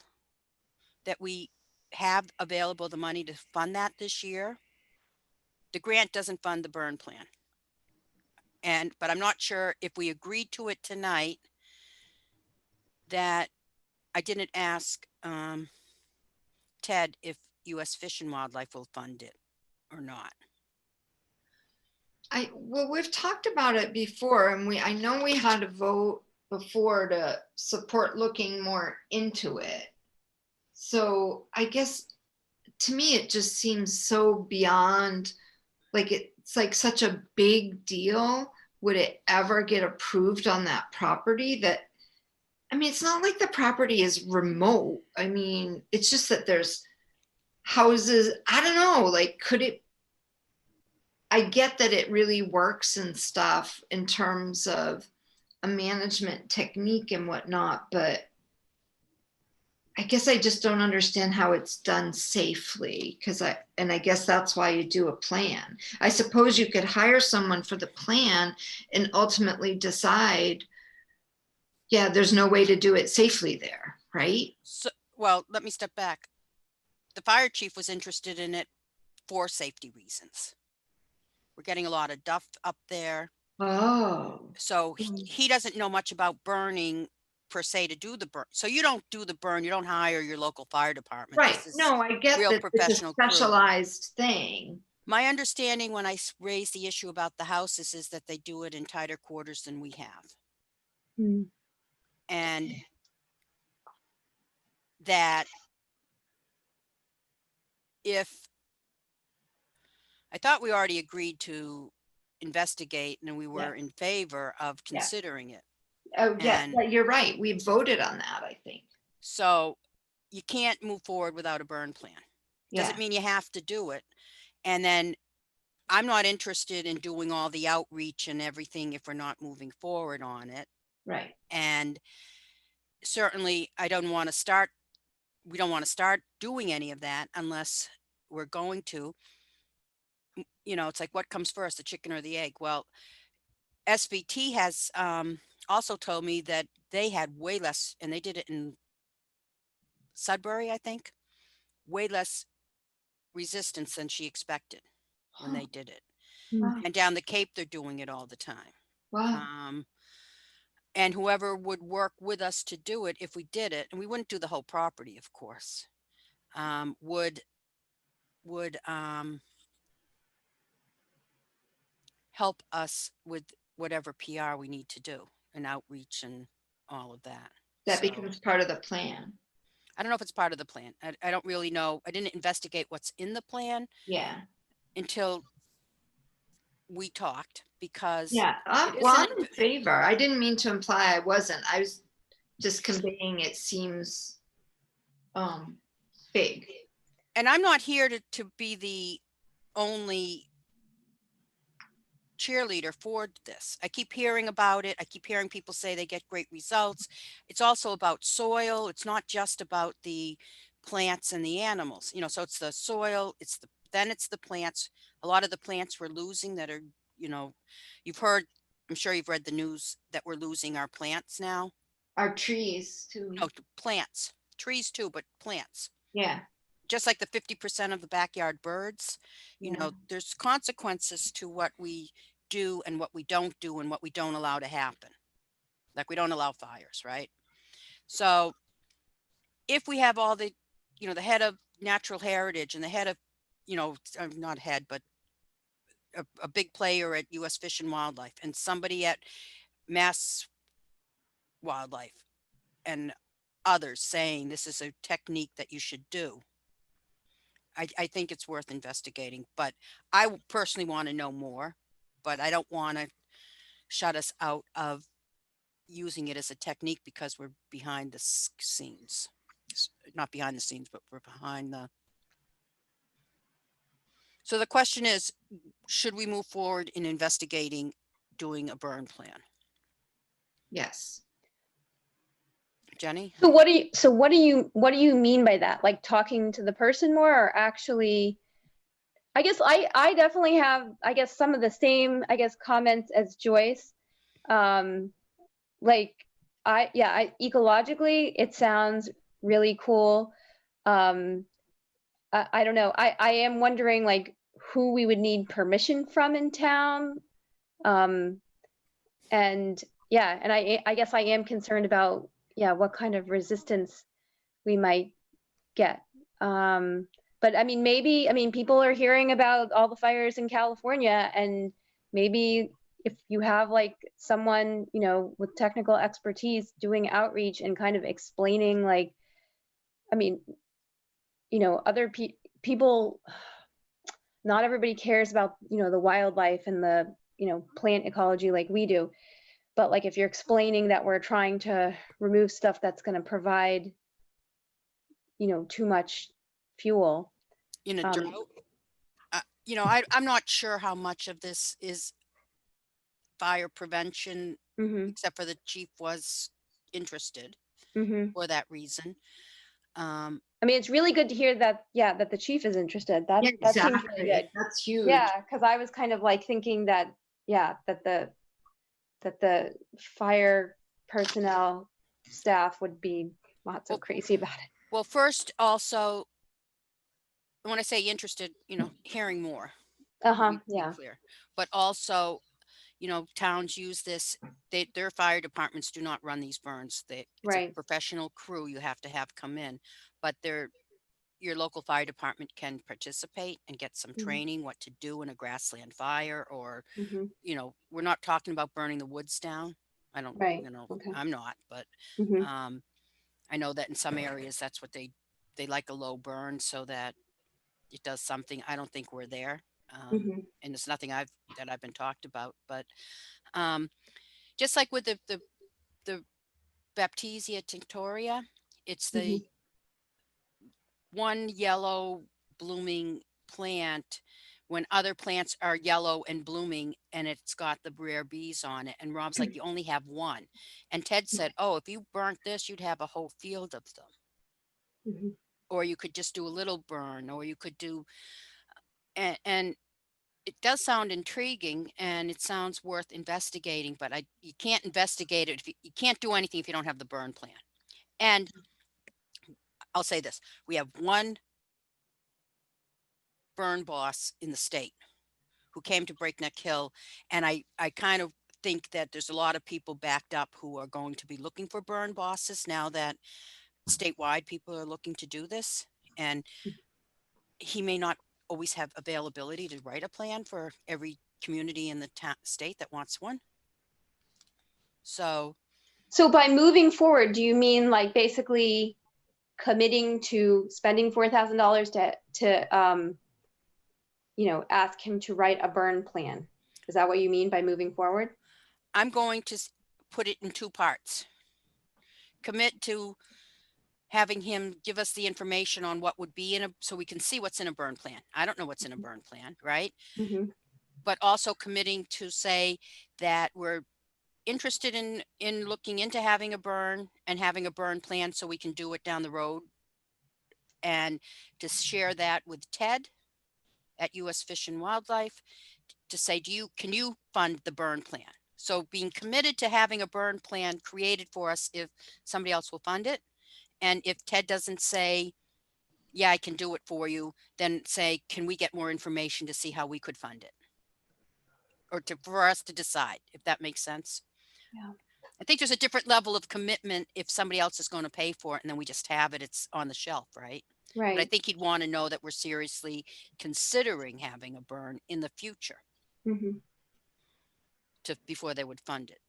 that we have available the money to fund that this year. The grant doesn't fund the burn plan. But I'm not sure if we agreed to it tonight, that I didn't ask Ted if U.S. Fish and Wildlife will fund it or not. Well, we've talked about it before, and I know we had a vote before to support looking more into it. So I guess to me, it just seems so beyond, like it's like such a big deal. Would it ever get approved on that property? I mean, it's not like the property is remote. I mean, it's just that there's houses. I don't know, like, could it, I get that it really works and stuff in terms of a management technique and whatnot, but I guess I just don't understand how it's done safely, and I guess that's why you do a plan. I suppose you could hire someone for the plan and ultimately decide, yeah, there's no way to do it safely there, right? So, well, let me step back. The fire chief was interested in it for safety reasons. We're getting a lot of duff up there. Oh. So he doesn't know much about burning per se to do the burn. So you don't do the burn. You don't hire your local fire department. Right. No, I get real that it's a specialized thing. My understanding when I raised the issue about the houses is that they do it in tighter quarters than we have. And that if I thought we already agreed to investigate and we were in favor of considering it. Oh, yeah, you're right. We voted on that, I think. So you can't move forward without a burn plan. Doesn't mean you have to do it. And then I'm not interested in doing all the outreach and everything if we're not moving forward on it. Right. And certainly we don't want to start doing any of that unless we're going to. It's like, what comes first, the chicken or the egg? Well, SVT has also told me that they had way less, and they did it in Sudbury, I think, way less resistance than she expected when they did it. Wow. And down the Cape, they're doing it all the time. Wow. And whoever would work with us to do it, if we did it, and we wouldn't do the whole property, of course, would help us with whatever PR we need to do. and outreach and all of that. That So, becomes part of the plan. I don't know if it's part of the plan. I don't really know. I didn't investigate what's in the plan Yeah. until we talked, because Yeah. it Well, isn't. I'm in favor. I didn't mean to imply I wasn't. I was just conveying it seems big. And I'm not here to be the only cheerleader for this. I keep hearing about it. I keep hearing people say they get great results. It's also about soil. It's not just about the plants and the animals, you know, so it's the soil, then it's the plants. A lot of the plants we're losing that are, you know, you've heard, I'm sure you've read the news that we're losing our plants now. Our trees too. No, plants, trees too, but plants. Yeah. Just like the 50% of the backyard birds, you Yeah. know, there's consequences to what we do and what we don't do and what we don't allow to happen. Like we don't allow fires, right? So if we have all the, you know, the head of natural heritage and the head of, you know, not head, but a big player at US Fish and Wildlife and somebody at Mass Wildlife and others saying this is a technique that you should do, I think it's worth investigating, but I personally want to know more, but I don't want to shut us out of using it as a technique because we're behind the scenes. Not behind the scenes, but we're behind the. So the question is, should we move forward in investigating doing a burn plan? Yes. Jenny? So what do you mean by that? Like talking to the person more, or actually? I guess I definitely have, I guess, some of the same, I guess, comments as Joyce. Like ecologically it sounds really cool. I don't know. I am wondering like who we would need permission from in town. And yeah, and I guess I am concerned about, yeah, what kind of resistance we might get. But I mean, maybe, I mean, people are hearing about all the fires in California, and maybe if you have like someone, you know, with technical expertise doing outreach and kind of explaining, like, I mean, you know, other people, not everybody cares about, you know, the wildlife and the, you know, plant ecology like we do. But like if you're explaining that we're trying to remove stuff that's going to provide, you know, too much fuel. In a drought? You know, I'm not sure how much of this is fire prevention, except for the chief was interested for that reason. I mean, it's really good to hear that, yeah, that the chief is interested. That Yeah, that seems exactly. really good. That's huge. Yeah, because I was kind of like thinking that, yeah, that the fire personnel staff would be not so crazy about it. Well, first, also, when I say interested, you know, hearing more. Yeah. Clear. But also, you know, towns use this. Their fire departments do not run these burns. It's a professional crew you have to have come in, but your local fire department can participate and get some training what to do in a grassland fire, or you know, we're not talking about burning the woods down. I don't, you know, I'm not, but I know that in some areas that's what they like, a low burn so that it does something. I don't think we're there. And it's nothing that I've been talked about, but just like with the Baptisia tinctoria, it's the one yellow blooming plant when other plants are yellow and blooming, and it's got the rare bees on it. And Rob's like, you only have one. And Ted said, oh, if you burnt this, you'd have a whole field of them. Or you could just do a little burn, or you could do, and it does sound intriguing and it sounds worth investigating, but you can't investigate it. You can't do anything if you don't have the burn plan. And I'll say this, we have one burn boss in the state who came to Breakneck Hill. And I kind of think that there's a lot of people backed up who are going to be looking for burn bosses now that statewide people are looking to do this. And he may not always have availability to write a plan for every community in the state that wants one. So So by moving forward, do you mean like basically committing to spending $4,000 to ask him to write a burn plan? Is that what you mean by moving forward? I'm going to put it in 2 parts. Commit to having him give us the information on what would be so we can see what's in a burn plan. I don't know what's in a burn plan, right? Mm-hmm. But also committing to say that we're interested in looking into having a burn and having a burn plan so we can do it down the road, and to share that with Ted at US Fish and Wildlife to say, can you fund the burn plan? So being committed to having a burn plan created for us if somebody else will fund it. And if Ted doesn't say, yeah, I can do it for you, then say, can we get more information to see how we could fund it? Or for us to decide, if that makes sense. Yeah. I think there's a different level of commitment if somebody else is going to pay for it and then we just have it, it's on the shelf, right? Right. But I think he'd want to know that we're seriously considering having a burn in the future Mm-hmm. before they would fund it.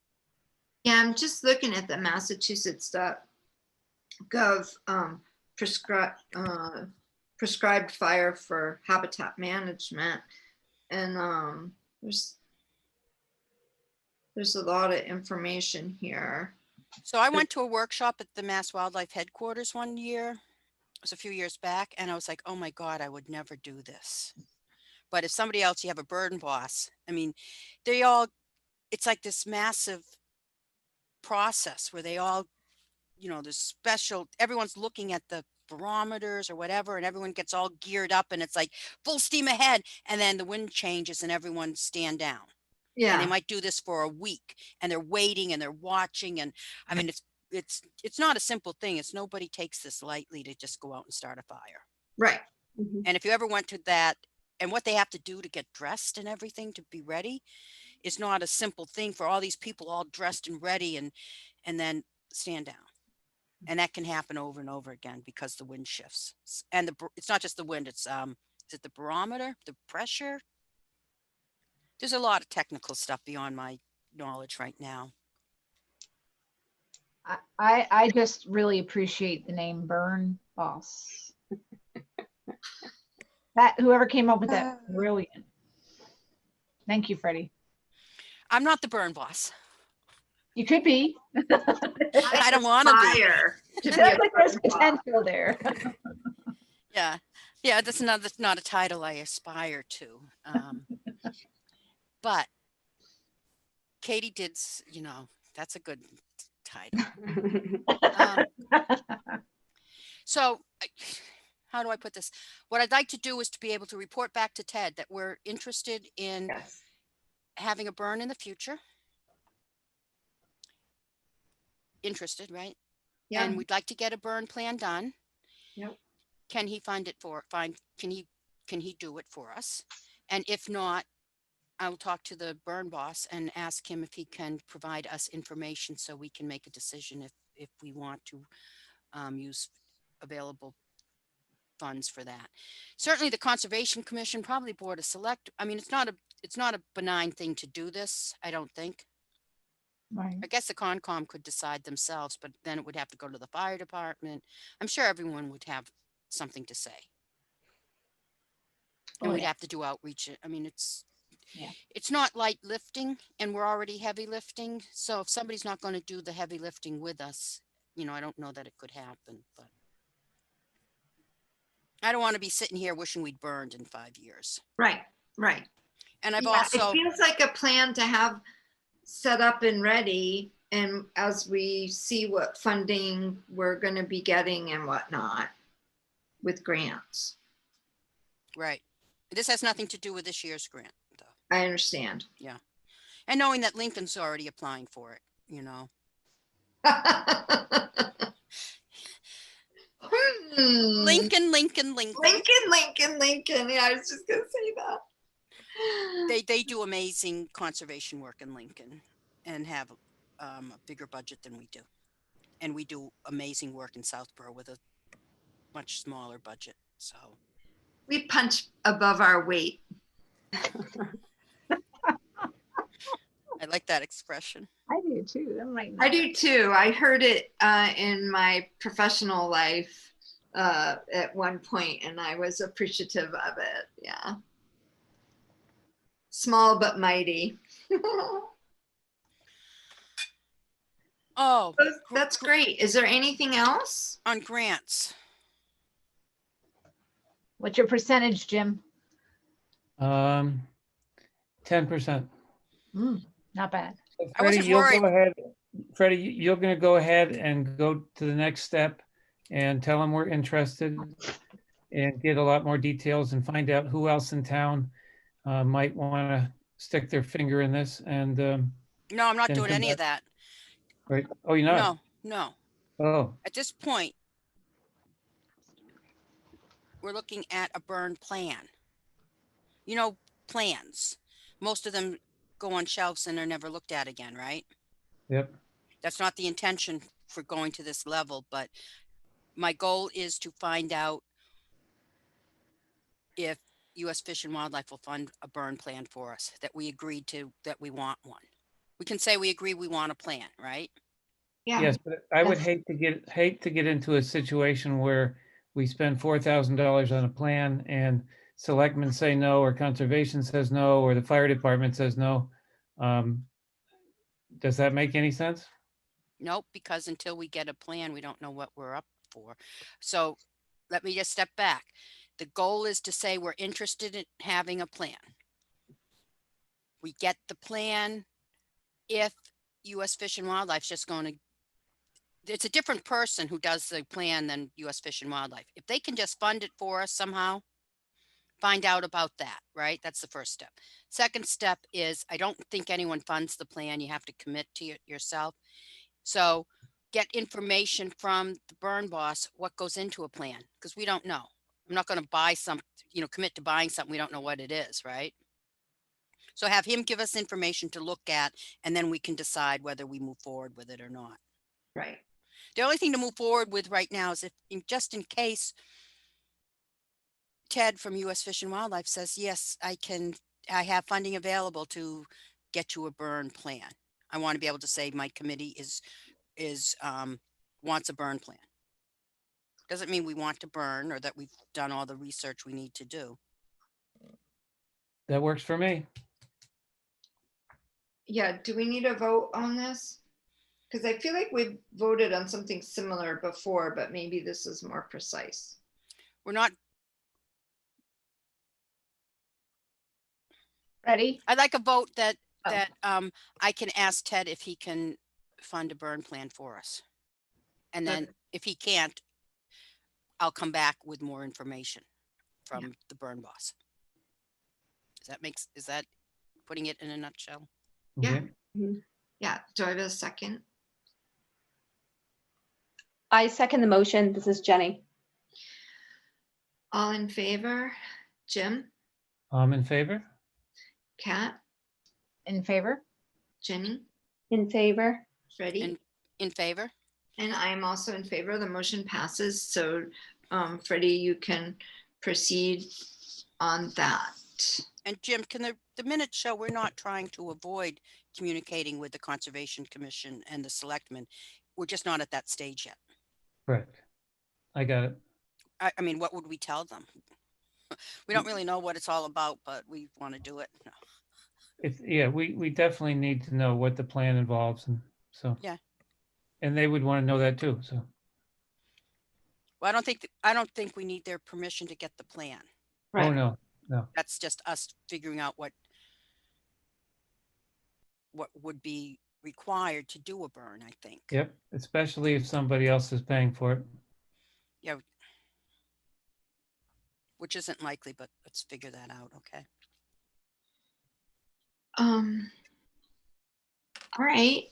Yeah, I'm just looking at the Massachusetts.gov prescribed fire for habitat management, and there's a lot of information here. So I went to a workshop at the Mass Wildlife headquarters one year. It was a few years back, and I was like, oh my God, I would never do this. But if somebody else, you have a burn boss, I mean, it's like this massive process where they all, there's special, everyone's looking at the barometers or whatever, and everyone gets all geared up and it's like full steam ahead. And then the wind changes and everyone stand down. Yeah. And they might do this for a week and they're waiting and they're watching. And I mean, it's not a simple thing. Nobody takes this lightly to just go out and start a fire. Right. Mm-hmm. And if you ever went to that, and what they have to do to get dressed and everything to be ready is not a simple thing for all these people all dressed and ready and then stand down. And that can happen over and over again because the wind shifts. And it's not just the wind, it's is it the barometer, the pressure? There's a lot of technical stuff beyond my knowledge right now. I just really appreciate the name Burn Boss. That whoever came up with that, brilliant. Thank you, Freddie. I'm not the burn boss. You could be. I don't want to be. Sounds like there's potential there. Yeah, that's not a title I aspire to. But Katie did, that's a good title. So how do I put this? What I'd like to do is to be able to report back to Ted that we're interested in having a burn in the future. Interested, right? Yeah. And we'd like to get a burn plan done. Yep. Can he can he do it for us? And if not, I will talk to the burn boss and ask him if he can provide us information so we can make a decision if we want to use available funds for that. Certainly the Conservation Commission, probably Board of Select. I mean, it's not a benign thing to do this, I don't think. Right. I guess the Concom could decide themselves, but then it would have to go to the fire department. I'm sure everyone would have something to say. And we'd have to do outreach. I mean, it's not light lifting, and we're already heavy lifting. So if somebody's not going to do the heavy lifting with us, I don't know that it could happen, but I don't want to be sitting here wishing we'd burned in 5 years. Right. And I've It also, feels like a plan to have set up and ready, and as we see what funding we're going to be getting and whatnot with grants. right. This has nothing to do with this year's grant, though. I understand. Yeah. And knowing that Lincoln's already applying for it, Lincoln. Yeah, I was just going to say that. They do amazing conservation work in Lincoln and have a bigger budget than we do. And we do amazing work in Southborough with a much smaller budget. So We punch above our weight. I like that expression. I do do too. I'm writing I that do too. I heard it in my professional life at one point, and I was appreciative of it. Yeah. Small but mighty. Oh, That's great. Is there anything else? on grants. What's your percentage, Jim? 10%. Not bad. So I wasn't Freddie, you'll worried. go ahead. Freddie, you're going to go ahead and go to the next step and tell them we're interested and get a lot more details and find out who else in town might want to stick their finger in this. And No, I'm not then doing come any back. of that. Right? Oh, you're not? No. Oh, At this point, we're looking at a burn plan. You know, plans. Most of them go on shelves and are never looked at again, right? yep. That's not the intention for going to this level, but my goal is to find out if U.S. Fish and Wildlife will fund a burn plan for us, that we agreed to, that we want one. We can say we agree we want a plan, right? Yeah. Yes, but I would That's- hate to get into a situation where we spend $4,000 on a plan and selectmen say no, or conservation says no, or the fire department says no. Does that make any sense? Nope, because until we get a plan, we don't know what we're up for. So let me just step back. The goal is to say we're interested in having a plan. We get the plan if U.S. Fish and Wildlife's just going to, it's a different person who does the plan than U.S. Fish and Wildlife. If they can just fund it for us somehow, find out about that, right? That's the first step. Second step is I don't think anyone funds the plan. You have to commit to yourself. So get information from the burn boss, what goes into a plan, because we don't know. I'm not going to buy some, commit to buying something we don't know what it is, right? So have him give us information to look at, and then we can decide whether we move forward with it or not. Right. The only thing to move forward with right now is just in case Ted from U.S. Fish and Wildlife says, yes, I have funding available to get you a burn plan. I want to be able to say my committee wants a burn plan. Doesn't mean we want to burn or that we've done all the research we need to do. That works for me. Yeah. Do we need a vote on this? Because I feel like we've voted on something similar before, but maybe this is more precise. We're not, Ready? I'd like a vote that Oh. I can ask Ted if he can fund a burn plan for us. And then if he can't, I'll come back with more information from the burn boss. Is that putting it in a nutshell? Yeah. Okay. Yeah. Do I have a second? I second the motion. This is Jenny. All in favor? Jim? I'm in favor. Kat? In favor? Jenny? In favor. Freddie? In favor? And I am also in favor. The motion passes. So Freddie, you can proceed on that. And Jim, can the minutes show we're not trying to avoid communicating with the Conservation Commission and the selectmen? We're just not at that stage yet. Correct. I got it. I mean, what would we tell them? We don't really know what it's all about, but we want to do it. No. Yeah, we definitely need to know what the plan involves, and so. Yeah. And they would want to know that too, so. Well, I don't think we need their permission to get the plan. Right. Oh, no. That's just us figuring out what would be required to do a burn, I think. Yep, especially if somebody else is paying for it. Yeah. Which isn't likely, but let's figure that out, okay? All right.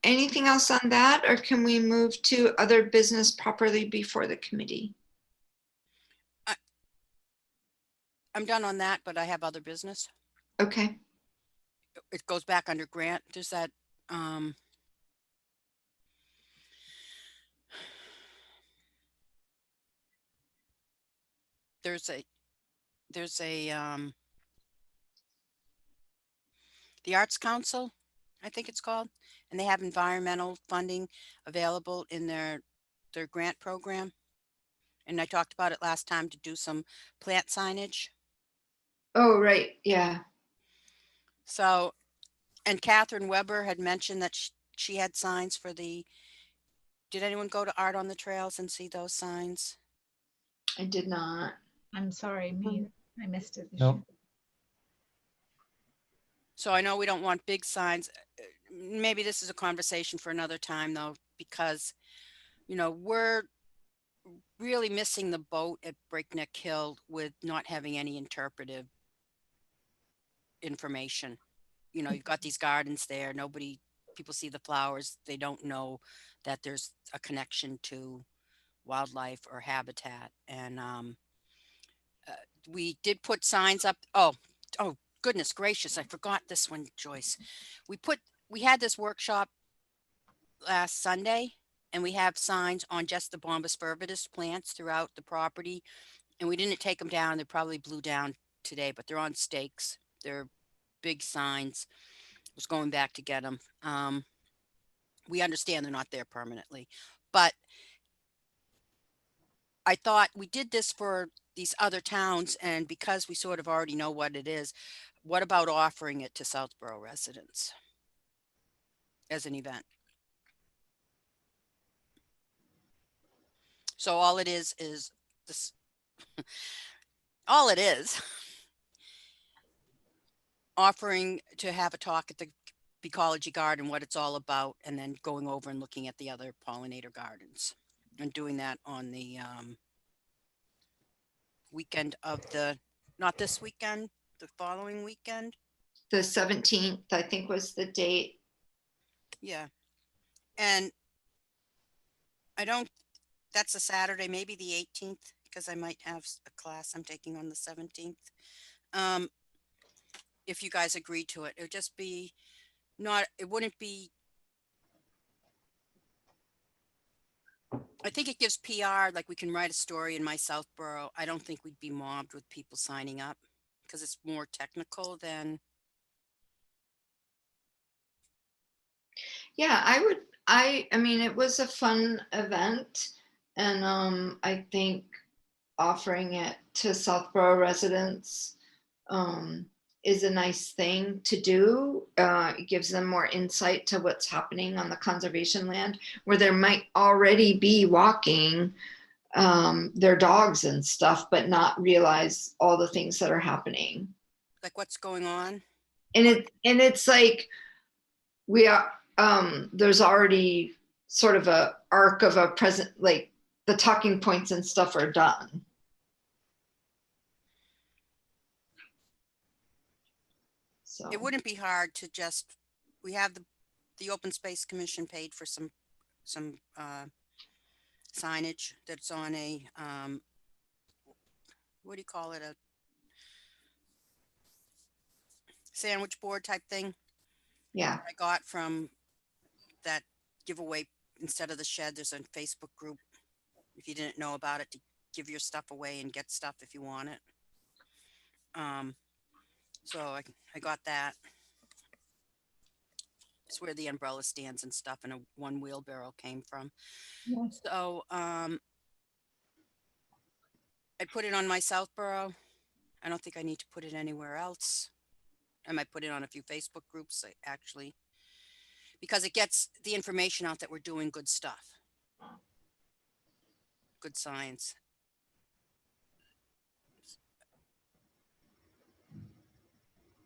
Anything else on that, or can we move to other business properly before the committee? I'm done on that, but I have other business. Okay. It goes back under grant. There's that, there's a, the Arts Council I think it's called, and they have environmental funding available in their grant program. And I talked about it last time to do some plant signage. Oh, right, yeah. So, and Catherine Weber had mentioned that she had signs for the, did anyone go to Art on the Trails and see those signs? I did not. I'm sorry, I missed it this Nope. year. So I know we don't want big signs. Maybe this is a conversation for another time though, because, you know, we're really missing the boat at Breakneck Hill with not having any interpretive information. You know, you've got these gardens there, people see the flowers, they don't know that there's a connection to wildlife or habitat. And we did put signs up. Oh, goodness gracious, I forgot this one, Joyce. We had this workshop last Sunday, and we have signs on just the Bombus fervidus plants throughout the property. And we didn't take them down. They probably blew down today, but they're on stakes. They're big signs. I was going back to get them. We understand they're not there permanently, but I thought we did this for these other towns, and because we sort of already know what it is, what about offering it to Southborough residents as an event? So all it is this, all it is, offering to have a talk at the Ecology Garden, what it's all about, and then going over and looking at the other pollinator gardens, and doing that on the weekend of not this weekend, the following weekend. The 17th, I think, was the date. Yeah. And that's a Saturday, maybe the 18th, because I might have a class I'm taking on the 17th. If you guys agree to it, it would just be it wouldn't be, I think it gives PR, like we can write a story in my Southborough. I don't think we'd be mobbed with people signing up because it's more technical than. Yeah, I mean, it was a fun event, and I think offering it to Southborough residents is a nice thing to do. It gives them more insight to what's happening on the conservation land, where there might already be walking their dogs and stuff, but not realize all the things that are happening. Like what's going on? And it's like we are there's already sort of a arc of a present, like the talking points and stuff are done. So it wouldn't be hard to just, we have the Open Space Commission paid for some signage that's on a what do you call it, a sandwich board type thing. yeah. I got from that giveaway. Instead of the shed, there's a Facebook group, if you didn't know about it, to give your stuff away and get stuff if you want it. So I got that. It's where the umbrella stands and stuff and a one wheelbarrow came from. Yes. So I put it on my Southborough. I don't think I need to put it anywhere else. I might put it on a few Facebook groups actually, because it gets the information out that we're doing good stuff, good science.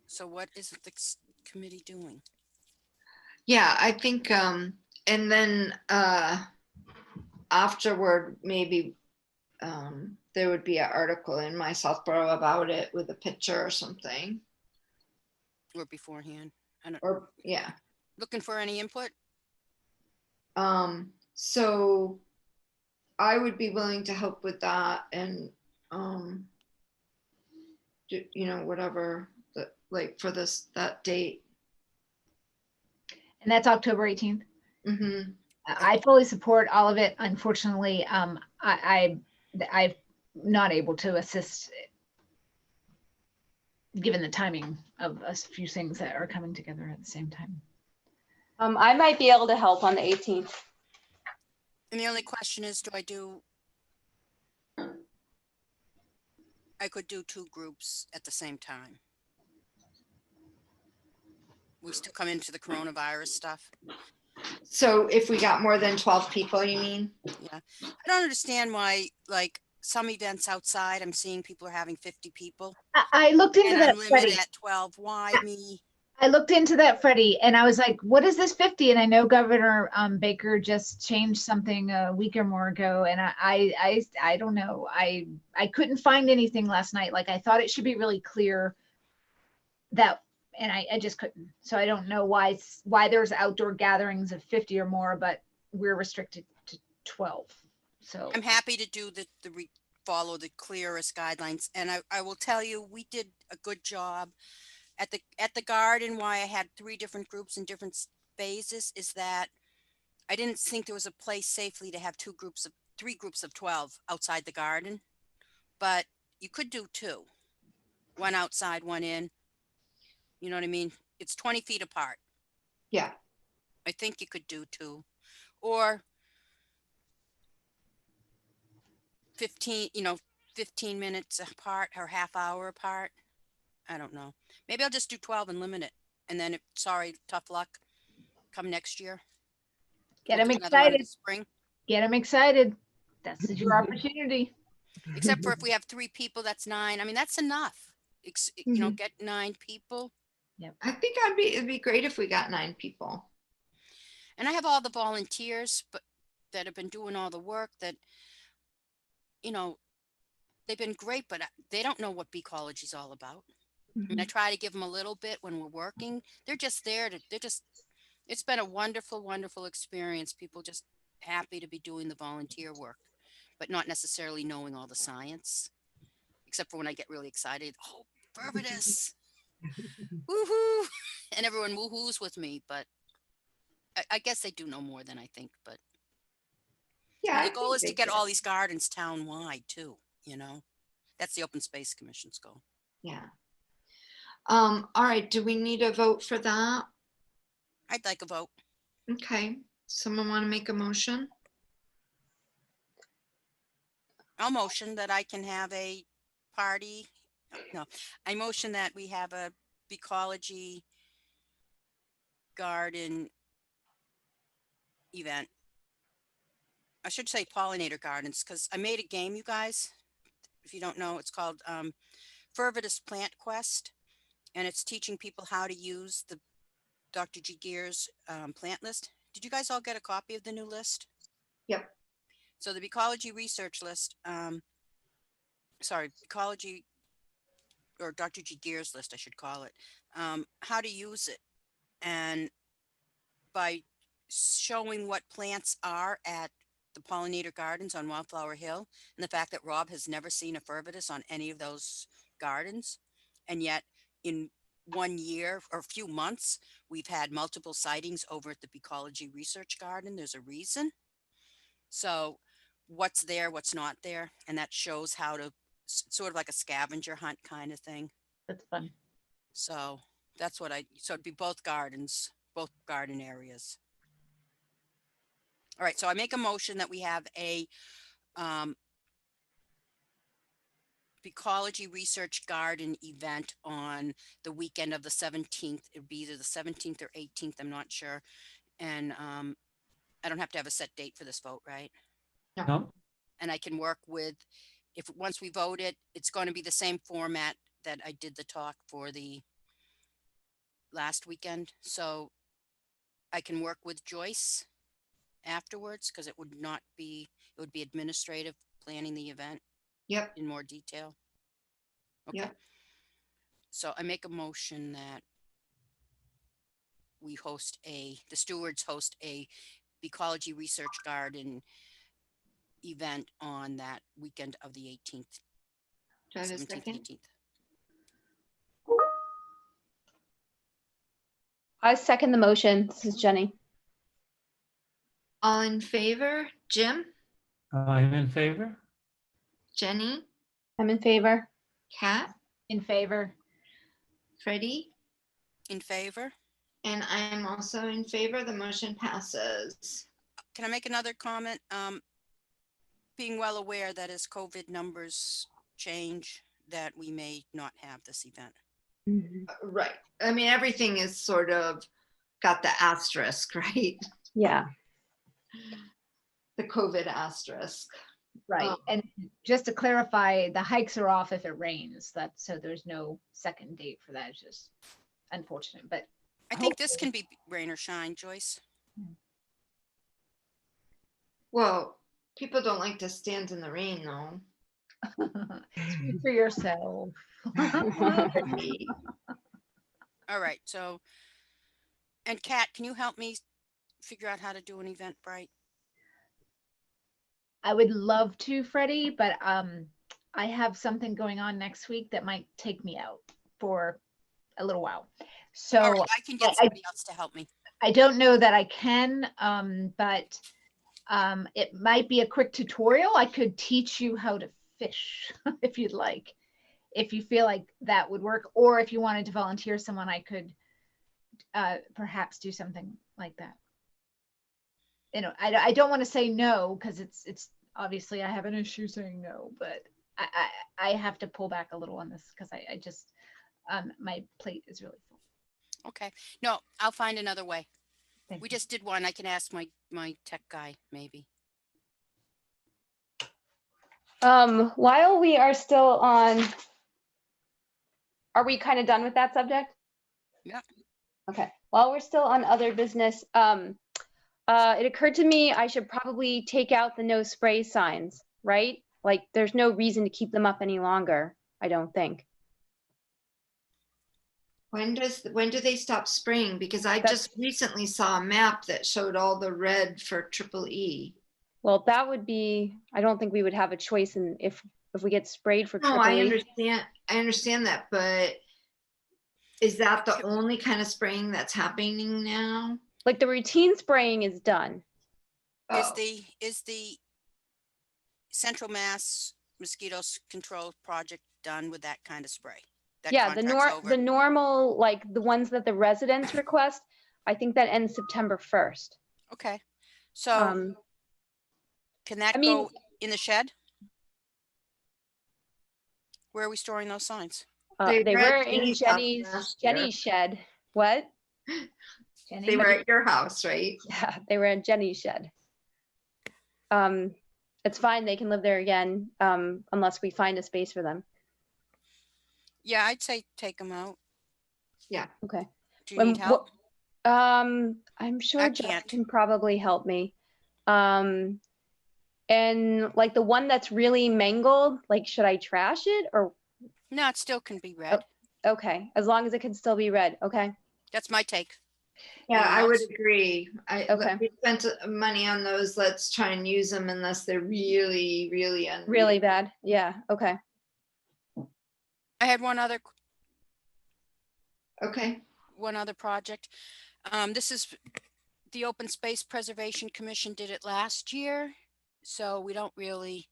So what is the committee doing? Yeah, I think and then afterward maybe there would be an article in my Southborough about it with a picture or something. Or beforehand? Or yeah. Looking for any input? So I would be willing to help with that, and you know, whatever like for that date. And that's October 18th. Mm-hmm. I fully support all of it. Unfortunately, I'm not able to assist given the timing of a few things that are coming together at the same time. I might be able to help on the 18th. And the only question is, I could do 2 groups at the same time. We still come into the coronavirus stuff. So if we got more than 12 people, you mean? Yeah. I don't understand why, like, some events outside, I'm seeing people are having 50 people. I looked into And that, I'm limited Freddie. at 12. Why me? I looked into that, Freddie, and I was like, what is this 50? And I know Governor Baker just changed something a week or more ago. And I don't know. I couldn't find anything last night. Like, I thought it should be really clear that, and I just couldn't. So I don't know why there's outdoor gatherings of 50 or more, but we're restricted to 12. So I'm happy to do follow the clearest guidelines. And I will tell you, we did a good job at the garden. Why I had 3 different groups in different phases is that I didn't think there was a place safely to have 3 groups of 12 outside the garden, but you could do 2, one outside, one in. You know what I mean? It's 20 feet apart. Yeah. I think you could do 2 or 15, 15 minutes apart or half hour apart. I don't know. Maybe I'll just do 12 and limit it. And then tough luck, come next year. get We'll them do another one in the excited. spring. Get them excited. This is your opportunity. Except for if we have 3 people, that's 9. I mean, that's enough. Get 9 people. I think it'd be great if we got 9 people. And I have all the volunteers, but that have been doing all the work that, they've been great, but they don't know what Beecology is all about. And I try to give them a little bit when we're working. They're just there it's been a wonderful, wonderful experience. People just happy to be doing the volunteer work, but not necessarily knowing all the science, except for when I get really excited. Oh, Verbitis. Woohoo. And everyone woohoos with me, but I guess they do know more than I think, but Yeah. the goal is to get all these gardens town-wide too, That's the Open Space Commission's goal. Yeah. All right. Do we need a vote for that? I'd like a vote. Okay. Someone want to make a motion? I'll motion that I can have a party. No, I motion that we have a Beecology garden event. I should say pollinator gardens, because I made a game, you guys. If you don't know, it's called Fervidus Plant Quest, and it's teaching people how to use the Dr. G. Gear's plant list. Did you guys all get a copy of the new list? Yep. So the Beecology research list, Beecology, or Dr. G. Gear's list, I should call it, how to use it. And by showing what plants are at the pollinator gardens on Wildflower Hill, and the fact that Rob has never seen a Fervidus on any of those gardens, and yet in 1 year or a few months, we've had multiple sightings over at the Beecology Research Garden. There's a reason. So what's there, what's not there, and that shows how to sort of like a scavenger hunt kind of thing. That's fun. So that's what so it'd be both gardens, both garden areas. All right, so I make a motion that we have a Beecology Research Garden event on the weekend of the 17th. It would be either the 17th or 18th, I'm not sure. And I don't have to have a set date for this vote, right? No, And I can work with, once we vote it, it's going to be the same format that I did the talk for the last weekend. So I can work with Joyce afterwards, because it would be administrative planning the event. Yep. In more detail. Okay. Yep. So I make a motion that we the stewards host a Beecology Research Garden event on that weekend of the 18th. Do I have a 17th, second? 18th. I second the motion. This is Jenny. All in favor? Jim? I'm in favor. Jenny? I'm in favor. Kat? In favor. Freddie? In favor? And I am also in favor. The motion passes. Can I make another comment? Being well aware that as COVID numbers change, that we may not have this event. Right. I mean, everything is sort of got the asterisk, right? Yeah. The COVID asterisk. Right. Oh. And just to clarify, the hikes are off if it rains. That's so there's no second date for that. It's just unfortunate. But I think this can be rain or shine, Joyce. Well, people don't like to stand in the rain, though. speak for yourself. All right. So, and Kat, can you help me figure out how to do an Eventbrite? I would love to, Freddie, but I have something going on next week that might take me out for a little while. So All right, I can get somebody else to help me. I don't know that I can, but it might be a quick tutorial. I could teach you how to fish if you'd like, if you feel like that would work, or if you wanted to volunteer someone, I could perhaps do something like that. You know, I don't want to say no because it's obviously I have an issue saying no, but I have to pull back a little on this because I just my plate is really full. Okay. No, I'll find another way. Thank We you. just did one. I can ask my tech guy maybe. While we are still on, are we kind of done with that subject? Yeah. Okay. While we're still on other business, it occurred to me I should probably take out the no spray signs, right? Like there's no reason to keep them up any longer, I don't think. When do they stop spraying? Because I just recently saw a map that showed all the red for triple E. Well, that would be, I don't think we would have a choice in if we get sprayed for No, triple I E. understand that, but is that the only kind of spraying that's happening now? Like the routine spraying is done. Oh. Is the Central Mass Mosquito Control Project done with that kind of spray? That Yeah, contract's over? the normal, like the ones that the residents request, I think that ends September 1st. Okay. So can that go in the shed? Where are we storing those signs? They were were at in Jenny's Jenny's shed. What? Jenny? They were at your house, right? Yeah, they were in Jenny's shed. It's fine. They can live there again, unless we find a space for them. Yeah, I'd say take them out. Yeah. Okay. Do you need help? I'm sure I Jeff can't. can probably help me. And like the one that's really mangled, like should I trash it or? No, it still can be red. Okay, as long as it can still be red. Okay. That's my take. Yeah, Anyone I would else? agree. Okay. We spent money on those. Let's try and use them unless they're really, really unreadable. Really bad. Yeah. Okay. I had one other Okay. project. This is the Open Space Preservation Commission did it last year, so we don't really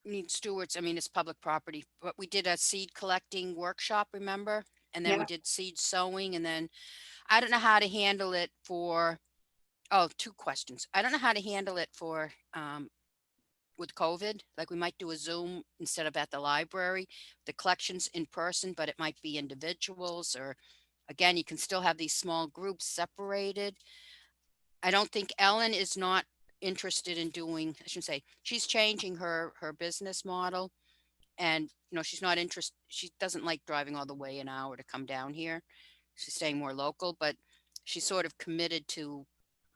need stewards. I mean, it's public property, but we did a seed collecting workshop, remember? And then we Yeah. did seed sowing, and then I don't know how to handle it for, two questions. I don't know how to handle it for, with COVID, like we might do a Zoom instead of at the library, the collections in person, but it might be individuals or again, you can still have these small groups separated. I don't think Ellen is not interested in doing, I shouldn't say, she's changing her business model. And, she's not interested, she doesn't like driving all the way an hour to come down here. She's staying more local, but she's sort of committed to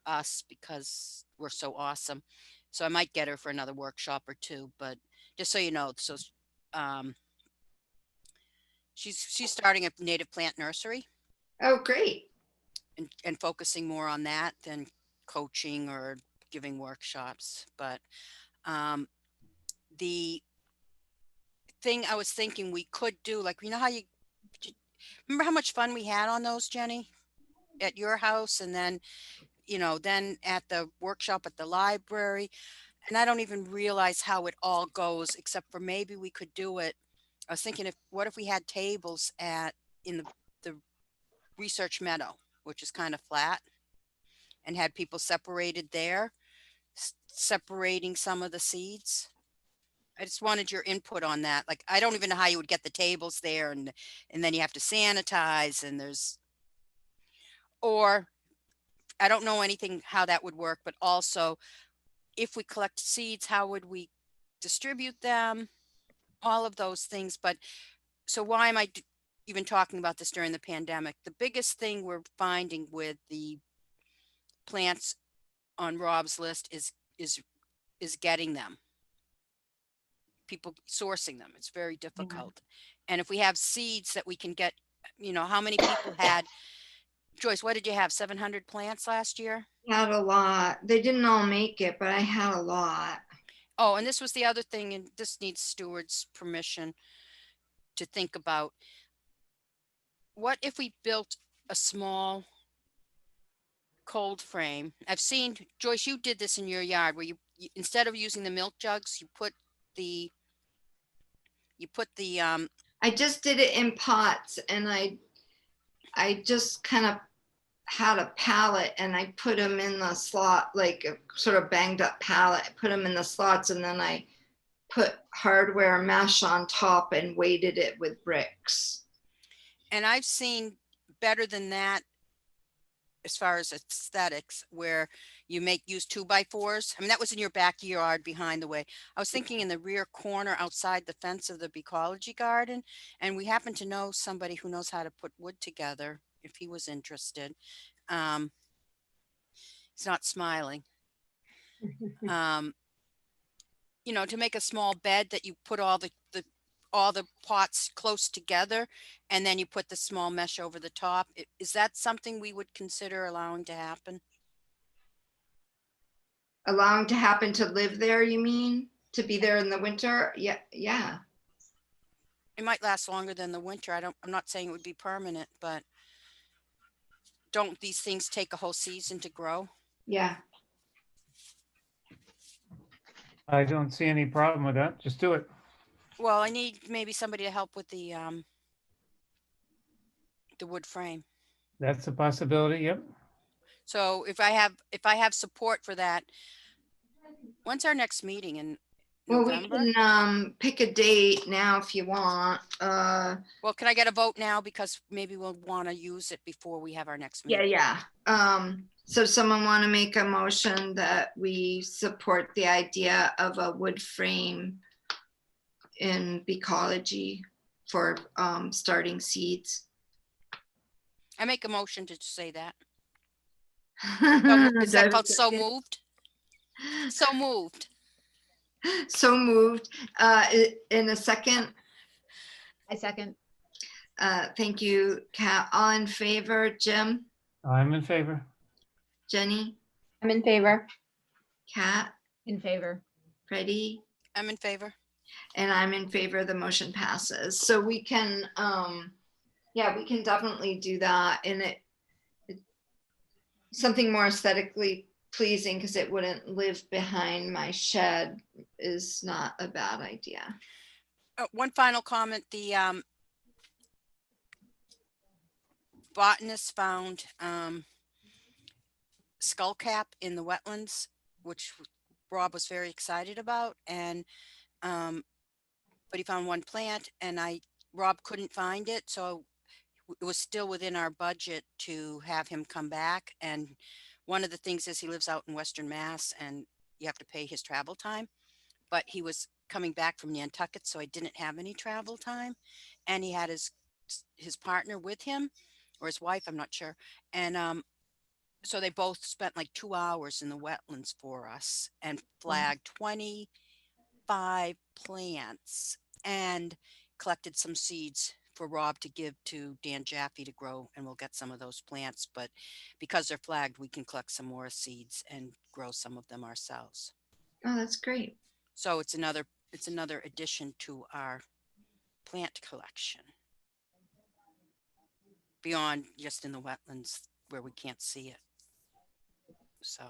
us because we're so awesome. So I might get her for another workshop or two, but just so you know, so she's starting a native plant nursery Oh, great. and focusing more on that than coaching or giving workshops. But the thing I was thinking we could do, like, how remember how much fun we had on those, Jenny, at your house, and then then at the workshop at the library. And I don't even realize how it all goes, except for maybe we could do it. I was thinking what if we had tables at in the research meadow, which is kind of flat, and had people separated there, separating some of the seeds. I just wanted your input on that. Like, I don't even know how you would get the tables there, and then you have to sanitize, and or I don't know anything how that would work, but also if we collect seeds, how would we distribute them? All of those things. But so why am I even talking about this during the pandemic? The biggest thing we're finding with the plants on Rob's list is getting them. People sourcing them. It's very difficult. And if we have seeds that we can get, how many people had, Joyce, what did you have? 700 plants last year? Had a lot. They didn't all make it, but I had a lot. Oh, and this was the other thing, and this needs Steward's permission to think about. What if we built a small cold frame? I've seen, Joyce, you did this in your yard where you instead of using the milk jugs, you put the I just did it in pots, and I just kind of had a pallet, and I put them in the slot, like a sort of banged up pallet. I put them in the slots, and then I put hardware mesh on top and weighted it with bricks. and I've seen better than that as far as aesthetics, where you use 2x4s. I mean, that was in your backyard behind the way. I was thinking in the rear corner outside the fence of the Ecology Garden. And we happen to know somebody who knows how to put wood together if he was interested. He's not smiling. To make a small bed that you put all the pots close together, and then you put the small mesh over the top. Is that something we would consider allowing to happen? Allowing to happen to live there, you mean? To be there in the winter? Yeah, yeah. It might last longer than the winter. I'm not saying it would be permanent, but don't these things take a whole season to grow? Yeah. I don't see any problem with that. Just do it. Well, I need maybe somebody to help with the wood frame. That's a possibility. Yep. So if I have support for that, when's our next meeting? In November? Well, we can pick a date now if you want. Well, can I get a vote now? Because maybe we'll want to use it before we have our next meeting. Yeah. So someone want to make a motion that we support the idea of a wood frame in Ecology for starting seeds? I make a motion to say that. Is that called so moved? So moved. So moved. In a second. I second. Thank you, Kat. All in favor? Jim? I'm in favor. Jenny? I'm in favor. Kat? In favor. Freddie? I'm in favor. And I'm in favor. The motion passes. So we can, we can definitely do that. And it something more aesthetically pleasing, because it wouldn't live behind my shed, is not a bad idea. One final comment. The botanists found skullcap in the wetlands, which Rob was very excited about, and but he found one plant, and Rob couldn't find it, so it was still within our budget to have him come back. And one of the things is he lives out in Western Mass, and you have to pay his travel time, but he was coming back from Nantucket, so I didn't have any travel time, and he had his partner with him, or his wife, I'm not sure, and so they both spent like 2 hours in the wetlands for us and flagged 25 plants and collected some seeds for Rob to give to Dan Jaffe to grow, and we'll get some of those plants. But because they're flagged, we can collect some more seeds and grow some of them ourselves. Oh, that's great. So it's another addition to our plant collection beyond just in the wetlands where we can't see it. So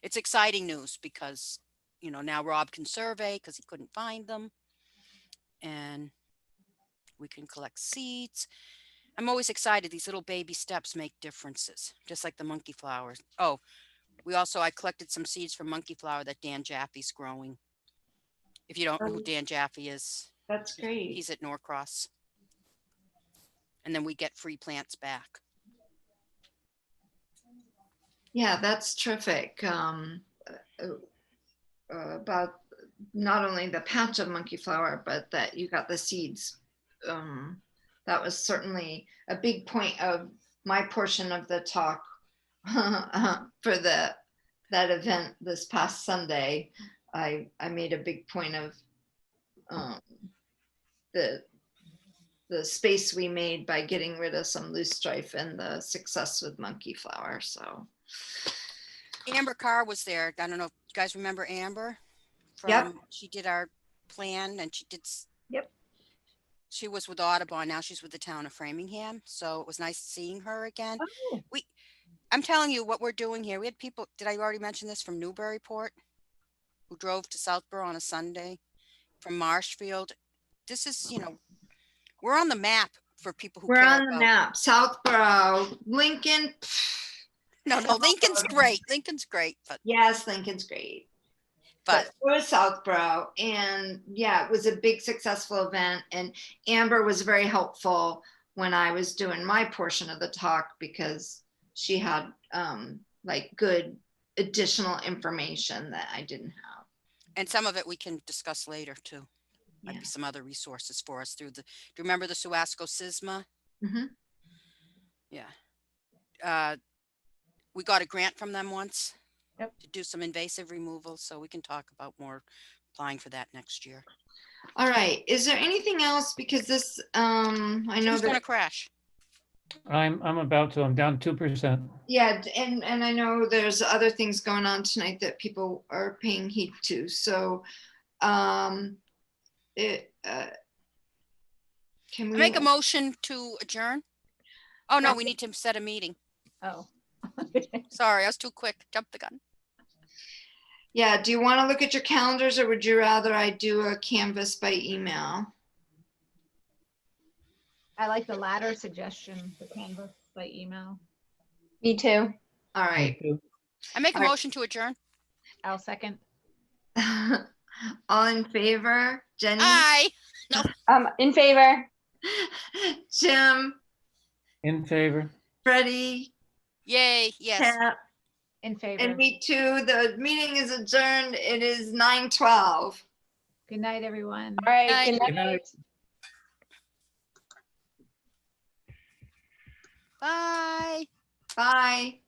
it's exciting news because, now Rob can survey because he couldn't find them, and we can collect seeds. I'm always excited. These little baby steps make differences, just like the monkey flowers. Oh, I collected some seeds from monkey flower that Dan Jaffe's growing. If you don't know who Dan Jaffe is, That's great. he's at Norcross. And then we get free plants back. Yeah, that's terrific. About not only the patch of monkey flower, but that you got the seeds. That was certainly a big point of my portion of the talk for that event this past Sunday. I made a big point of the space we made by getting rid of some loose strife and the success with monkey flower. So Amber Carr was there. I don't know if you guys remember Amber. Yep. She did our plan, and she did. Yep. She was with Audubon. Now she's with the town of Framingham. So it was nice seeing her again. Oh. I'm telling you what we're doing here. We had people, did I already mention this, from Newburyport, who drove to Southborough on a Sunday, from Marshfield. This is, we're on the map for people who we're care on the about. map. Southborough, Lincoln. No, Lincoln's great. Lincoln's great, but Yes, Lincoln's great. But it was Southborough, and yeah, it was a big successful event. And Amber was very helpful when I was doing my portion of the talk, because she had like good additional information that I didn't have. And some of it we can discuss later too. Might Yeah. be some other resources for us through do you remember the Suasco SISMA? Mm-hmm. Yeah. We got a grant from them once. Yep. To do some invasive removal, so we can talk about more applying for that next year. All right. Is there anything else? Because this, I know Who's going to that. crash? I'm about to. I'm down 2%. Yeah, and I know there's other things going on tonight that people are paying heed to. So, can we Make a motion to adjourn? Oh no, Yeah. we need to set a meeting. Oh. Sorry, I was too quick. Jumped the gun. Yeah, do you want to look at your calendars, or would you rather I do a canvas by email? I like the latter suggestion, the canvas by email. Me too. All right. I make a All right. motion to adjourn. I'll second. All in favor? Jenny? Aye. In favor. Jim? In favor. Freddie? Yay. Yes. Pat? In favor. And me too. The meeting is adjourned. It is 9:12. Good night, everyone. All right. Night. Good Good night. night. Bye. Bye.